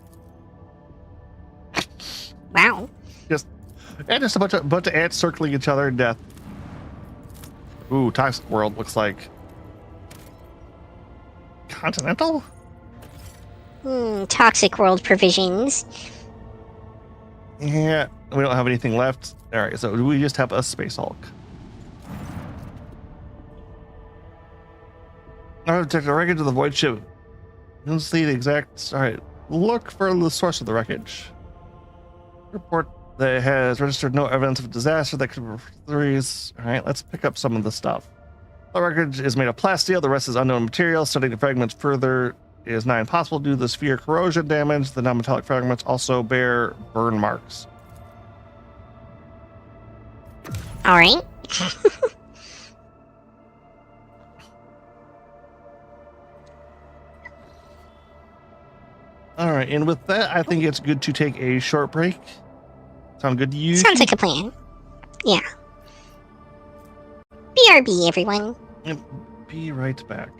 Wow. Just a bunch of ants circling each other in death. Ooh, Toxic World looks like continental? Toxic world provisions. Yeah, we don't have anything left. All right, so we just have a Space Hulk. All right, detect the wreckage of the void ship. You don't see the exact. All right, look for the source of the wreckage. Report that it has registered no evidence of disaster that could be theories. All right, let's pick up some of the stuff. The wreckage is made of plasteel. The rest is unknown material. Studying the fragments further is not impossible due to the sphere corrosion damage. The non-metallic fragments also bear burn marks. All right. All right, and with that, I think it's good to take a short break. Sound good to you? Sounds like a plan. Yeah. BRB, everyone. And be right back.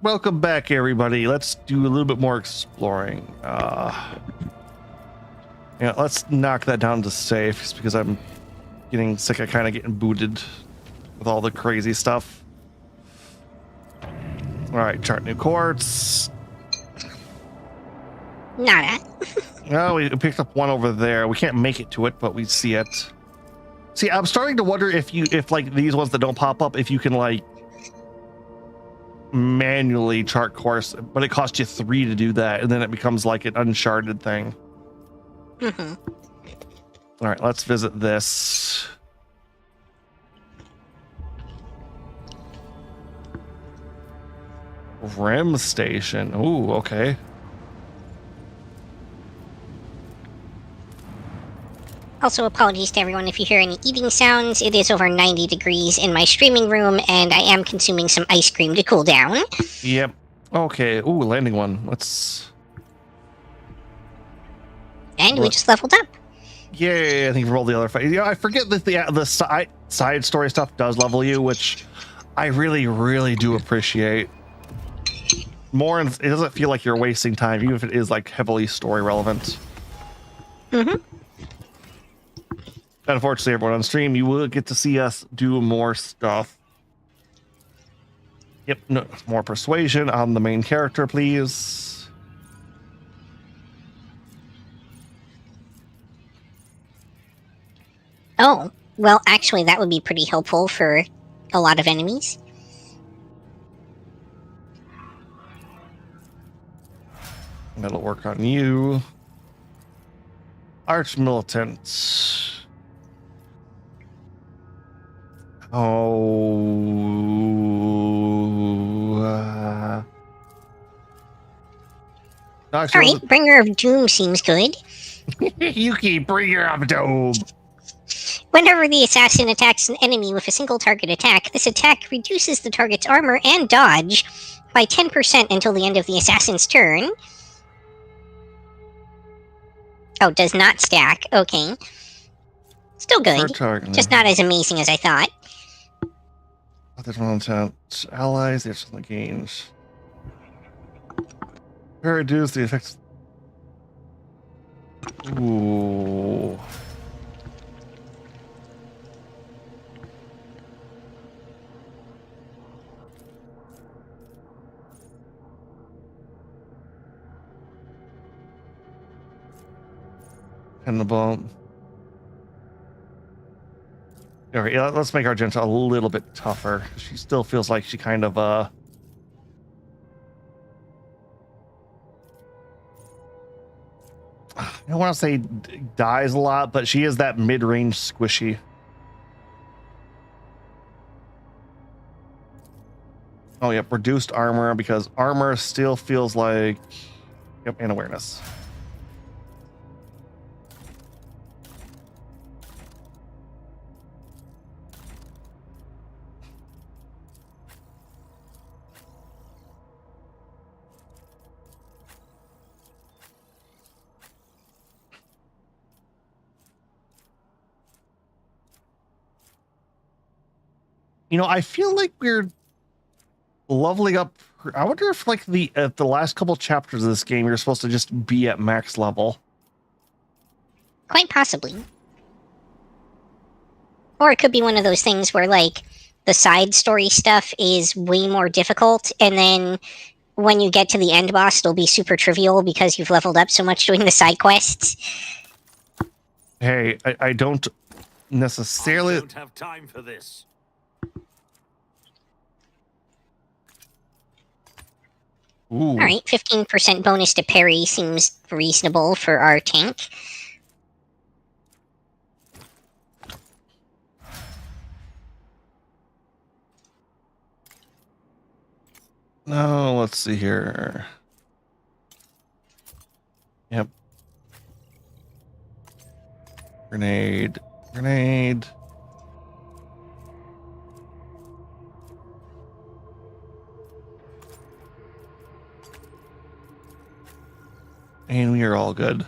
welcome back, everybody. Let's do a little bit more exploring. Yeah, let's knock that down to safe, just because I'm getting sick of kind of getting booted with all the crazy stuff. All right, chart new quartz. Nada. Oh, we picked up one over there. We can't make it to it, but we see it. See, I'm starting to wonder if like these ones that don't pop up, if you can like manually chart course, but it costs you 3 to do that, and then it becomes like an uncharted thing. Mm-hmm. All right, let's visit this. REM station. Ooh, okay. Also, apologies to everyone if you hear any eating sounds. It is over 90 degrees in my streaming room, and I am consuming some ice cream to cool down. Yep. Okay. Ooh, landing one. Let's. And we just leveled up. Yay! I think roll the other fight. I forget that the side story stuff does level you, which I really do appreciate. More, it doesn't feel like you're wasting time, even if it is like heavily story relevant. Mm-hmm. Unfortunately, everyone on stream, you will get to see us do more stuff. Yep, no, more persuasion on the main character, please. Oh, well, actually, that would be pretty helpful for a lot of enemies. That'll work on you. Arch militant. Alright, Bringer of Doom seems good. Yuki, Bringer of Doom. Whenever the assassin attacks an enemy with a single target attack, this attack reduces the target's armor and dodge by 10% until the end of the assassin's turn. Oh, does not stack. Okay. Still good. Just not as amazing as I thought. Allies, the additional gains. Reduce the effects. Ooh. And the bump. All right, yeah, let's make Argenta a little bit tougher. She still feels like she kind of I don't want to say dies a lot, but she is that mid-range squishy. Oh, yep, reduced armor, because armor still feels like... Yep, and awareness. You know, I feel like we're leveling up. I wonder if, like, the last couple chapters of this game, you're supposed to just be at max level. Quite possibly. Or it could be one of those things where, like, the side story stuff is way more difficult, and then when you get to the end boss, it'll be super trivial because you've leveled up so much doing the side quests. Hey, I don't necessarily... I don't have time for this. Ooh. Alright, 15% bonus to parry seems reasonable for our tank. No, let's see here. Yep. Grenade. Grenade. And we are all good.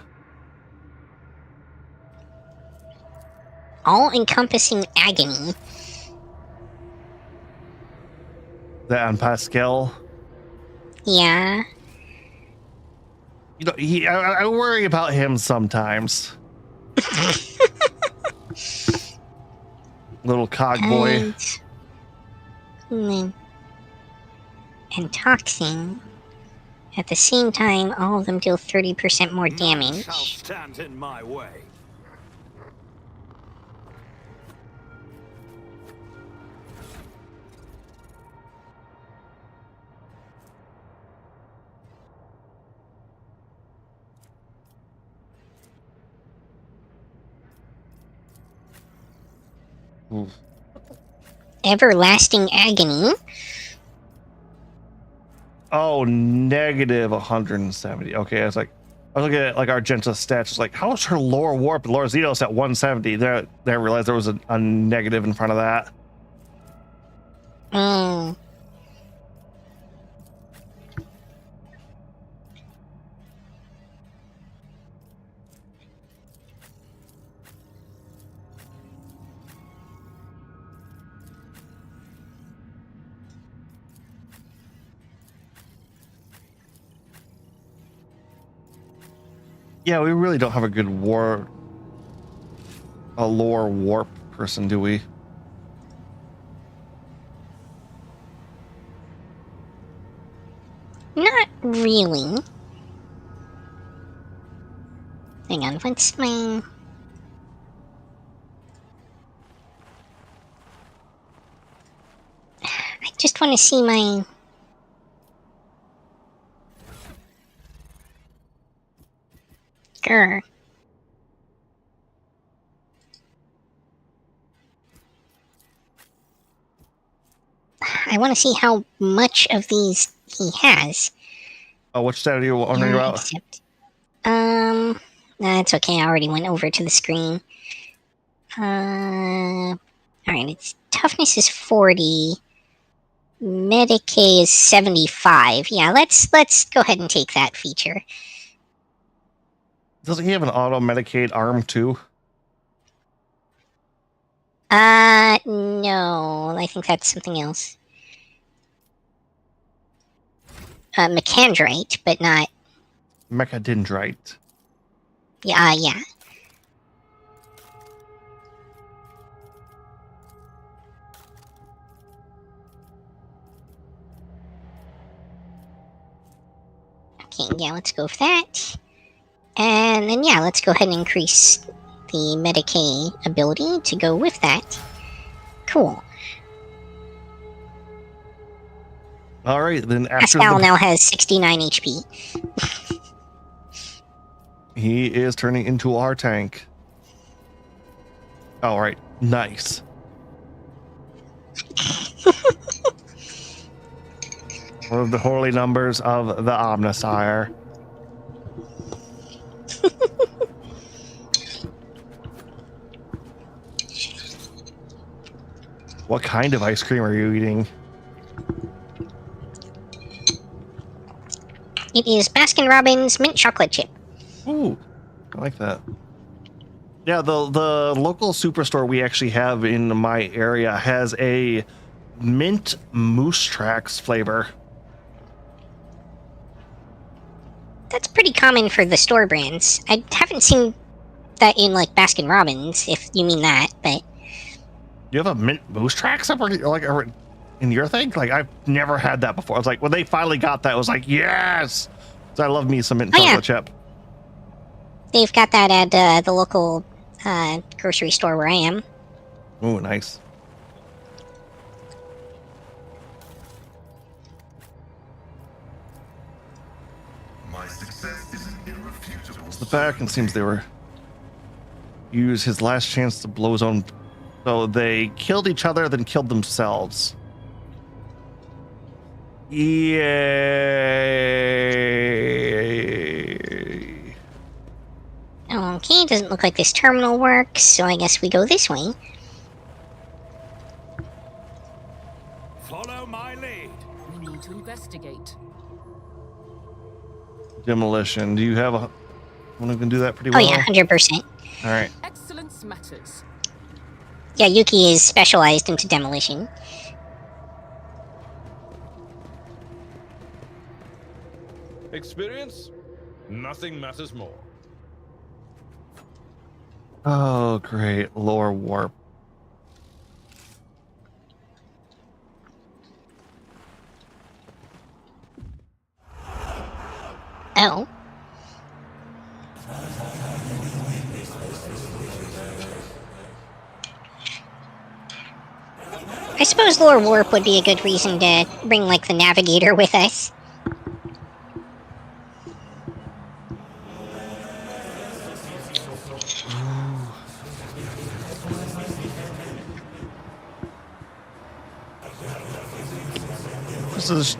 All-encompassing agony. That on Pascal. Yeah. You know, I worry about him sometimes. Little cog boy. And toxin. At the same time, all of them deal 30% more None shall damage. stand in my way. Ooh. Everlasting agony. Oh, negative 170. Okay, I was looking at like Argenta's stats. It's like, how is her lore warp? Lore Xenos at 170. There, I realized there was a negative in front of that. Mm. Yeah, we really don't have a good lore warp person, do we? Not really. Hang on, what's my... I just want to see my... Grr. I want to see how much of these he has. Oh, which stat are you wondering about? Except, it's okay. I already went over to the screen. All right. Its toughness is 40. Medicae is 75. Yeah, let's go ahead and take that feature. Doesn't he have an auto Medicaid arm too? No. I think that's something else. Mechandrite, but not... Mechadendrite. Yeah, yeah. Okay, yeah, let's go for that. And then, yeah, let's go ahead and increase the Medicae ability to go with that. Cool. All right, then after Pascal now has 69 HP. he is turning into our tank. All right, nice. One of the holy numbers of the Omnissiah. What kind of ice cream are you eating? It is Baskin-Robbins mint chocolate chip. Ooh, I like that. Yeah, the local superstore we actually have in my area has a mint Moose Tracks flavor. That's pretty common for the store brands. I haven't seen that in, like, Baskin-Robbins, if you mean that, but... You have a mint Moose Tracks up in your thing? Like, I've never had that before. It's like, when they finally got that, it was like, yes! So I love me some mint chocolate chip. They've got that at the local grocery store where I am. Ooh, nice. My success is an irrefutable. The back, and seems they were use his last chance to blow his own. So they killed each other, then killed themselves. Yay! Okay, doesn't look like this terminal works, so I guess we go this way. Follow my lead. We need to investigate. Demolition. Do you have a one who can do that pretty Oh well? yeah, 100%. All right. Excellence matters. Yeah, Yuki is specialized into demolition. Experience? Nothing matters more. Oh, great. Lore warp. Oh. I suppose Lore Warp would be a good reason to bring, like, the Navigator with us. This is...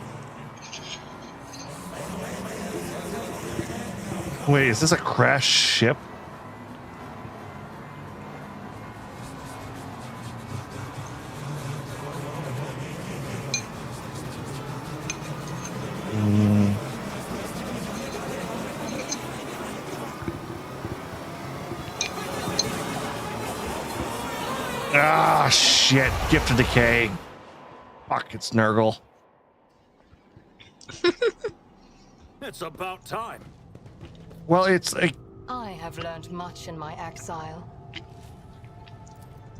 Wait, is this a crashed ship? Ah, shit. Gift of Decay. Fuck, it's Nurgle. It's about time. Well, it's like... I have learned much in my exile.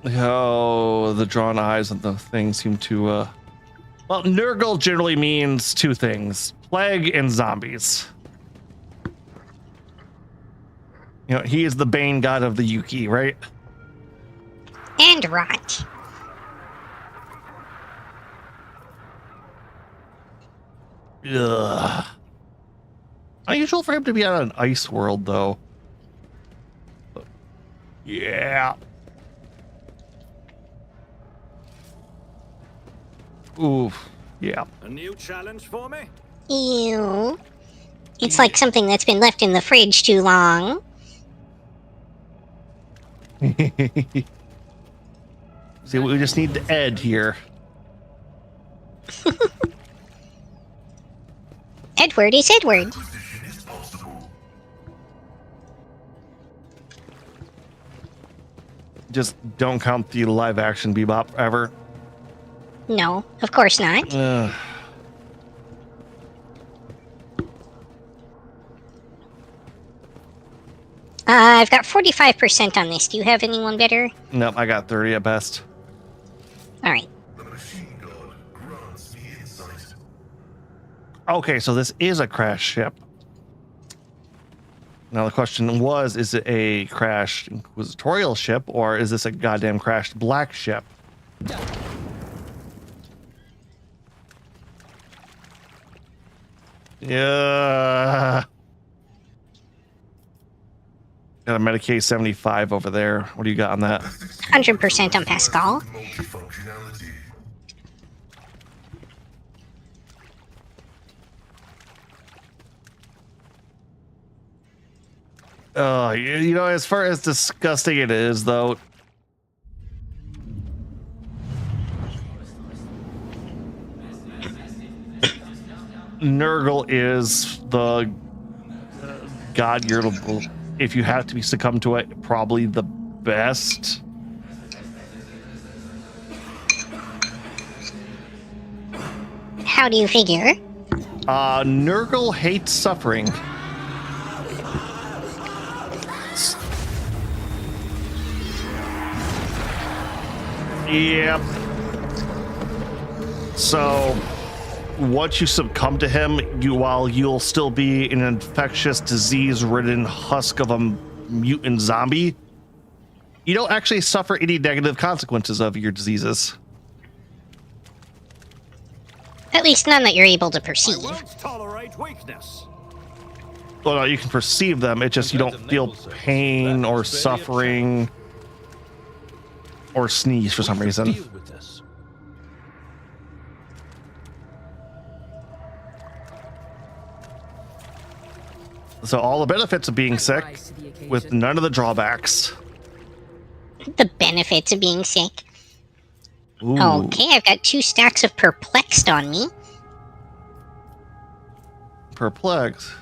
Oh, the drawn eyes of the thing seem to, Well, Nurgle generally means two things. Plague and zombies. You know, he is the Bane god of the Yuki, right? And rot. Ugh. Unusual for him to be on an ice world, though. Yeah. Oof. Yeah. A new challenge for me? Ew. It's like something that's been left in the fridge too long. See, we just need the Ed here. Edward is Edward. Acquisition is possible. Just don't count the live action Bebop ever. No, of course not. I've got 45% on this. Do you have anyone better? Nope, I got 30 at best. Alright. The machine god grants me insight. Okay, so this is a crash ship. Now the question was, is it a crashed inquisitorial ship, or is this a goddamn crashed black ship? Yeah. Got a Medicaid 75 over there. What do you got on that? 100% on Pascal. Multifunctionality. Oh, you know, as far as disgusting it is, though. Nurgle is the god you're, if you have to be succumb to it, probably the best. How do you figure? Nurgle hates suffering. Yep. So once you succumb to him, while you'll still be an infectious, disease-ridden husk of a mutant zombie, you don't actually suffer any negative consequences of your diseases. At least none that you're able to I perceive. won't tolerate weakness. Well, no, you can perceive them. It's just you don't feel pain or suffering or sneeze for some reason. Deal with this. So all the benefits of being sick with none of the drawbacks. The benefits of being sick. Ooh. Okay, I've got 2 stacks of perplexed on me. Perplexed.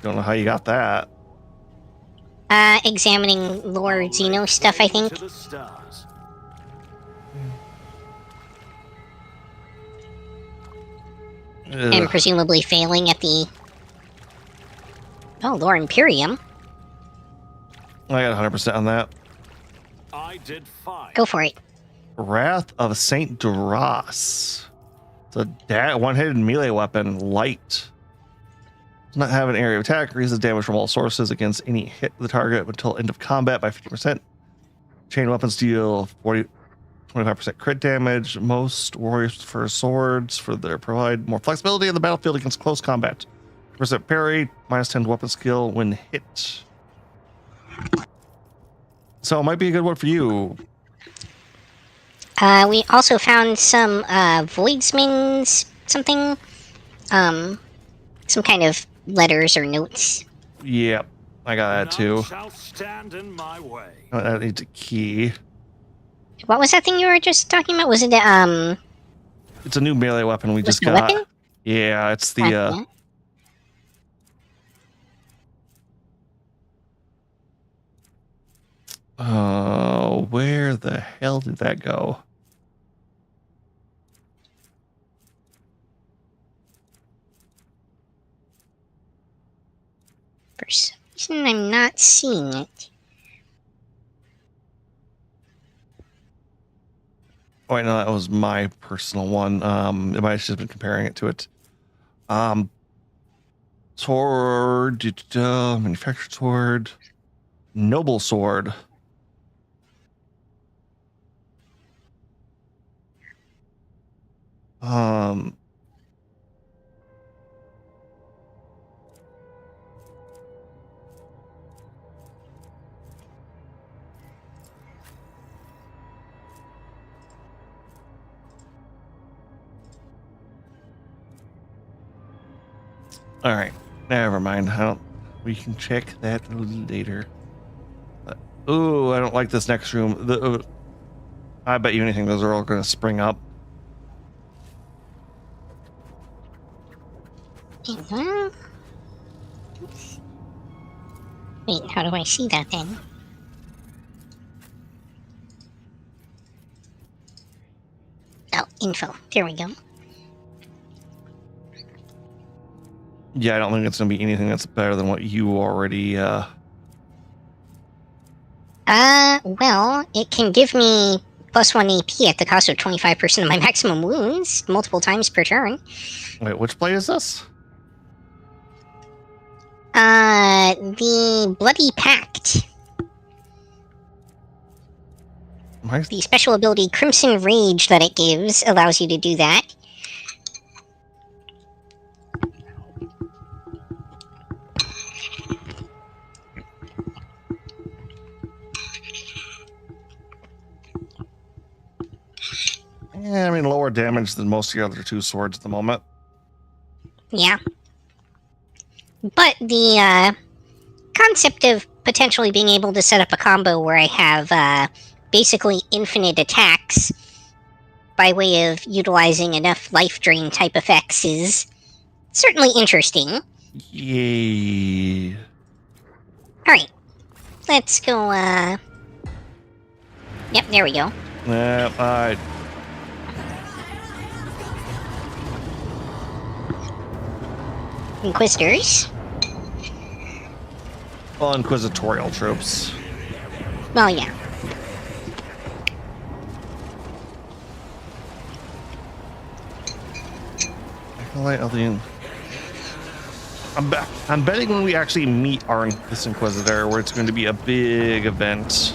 Don't know how you got that. Examining Lord Xeno stuff, I think. To the stars. And Ugh. presumably failing at the... Oh, Lore Imperium. I got 100% on that. I did fine. Go for it. Wrath of Saint Duras. It's a one-handed melee weapon, light. Does not have an area of attack. Raises damage from all sources against any hit of the target until end of combat by 50%. Chain weapons deal 25% crit damage. Most warriors prefer swords for their provide more flexibility in the battlefield against close combat. Percent parry, -10 to weapon skill when hit. So it might be a good one for you. We also found some voidsman's something. Some kind of letters or notes. Yep, I got that None too. shall stand in my way. That needs a key. What was that thing you were just talking about? Was it It's a new melee weapon we was just it a got. weapon? Yeah, it's the where the hell did that go? For some reason, I'm not seeing it. Oh wait, no, that was my personal one. It might have just been comparing it to it. Sword, manufactured sword, noble sword. All right, never mind. We can check that later. Ooh, I don't like this next room. I bet you anything those are all going to spring up. Wait, how do I see that then? Oh, info. There we go. Yeah, I don't think it's going to be anything that's better than what you already. Well, it can give me +1 AP at the cost of 25% of my maximum wounds, multiple times per turn. Wait, which play is this? The Bloody Pact. The special ability Crimson Rage that it gives allows you to do that. Yeah, I mean, lower damage than most of the other two swords at the moment. Yeah. But the concept of potentially being able to set up a combo where I have basically infinite attacks by way of utilizing enough life drain type effects is certainly interesting. Yay. Alright. Let's go, Yep, there we go. Yeah, alright. Inquisitors. Well, inquisitorial troops. Well, yeah. Acolyte of the... I'm betting when we actually meet this Inquisitor, where it's going to be a big event.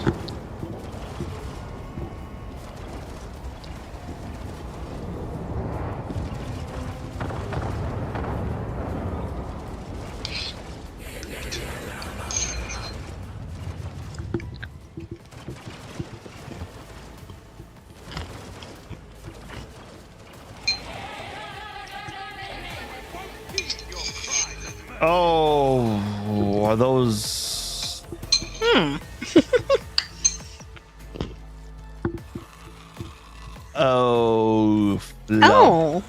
Oh, are those... Oh, fluff. Oh!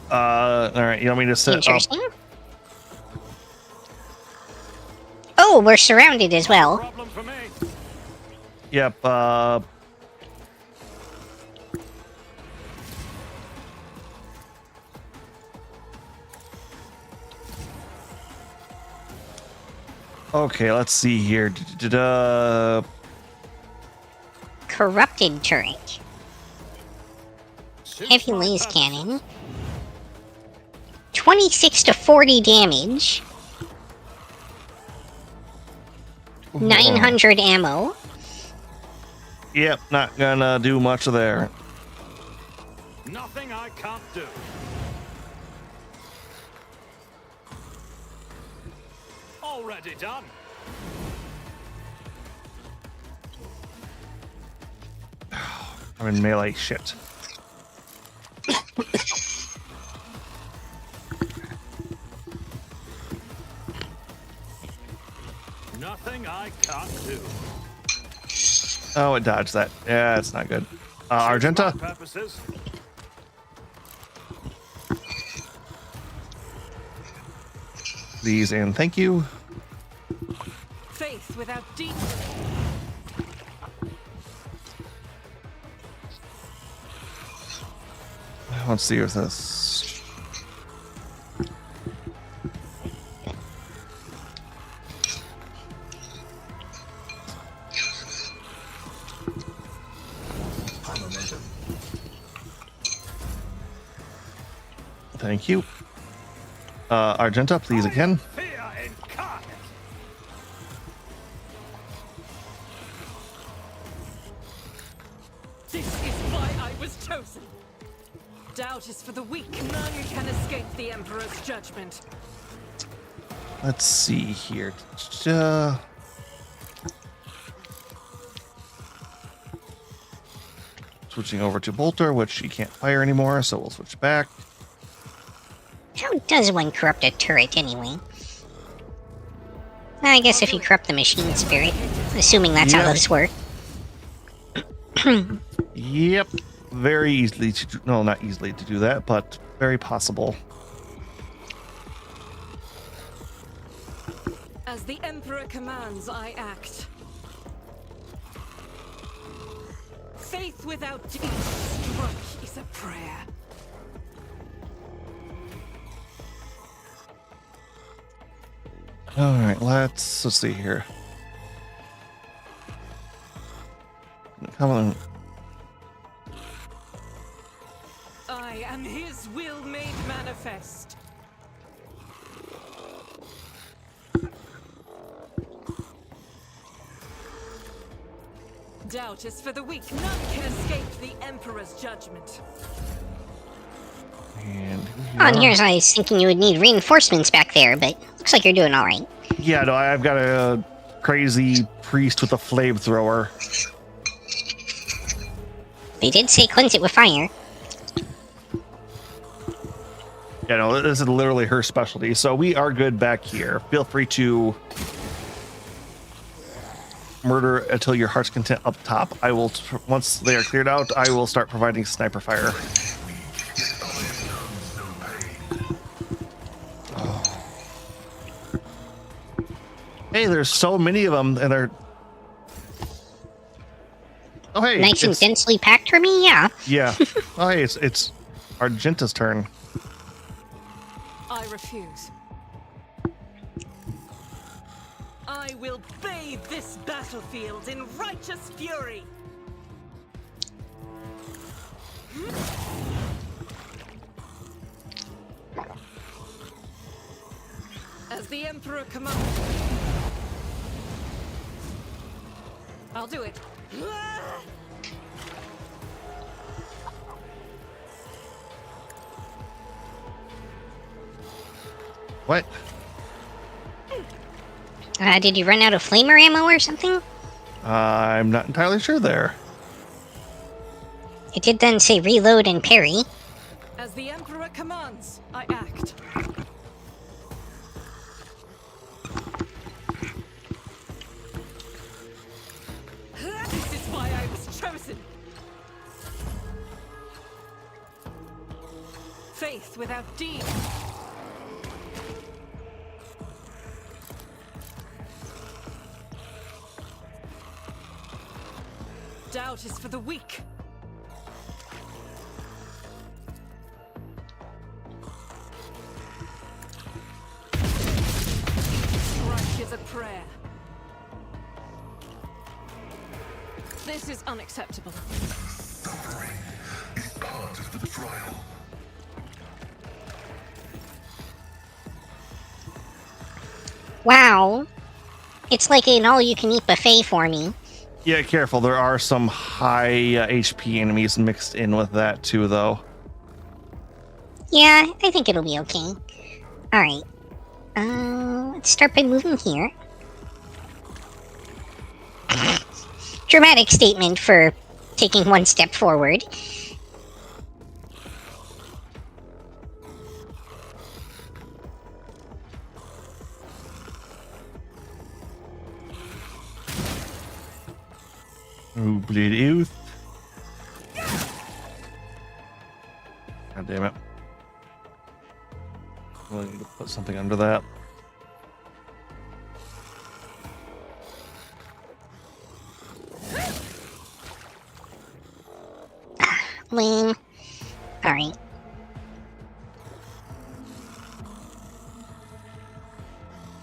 All right, you want me to set up... Interesting. Oh, we're surrounded as well. Problem for me. Yep. Okay, let's see here. Corrupted turret. Suits Heavy my laser purposes. cannon. 26 to 40 damage. 900 ammo. Yep, not gonna do much there. Nothing I can't do. Already done. I'm in melee. Shit. Nothing I can't do. Oh, it dodged that. Yeah, it's not good. Suits my Argenta, purposes. please and thank you. Faith without deep. Let's see with this. Thank you. Argenta, please again. Fear incarnate. This is why I was chosen. Doubt is for the weak. None can escape the Emperor's judgment. Let's see here. Switching over to Bolter, which she can't fire anymore, so we'll switch back. How does one corrupt a turret anyway? I guess if you corrupt the machine spirit, assuming that's how Yeah. those work. Yep. Very easily to do, no, not easily to do that, but very possible. As the Emperor commands, I act. Faith without each stroke is a prayer. All right, let's see here. Come on. I am his will made manifest. Doubt is for the weak. None can escape the Emperor's judgment. And On here's I was thinking you would need reinforcements back there, but looks like you're doing alright. yeah, no, I've got a crazy priest with a flamethrower. They did say cleanse it with fire. Yeah, no, this is literally her specialty. So we are good back here. Feel free to murder until your heart's content up top. I will, once they are cleared out, I will start providing sniper fire. Oh. Hey, there's so many of them, and they're. Oh, hey. Nice and it's- densely packed for me, yeah. Yeah. Oh, hey, it's Argenta's turn. I refuse. I will bathe this battlefield in righteous fury. As the Emperor commands. I'll do it. What? Did you run out of flamer ammo or something? I'm not entirely sure there. It did then say reload and parry. As the Emperor commands, I act. This is why I was chosen. Faith without deed. Doubt is for the weak. Strike is a prayer. This is unacceptable. Suffering is part of the trial. Wow. It's like an all-you-can-eat buffet for me. Yeah, careful. There are some high HP enemies mixed in with that too, though. Yeah, I think it'll be okay. Alright. Let's start by moving here. Dramatic statement for taking one step forward. Ooh, bleed youth. God damn it. We'll need to put something under that. Lame. Alright.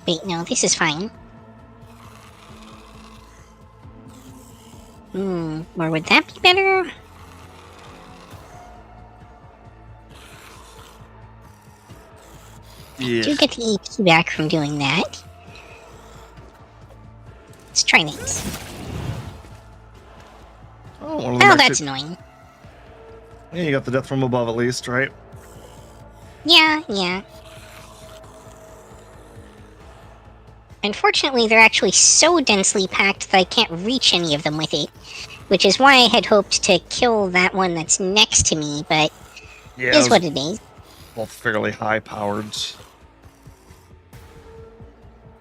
Wait, no, this is fine. Or would that be better? Yeah. Do get the EP back from doing that. Let's try this. Oh, one of them Oh, actually- that's annoying. Yeah, you got the death from above at least, right? Yeah. Unfortunately, they're actually so densely packed that I can't reach any of them with it. Which is why I had hoped to kill that one that's next to me, but Yeah, it is what it is. both fairly high powered.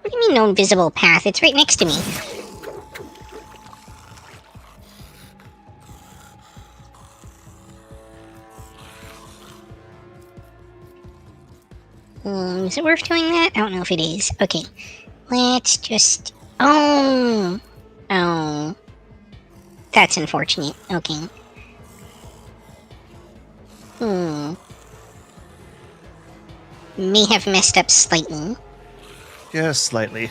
What do you mean no invisible path? It's right next to me. Is it worth doing that? I don't know if it is. Okay. Let's just... Oh! That's unfortunate. Okay. May have messed up slightly. Just slightly.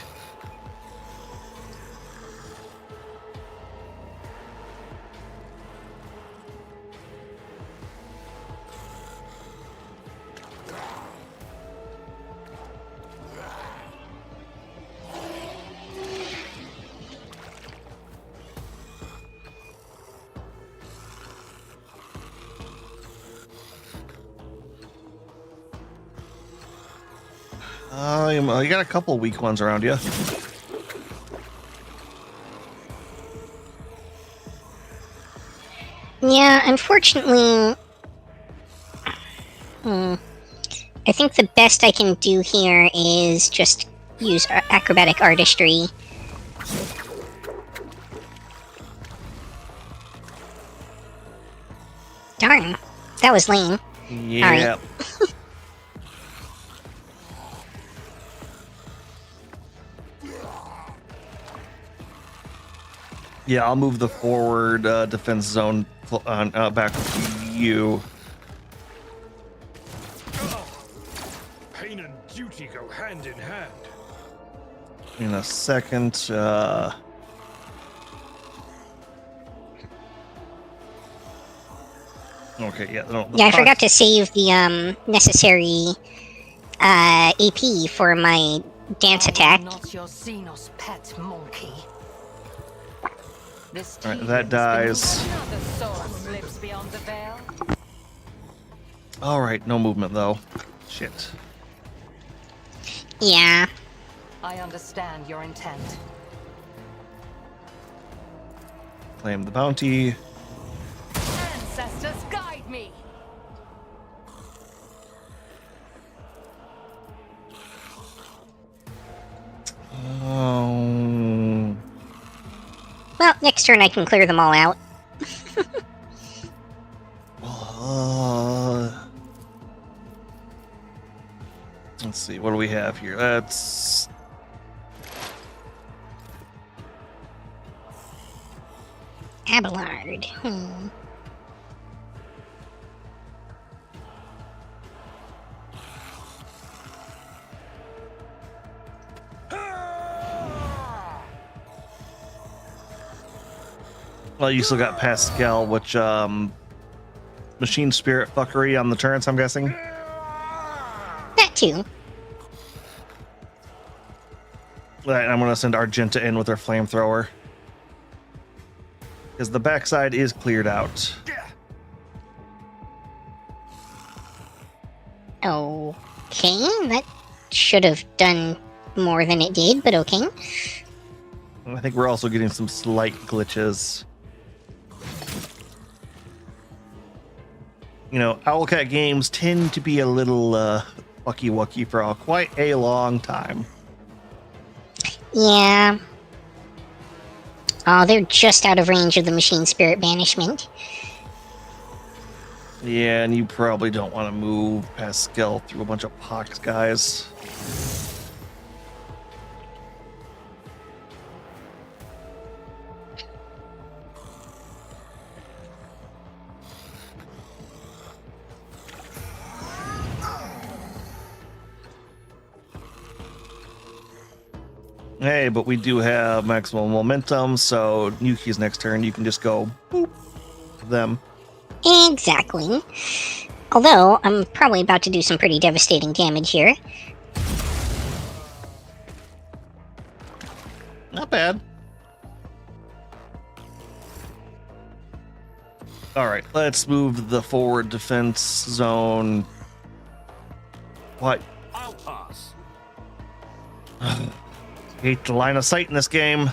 You got a couple weak ones around you. Yeah, unfortunately... I think the best I can do here is just use acrobatic artistry. Darn, that was lame. Yeah. Yeah, I'll move the forward defense zone back to you. Pain and duty go hand in hand. In a second. Okay, yeah. Yeah, I forgot to save the necessary AP for my dance attack. Not your Xenos pet monkey. This All right, that dies. Another soul slips beyond the veil. All right, no movement though. Shit. Yeah. I understand your intent. Claim the bounty. Ancestors, guide me. Oh. Well, next turn I can clear them all out. Let's see. What do we have here? That's. Abelard. Well, you still got Pascal, which machine spirit fuckery on the turrets, I'm guessing. That too. Right, I'm gonna send Argenta in with her flamethrower. Because the backside is cleared out. Okay, that should have done more than it did, but okay. I think we're also getting some slight glitches. You know, Owlcat games tend to be a little fucky-wucky for quite a long time. Yeah. Oh, they're just out of range of the machine spirit banishment. Yeah, and you probably don't want to move Pascal through a bunch of pox guys. Hey, but we do have maximum momentum, so Yuki's next turn, you can just go boop them. Exactly. Although, I'm probably about to do some pretty devastating damage here. Not bad. Alright, let's move the forward defense zone. What? I'll pass. Hate the line of sight in this game.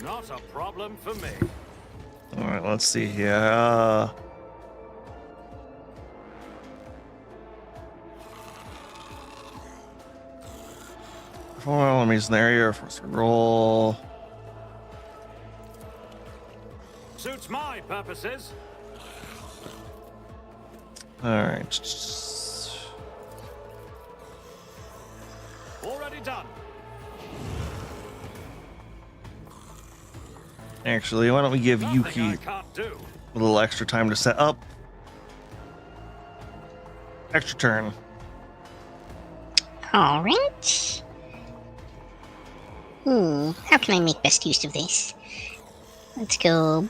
Not a problem for me. Alright, let's see here. Four enemies in the area. First roll. Suits my purposes. Alright. Already done. Actually, why don't we give Nothing Yuki I can't do. a little extra time to set up? Extra turn. Alright. How can I make best use of this? Let's go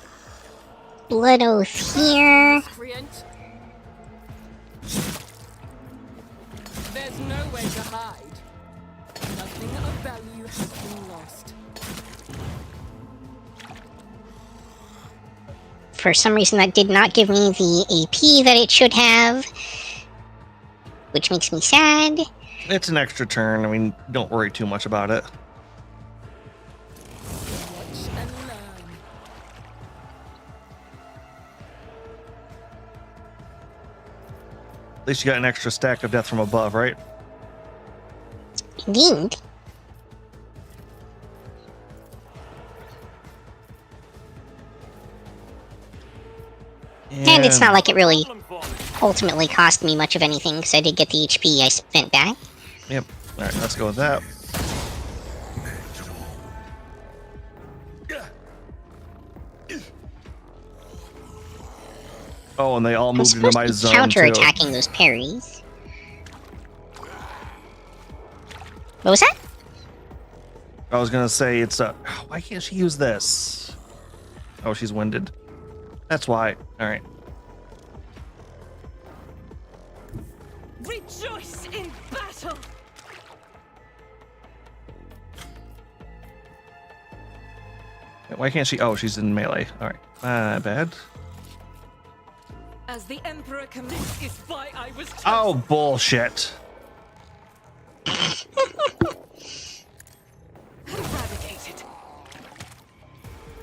Blood Oath here. Miscreant. There's nowhere to hide. Nothing of value has been lost. For some reason, that did not give me the AP that it should have, which makes me sad. It's an extra turn. I mean, don't worry too much about it. Watch and learn. At least you got an extra stack of death from above, right? Indeed. And it's not like it really Problem for me. ultimately cost me much of anything, because I did get the HP I spent back. Yep. All right, let's go with that. Oh, and they all I'm moved into supposed my to be zone too. counterattacking those parries. What was that? I was gonna say it's why can't she use this? Oh, she's winded. That's why. All right. Rejoice in battle! Why can't she? Oh, she's in melee. All right. My bad. As the Emperor commands is why I was chosen. Oh, bullshit. Eradicated.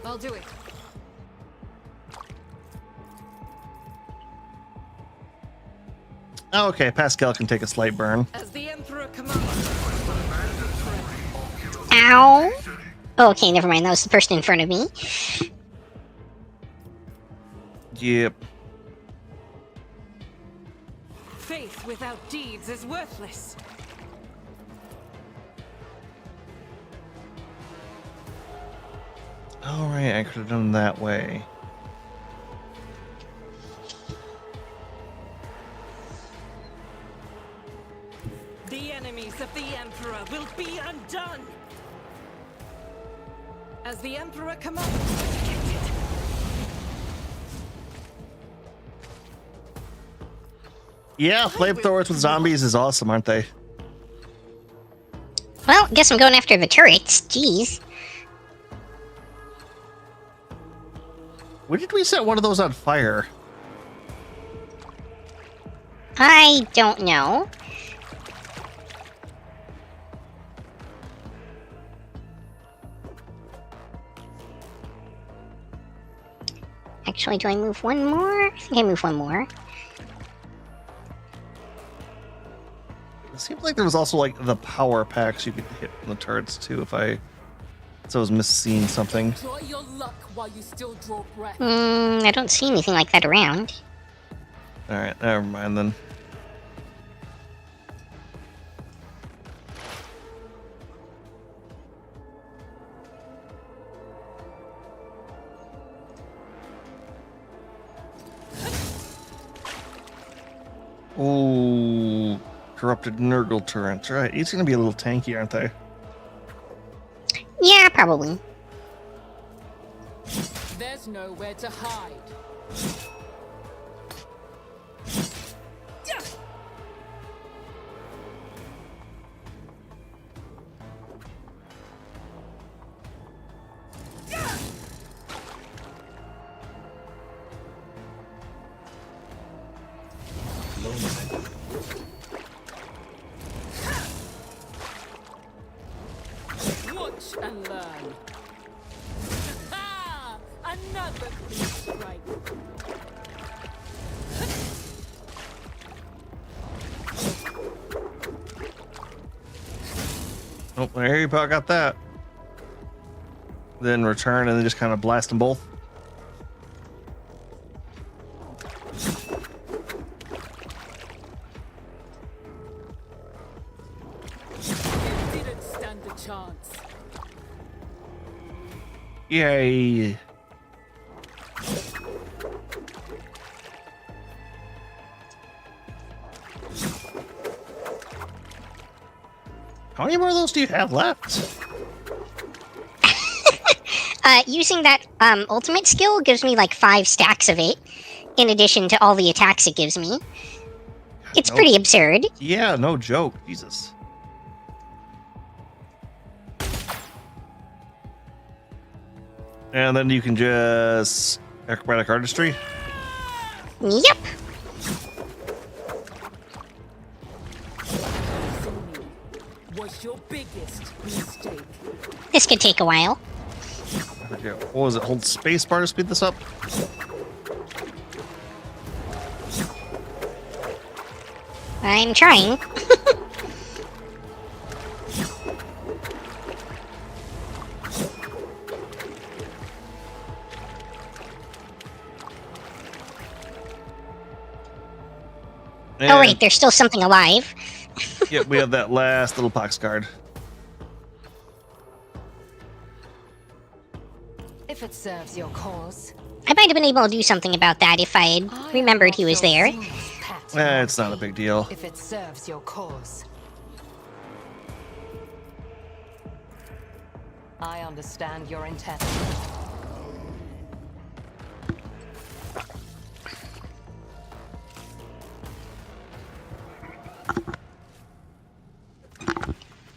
I'll do it. Oh, okay, Pascal can take a slight burn. As the Emperor commands. Ow! Oh, okay, never mind. That was the person in front of me. Yep. Faith without deeds is worthless. All right, I could have done that way. The enemies of the Emperor will be undone. As the Emperor commands, executed. Yeah, flamethrowers with zombies is awesome, aren't they? Well, guess I'm going after the turrets. Jeez. When did we set one of those on fire? I don't know. Actually, do I move one more? I think I move one more. It seems like there was also like the power packs you could hit from the turrets too. If I was missing something. Try your luck while you still draw breath. I don't see anything like that around. All right, never mind then. Ooh, corrupted Nurgle turrets. Right, it's gonna be a little tanky, aren't they? Yeah, probably. There's nowhere to hide. Watch and learn. Another clean strike. Oh, there you go, got that. Then return and then just kind of blast them both. You didn't stand a chance. Yay. How many more of those do you have left? Using that ultimate skill gives me like 5 stacks of it, in addition to all the attacks it gives me. It's No- pretty absurd. Yeah, no joke. Jesus. And then you can just acrobatic artistry. Yep. Was your biggest mistake. This could take a while. I forget, what was it? Hold space bar to speed this up. I'm trying. Oh wait, there's still something alive. Yep, we have that last little pox card. If it serves your cause. I might have been able to do something about that if I had remembered he was there. It's not a big deal. If it serves your cause. I understand your intent.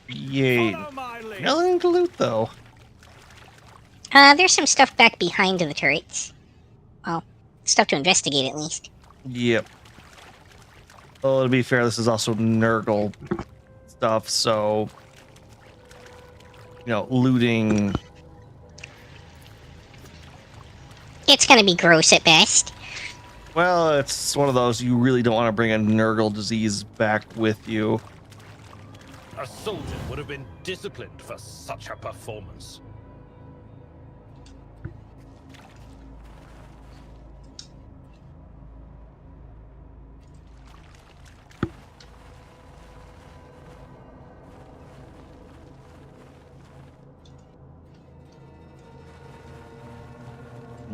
Yay. Follow my lead. Nothing to loot though. There's some stuff back behind the turrets. Well, stuff to investigate at least. Yep. Well, to be fair, this is also Nurgle stuff, so looting. It's gonna be gross at best. Well, it's one of those you really don't want to bring a Nurgle disease back with you. A soldier would have been disciplined for such a performance.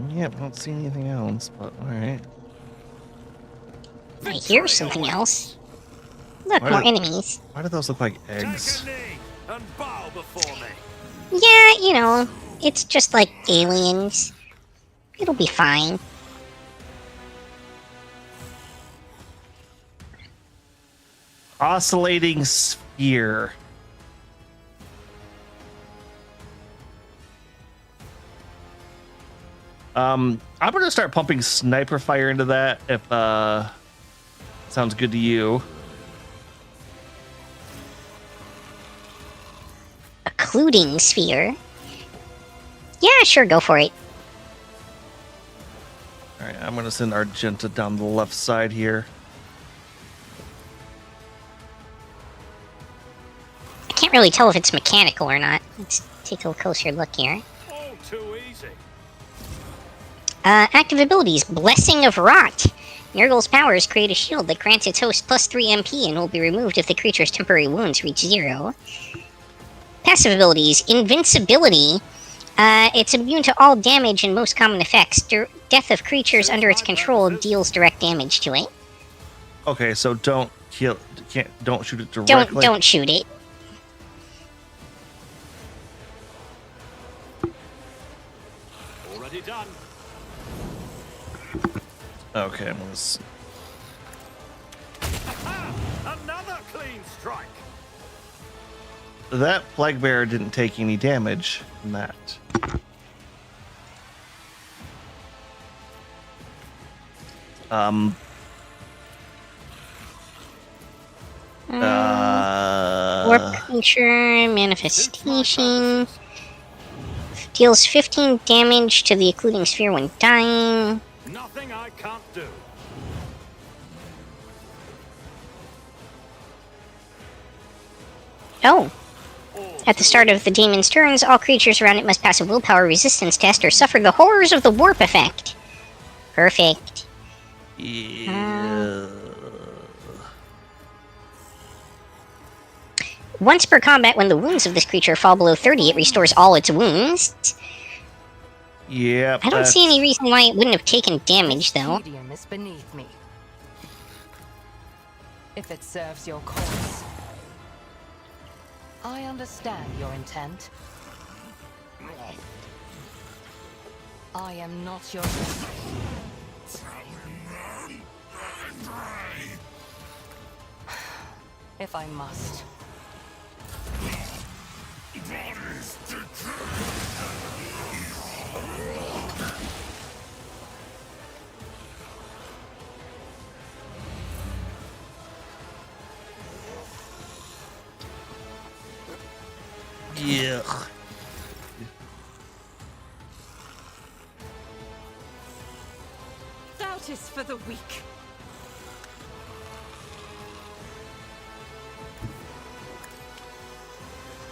Yep, I don't see anything else, but alright. I hear something else. Look, Why more did- enemies. Why do those look like Take eggs? a knee and bow before me. Yeah, you know, it's just like aliens. It'll be fine. Oscillating sphere. I'm gonna start pumping sniper fire into that if sounds good to you. Occluding sphere. Yeah, sure, go for it. Alright, I'm gonna send Argenta down the left side here. I can't really tell if it's mechanical or not. Let's take a closer look here. All too easy. Active abilities. Blessing of Rot. Nurgle's powers create a shield that grants its host plus 3 MP and will be removed if the creature's temporary wounds reach 0. Passive abilities. Invincibility. It's immune to all damage and most common effects. Death of creatures under its control deals direct damage to it. Okay, so don't kill don't shoot it directly. Don't shoot it. Already done. Okay, I'm gonna Another clean strike. that plague bear didn't take any damage from that. Warp creature, manifestation. Deals 15 damage to the occluding sphere when dying. Nothing I can't do. Oh. At the start of the demon's turns, all creatures around it must pass a willpower resistance test or suffer the horrors of the warp effect. Perfect. Yeah. Once per combat, when the wounds of this creature fall below 30, it restores all its wounds. Yep. I don't see any reason why it wouldn't have taken damage, This though. medium is beneath me. If it serves your cause. I understand your intent. I am not your... If I must. Yeah. Doubt is for the weak.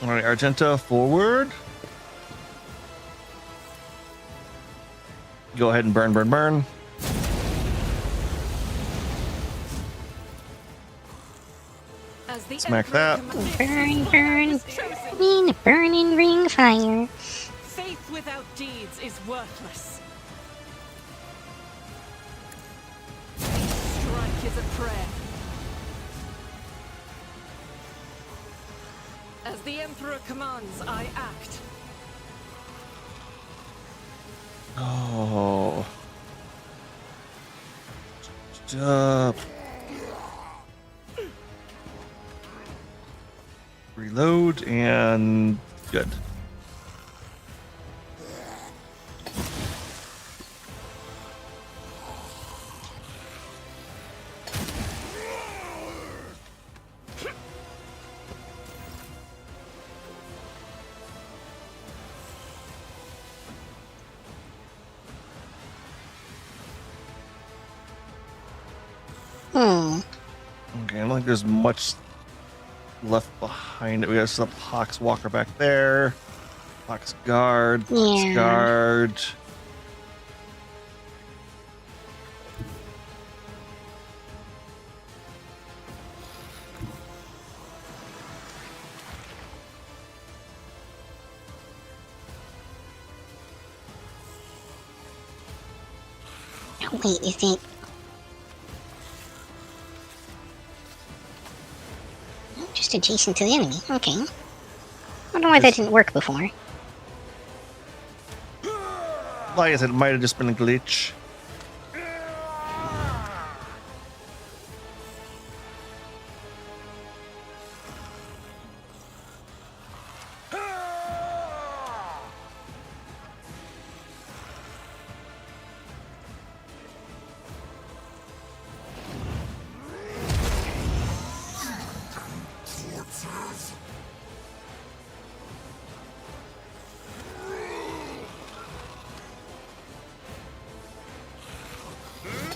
All right, Argenta, forward. Go ahead and burn, burn, burn. As the Smack Emperor that. commands, Burn, I burn, was chosen. burn, burning ring fire. Faith without deeds is worthless. Strike is a prayer. As the Emperor commands, I act. Oh. Stop. Reload and good. Okay, I don't think there's much left behind it. We got some Hawk's Walker back there. Hawk's Guard. Hawk's Yeah. Guard. Oh, wait, is it... Just adjacent to the enemy. Okay. I wonder why that didn't work before. Like I said, it might have just been a glitch.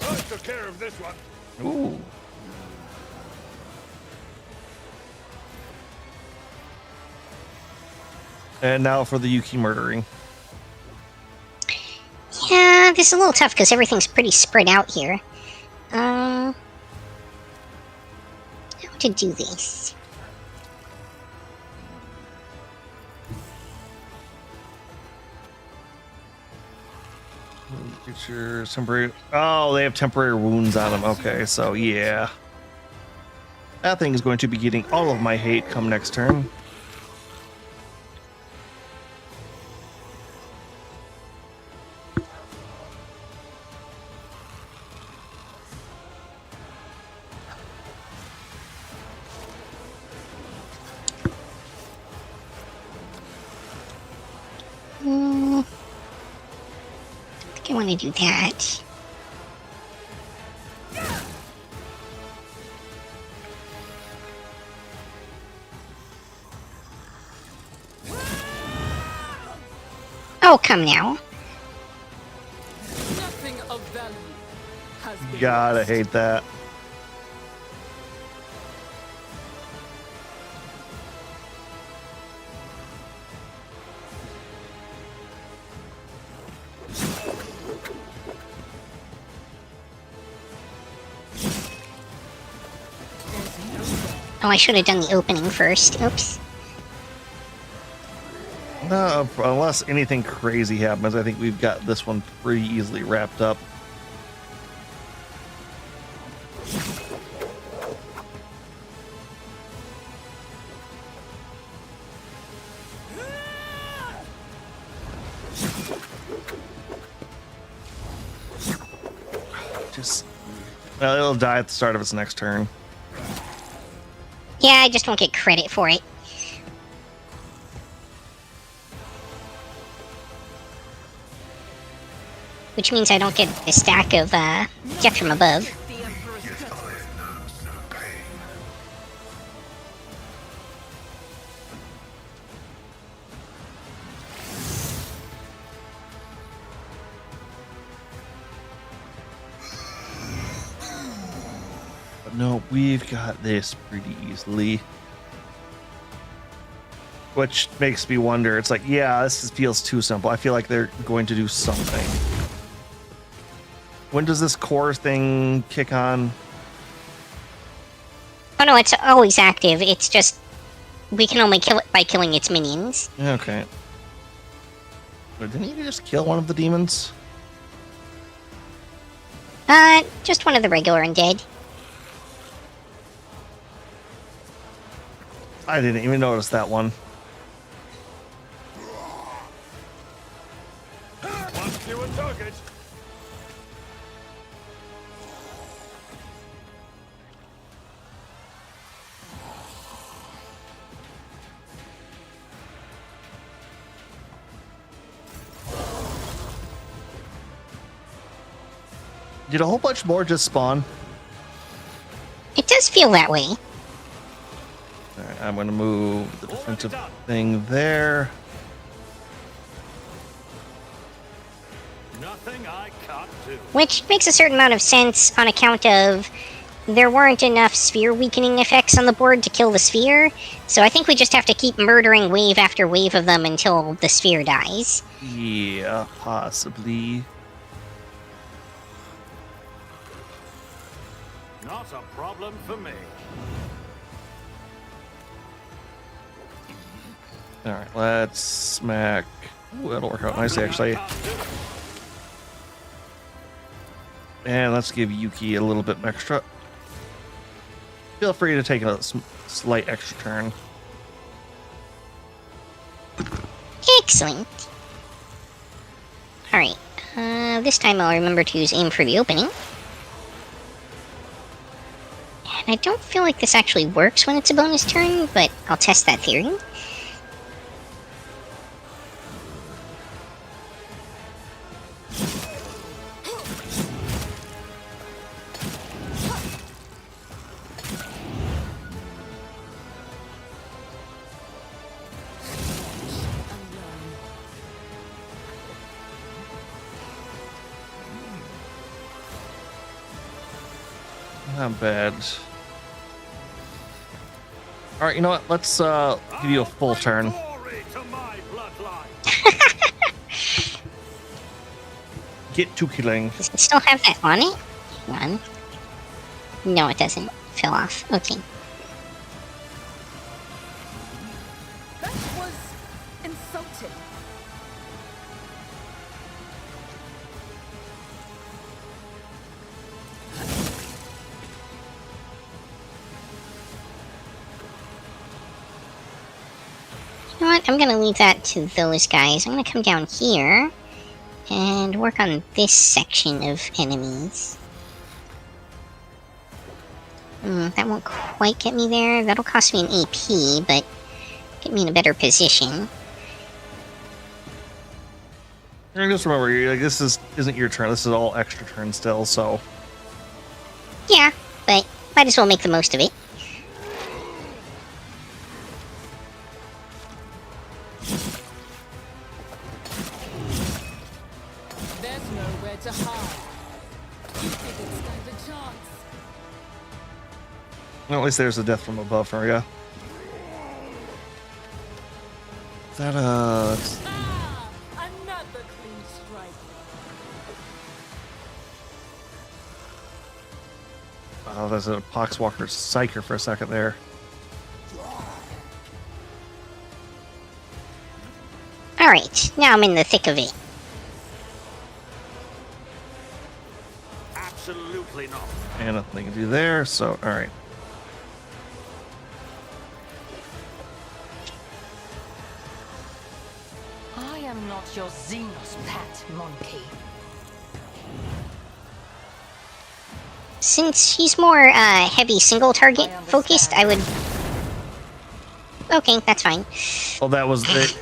I took care of this one. Ooh. And now for the Yuki murdering. Yeah, this is a little tough because everything's pretty spread out here. How to do this? Get your temporary. Oh, they have temporary wounds on them. Okay, so yeah. That thing is going to be getting all of my hate come next turn. I think I want to do that. Oh, come now. Nothing of value has been Gotta lost. hate that. Oh, I should have done the opening first. Oops. No, unless anything crazy happens, I think we've got this one pretty easily wrapped up. Just, well, it'll die at the start of its next turn. Yeah, I just won't get credit for it. Which means I don't get a stack of death from above. The Emperor's Yet curse. iron knows no pain. But no, we've got this pretty easily. Which makes me wonder, it's like, yeah, feels too simple. I feel like they're going to do something. When does this core thing kick on? Oh no, it's always active. It's just we can only kill it by killing its minions. Okay. But didn't you just kill one of the demons? Just one of the regular undead. I didn't even notice that one. One fewer target. Did a whole bunch more just spawn? It does feel that way. Alright, I'm gonna move the defensive thing there. Nothing I can't do. Which makes a certain amount of sense on account of there weren't enough sphere weakening effects on the board to kill the sphere. So I think we just have to keep murdering wave after wave of them until the sphere dies. Yeah, possibly. Not a problem for me. Alright, let's smack. Ooh, that'll work out nicely, actually. And let's give Yuki a little bit extra. Feel free to take a slight extra turn. Excellent. Alright. This time I'll remember to use aim for the opening. And I don't feel like this actually works when it's a bonus turn, but I'll test that theory. Not bad. All right, you know what? Let's give you a full turn. Glory to my bloodline. Get to killing. Does it still have that on it? Hang on. No, it doesn't. Fell off. Okay. That was insulting. You know what? I'm gonna leave that to those guys. I'm gonna come down here and work on this section of enemies. That won't quite get me there. That'll cost me an AP, but get me in a better position. And just remember, like, this isn't your turn. This is all extra turn still. So Yeah, but might as well make the most of it. There's nowhere to hide. You didn't stand a chance. well, at least there's a death from above for you. Is that Ah! Another clean strike. oh, there's a Poxwalker Psyker for a second there. Alright, now I'm in the thick of it. Absolutely not. And nothing they can do there. So all right. I am not your Xenos pet, monkey. Since he's more heavy single target focused, I would... Okay, that's fine. Well, that was it.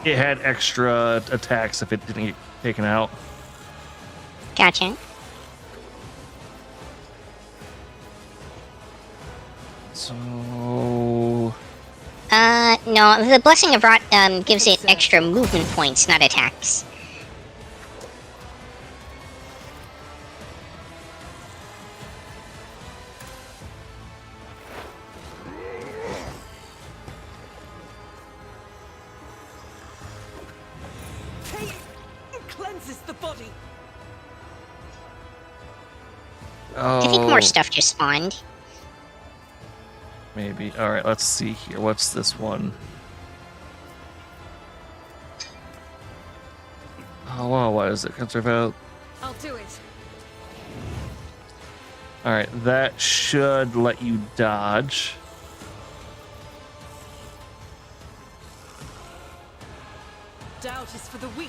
It had extra attacks if it didn't get taken out. Gotcha. So No, the Blessing of Rot gives it extra movement points, not attacks. Hate cleanses the body. I think more oh, stuff just spawned. maybe. All right, let's see here. What's this one? Oh, wow, what is it? Conserve out. I'll do it. All right, that should let you dodge. Doubt is for the weak.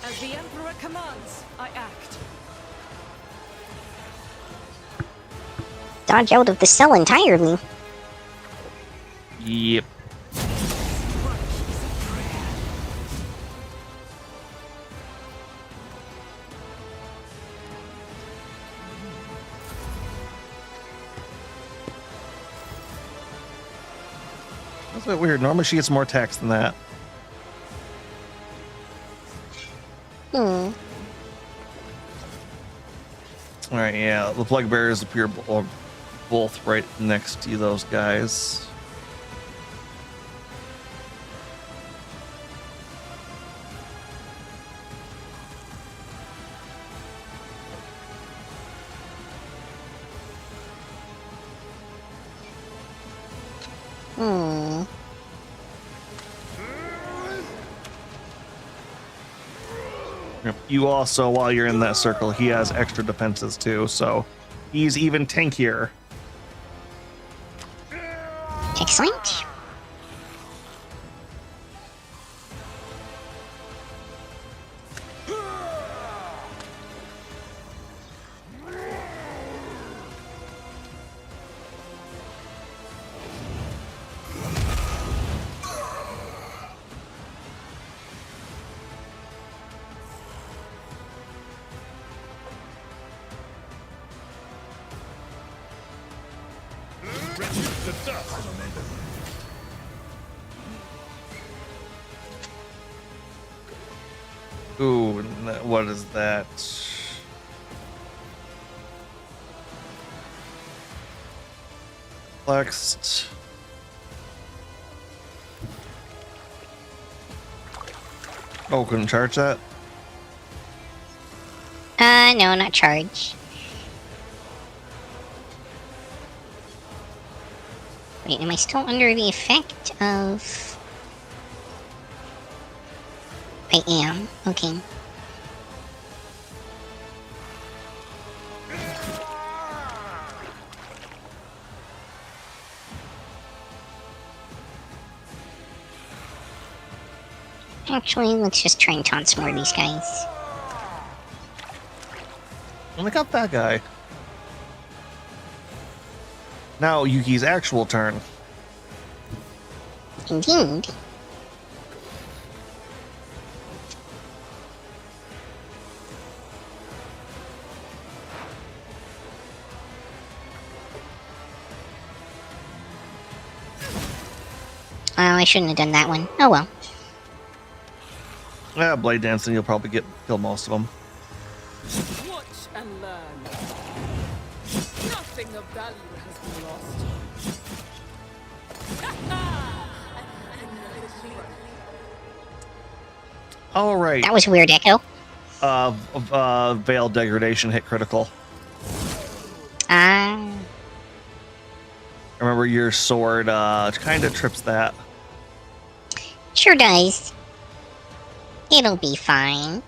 As the Emperor commands, I act. Dodge out of the cell entirely. Yep. That's a bit weird. Normally she gets more attacks than that. Hmm. All right, yeah. The Plague Bearers appear both right next to those guys. Hmm. Yep. You also, while you're in that circle, he has extra defenses too, so he's even tankier. Excellent. Reduce to dust. Ooh, what is that? Flexed. Oh, couldn't charge that? No, not charge. Wait, am I still under the effect of... I am. Okay. Actually, let's just try and taunt some more of these guys. Only got that guy. Now Yuki's actual turn. Indeed. Oh, I shouldn't have done that one. Oh well. Yeah, blade dancing, you'll probably kill most of them. Watch and learn. Nothing of value has been lost. All right. That was a weird echo. Veil degradation hit critical. Ah. Remember your sword kind of trips that. Sure does. It'll be fine.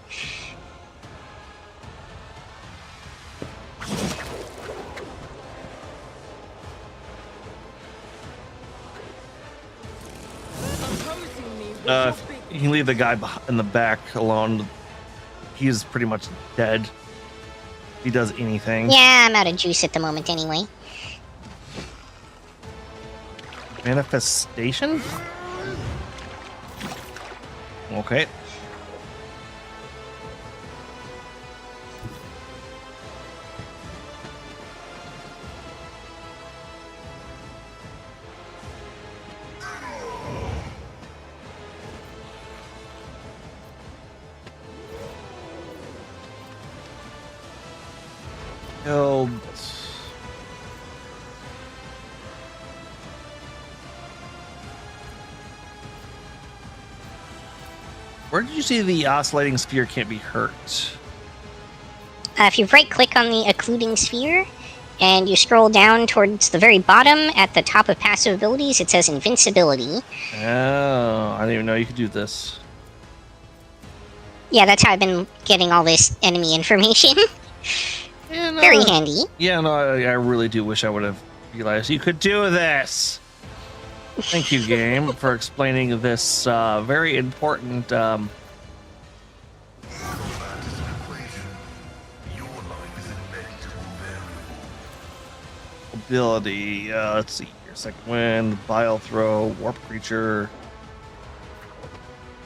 Opposing me with You your big can leave the guy in the back alone. He's pretty much dead. He does anything. Yeah, I'm out of juice at the moment anyway. Manifestation? Okay. Killed. Where did you see the oscillating sphere can't be hurt? If you right-click on the occluding sphere, and you scroll down towards the very bottom at the top of passive abilities, it says invincibility. Oh, I didn't even know you could do this. Yeah, that's how I've been getting all this enemy information. Yeah, no, Very handy. Yeah, no, I really do wish I would have realized you could do this. Thank you, game, for explaining this very important Combat is an equation. Your life is a negligible variable. ability. Let's see here. Second wind, bile throw, warp creature.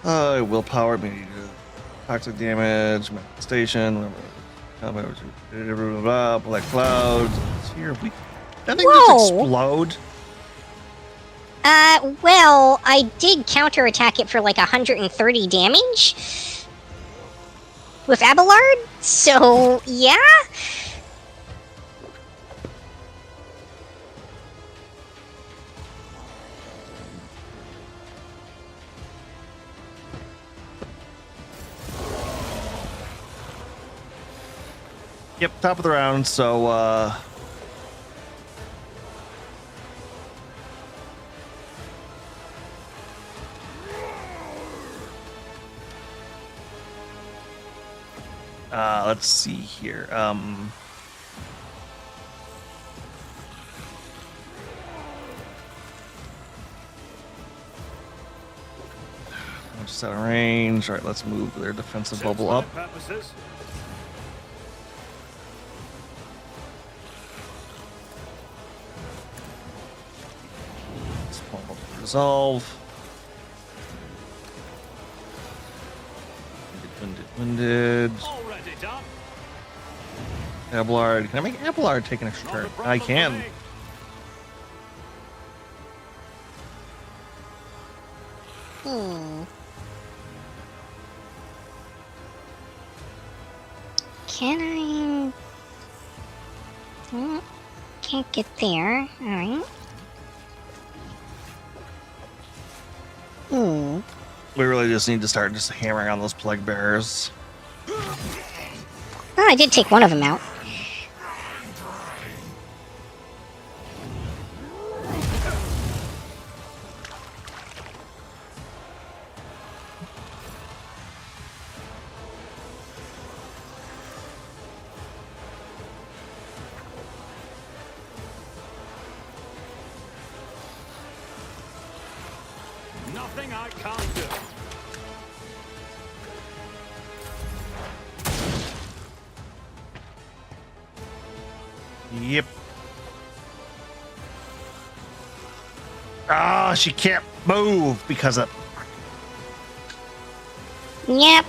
Willpower, maybe toxic damage, manifestation, black clouds. Here we. That thing just Whoa. explode. Well, I did counterattack it for like 130 damage with Abelard, so yeah. Yep, top of the round. So Let's see here. Just out of range. All right, let's move their defensive bubble up. Purposes. Let's pull up resolve. Winded. Already done. Abelard. Can I make Abelard take an extra Not a turn? problem I for can. me. Can I? Can't get there. Alright. We really just need to start just hammering on those plague bearers. Oh, I did take one of them out. Nothing I can't do. Yep. Ah, she can't move because of. Yep.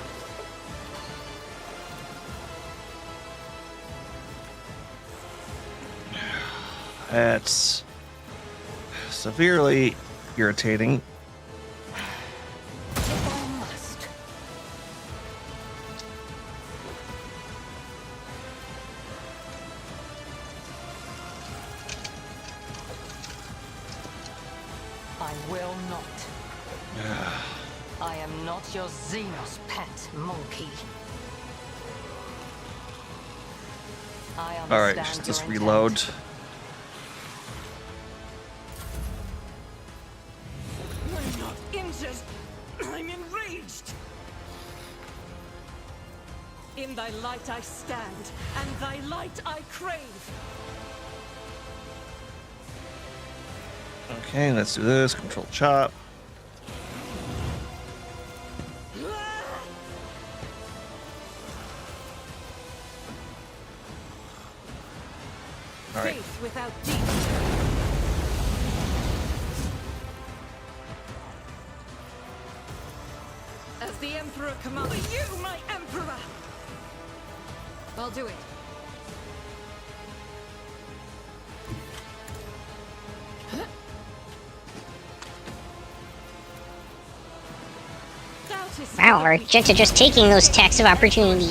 That's severely irritating. If I must. I will not. I am not your Xenos pet monkey. I All right, understand just your reload. intent. I'm not injured. I'm enraged. In thy light I stand, and thy light I crave. Okay, let's do this. Control chop. All right. Faith without deed. As the Emperor commands, you, my Emperor! I'll do it. Doubt is Wow, our Jets are just taking those attacks of opportunity.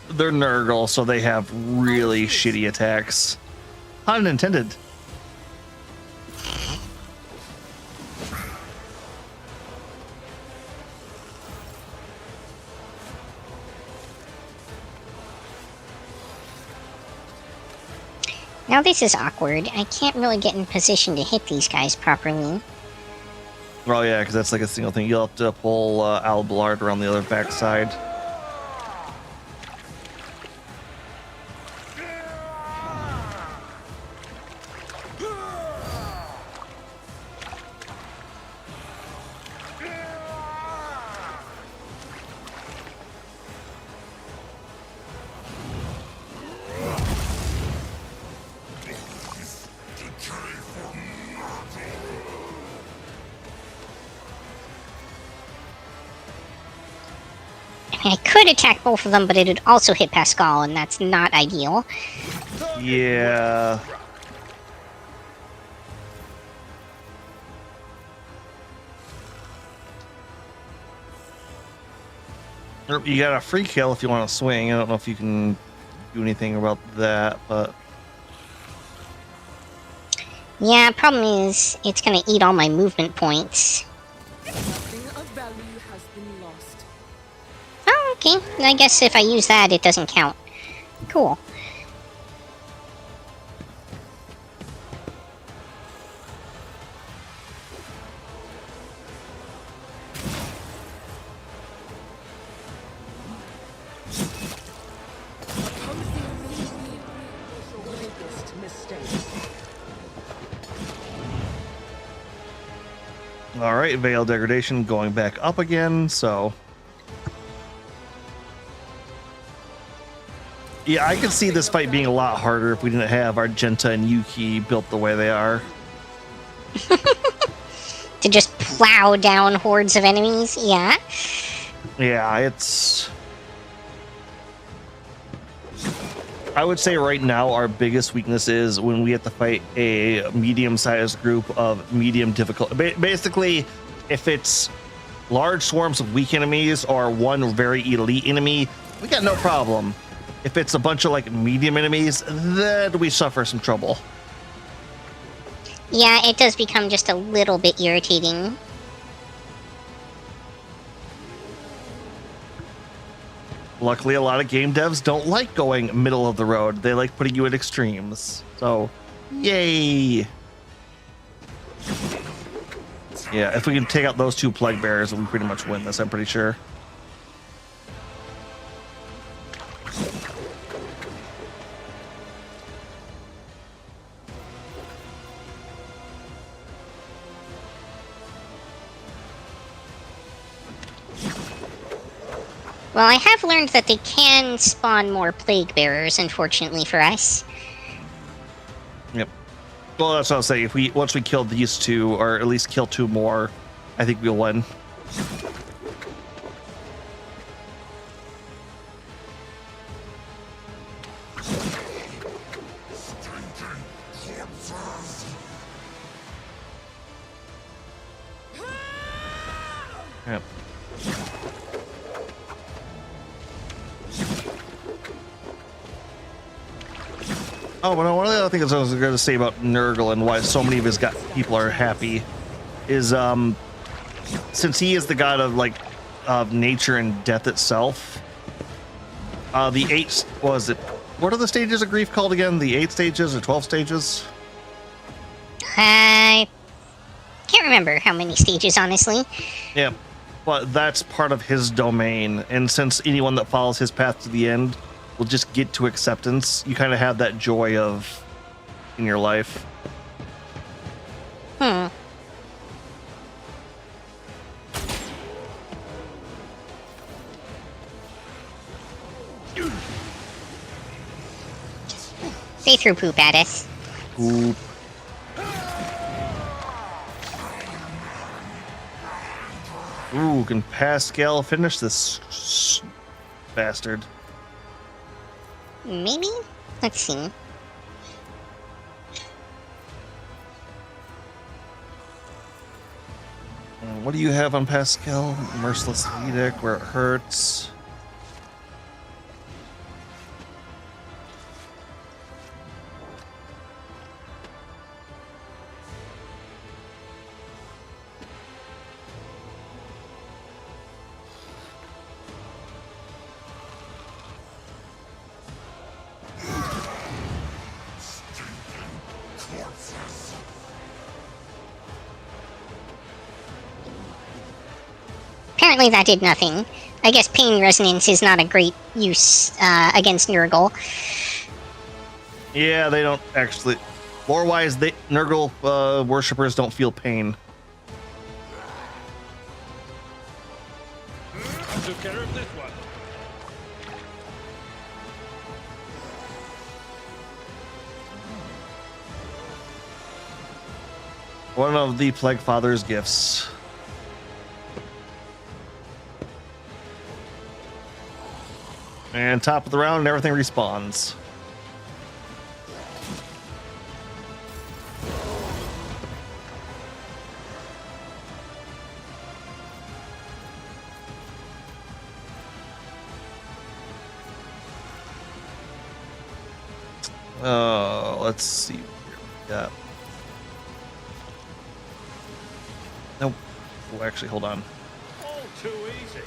They're Nurgle, so they have really shitty attacks. Pun intended. Now this is awkward. I can't really get in position to hit these guys properly. Well, yeah, because that's like a single thing. You'll have to pull Albillard around the other backside. I could attack both of them, but it would also hit Pascal, and that's not ideal. Yeah. You got a free kill if you want to swing. I don't know if you can do anything about that, but Yeah, problem is, it's gonna eat all my movement points. Nothing of value has been lost. Oh, okay. I guess if I use that, it doesn't count. Cool. All right, Veil Degradation going back up again, so... Yeah, I could see this fight being a lot harder if we didn't have Argenta and Yuki built the way they are. To just plow down hordes of enemies? Yeah. Yeah, it's... I would say right now our biggest weakness is when we have to fight a medium-sized group of medium difficult. Basically, if it's large swarms of weak enemies or one very elite enemy, we got no problem. If it's a bunch of like medium enemies, then we suffer some trouble. Yeah, it does become just a little bit irritating. Luckily, a lot of game devs don't like going middle of the road. They like putting you at extremes. So, yay! Yeah, if we can take out those two plague bearers, we pretty much win this, I'm pretty sure. Well, I have learned that they can spawn more plague bearers, unfortunately for us. Yep. Well, that's what I was saying. If once we kill these two, or at least kill two more, I think we'll win. Yep. Oh, but one of the other things I was going to say about Nurgle and why so many of his people are happy is since he is the god of like of nature and death itself. The what are the stages of grief called again? The 8 stages or 12 stages? I can't remember how many stages, honestly. Yeah, but that's part of his domain, and since anyone that follows his path to the end will just get to acceptance, you kind of have that joy of in your life. They threw poop at us. Poop. Ooh, can Pascal finish this bastard? Maybe? Let's see. What do you have on Pascal? Merciless Edict, where it hurts. Apparently that did nothing. I guess pain resonance is not a great use against Nurgle. Yeah, they don't actually. Lore-wise, Nurgle worshippers don't feel pain. I took care of this one. One of the Plague Father's gifts. And top of the round, and everything respawns. Oh, let's see what we got. Nope. Oh, actually, hold on. All too easy.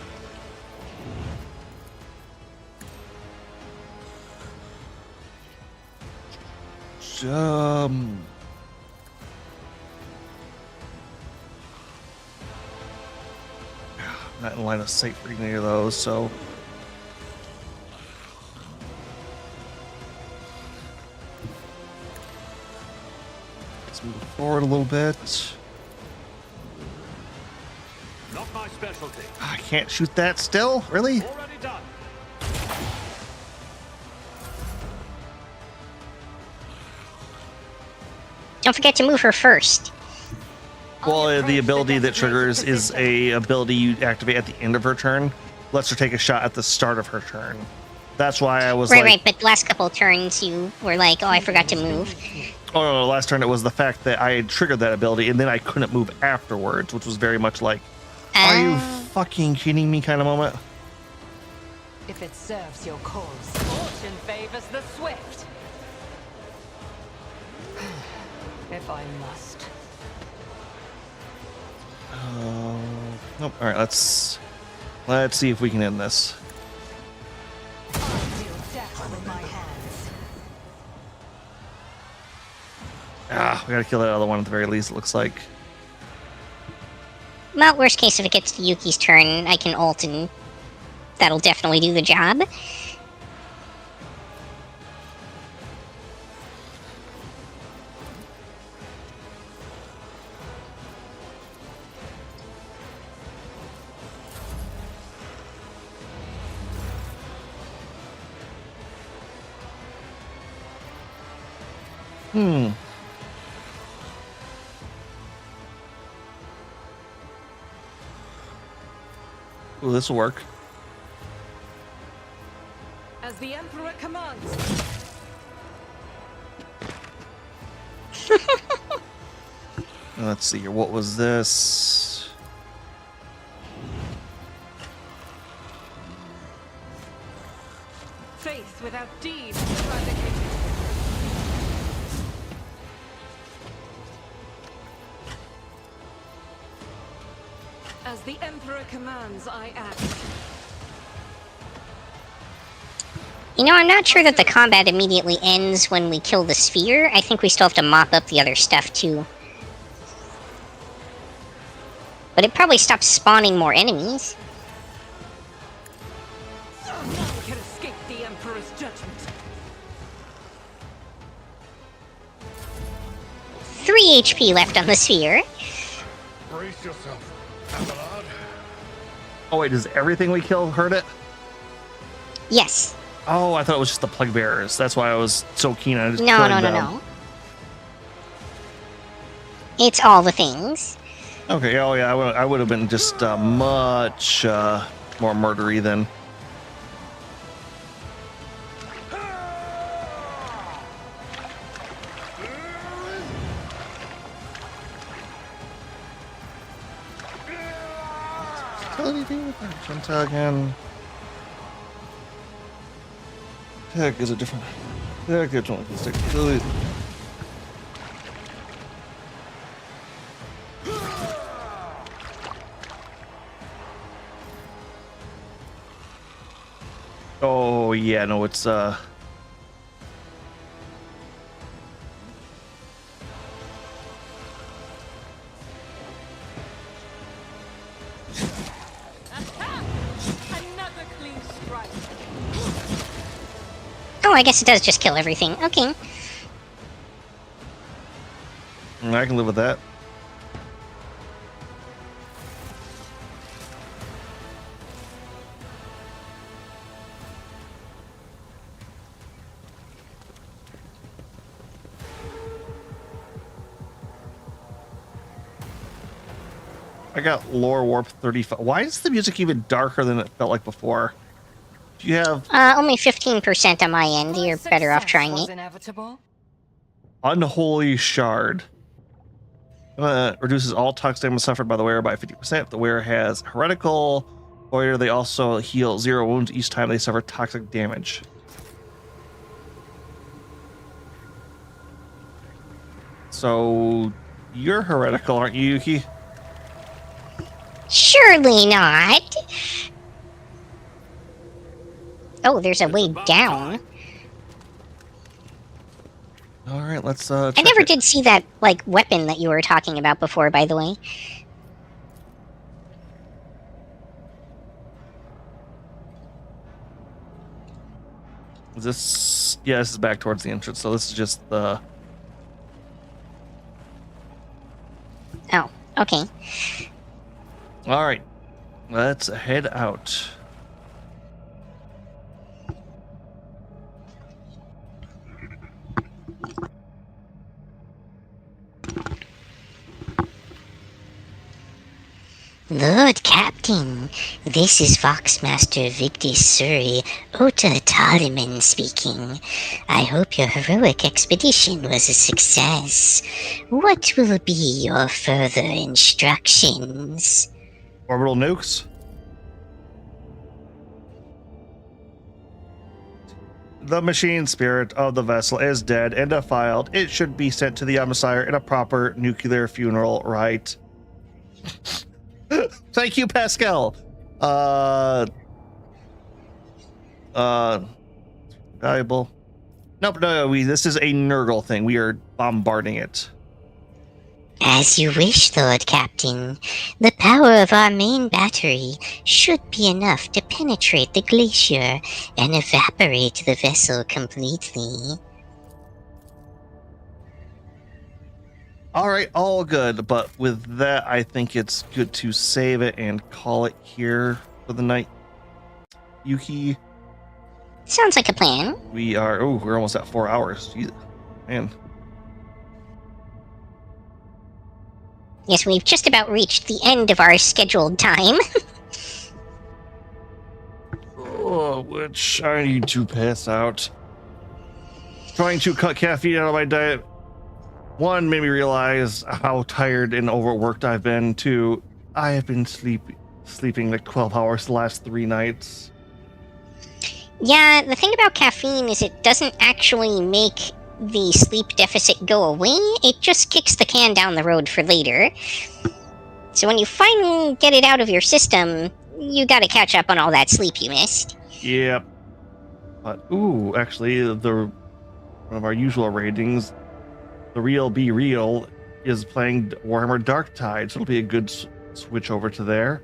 Not in line of sight for any of those, so let's move forward a little bit. That's my specialty. I can't shoot that still? Really? Already done. Don't forget to move her first. Well, the ability that triggers is a ability you activate at the end of her turn. Lets her take a shot at the start of her turn. That's why I was Right, but the last couple of turns you were like, oh, I forgot to move. Oh no, last turn it was the fact that I had triggered that ability and then I couldn't move afterwards, which was very much like, are you fucking kidding me kind of moment. If it serves your cause. Fortune favors the swift. If I must. Nope. All right, let's see if we can end this. I deal death with my hands. We gotta kill that other one at the very least. It looks like. Well, worst case, if it gets to Yuki's turn, I can ult and that'll definitely do the job. Ooh, this will work. As the Emperor commands. Let's see here. What was this? Faith without deed is eradicated. As the Emperor commands, I act. You know, I'm not sure that the combat immediately ends when we kill the sphere. I think we still have to mop up the other stuff, too. But it probably stops spawning more enemies. None can escape the Emperor's judgment. 3 HP left on the sphere. Brace yourself, Abelard. Oh wait, does everything we kill hurt it? Yes. Oh, I thought it was just the plague bearers. That's why I was so keen on just No, killing no, no, them. no. It's all the things. Okay, oh yeah, I would have been just much more murdery than. Again. Heck is a different. Heck, it's only stick. Oh yeah, no, it's Another clean strike. Oh, I guess it does just kill everything. Okay. I can live with that. I got lore warp 35. Why is the music even darker than it felt like before? Do you have Only 15% on my end. You're better off Success trying was it. inevitable. Unholy Shard? Reduces all toxic damage suffered by the wearer by 50%. If the wearer has heretical warrior, they also heal 0 wounds each time they suffer toxic damage. So you're heretical, aren't you, Yuki? Surely not. Oh, there's a way down. All right, let's. I never did see that, like, weapon that you were talking about before, by the way. Is this? Yeah, this is back towards the entrance. So this is just the. Oh, okay. All right, Let's head out. Lord Captain, this is Foxmaster Victus Surrey Ota Taliman speaking. I hope your heroic expedition was a success. What will be your further instructions? Orbital nukes. The machine spirit of the vessel is dead and defiled. It should be sent to the Emissary in a proper nuclear funeral rite. Thank you, Pascal. Valuable. Nope, no, this is a Nurgle thing. We are bombarding it. As you wish, Lord Captain. The power of our main battery should be enough to penetrate the glacier and evaporate the vessel completely. All right, all good. But with that, I think it's good to save it and call it here for the night. Yuki, Sounds like a plan. we're almost at 4 hours. Jeez, man. Yes, we've just about reached the end of our scheduled time. Oh, which I need to pass out. Trying to cut caffeine out of my diet. One, made me realize how tired and overworked I've been. Two, I have been sleeping like 12 hours the last 3 nights. Yeah, the thing about caffeine is it doesn't actually make the sleep deficit go away, it just kicks the can down the road for later. So when you finally get it out of your system, you gotta catch up on all that sleep you missed. Yep. But, actually, one of our usual ratings, The Real Be Real, is playing Warhammer Dark Tide, so it'll be a good switch over to there.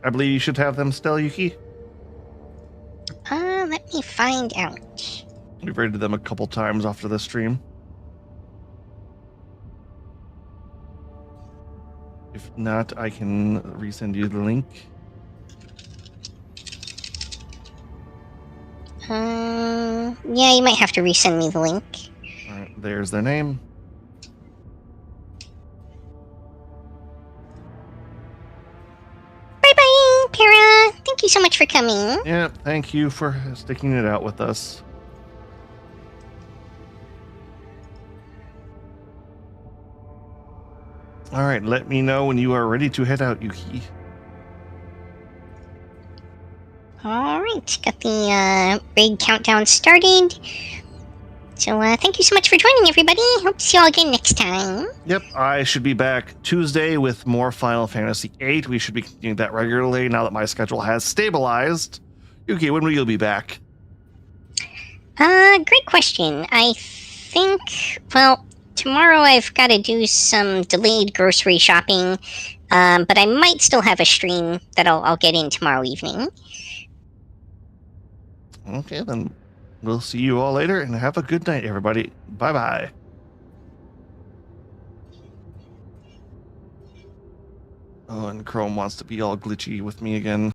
I believe you should have them still, Yuki. Let me find out. We've rated them a couple times after the stream. If not, I can resend you the link. Yeah, you might have to resend me the link. All right, there's their name. Bye-bye, Para! Thank you so much for coming. Yeah, thank you for sticking it out with us. All right, let me know when you are ready to head out, Yuki. Alright, got the raid countdown started. So thank you so much for joining, everybody. Hope to see you all again next time. Yep, I should be back Tuesday with more Final Fantasy VIII. We should be continuing that regularly now that my schedule has stabilized. Yuki, when will you be back? Great question. I think, well, tomorrow I've got to do some delayed grocery shopping, but I might still have a stream that I'll get in tomorrow evening. Okay, then we'll see you all later, and have a good night, everybody. Bye-bye. Oh, and Chrome wants to be all glitchy with me again.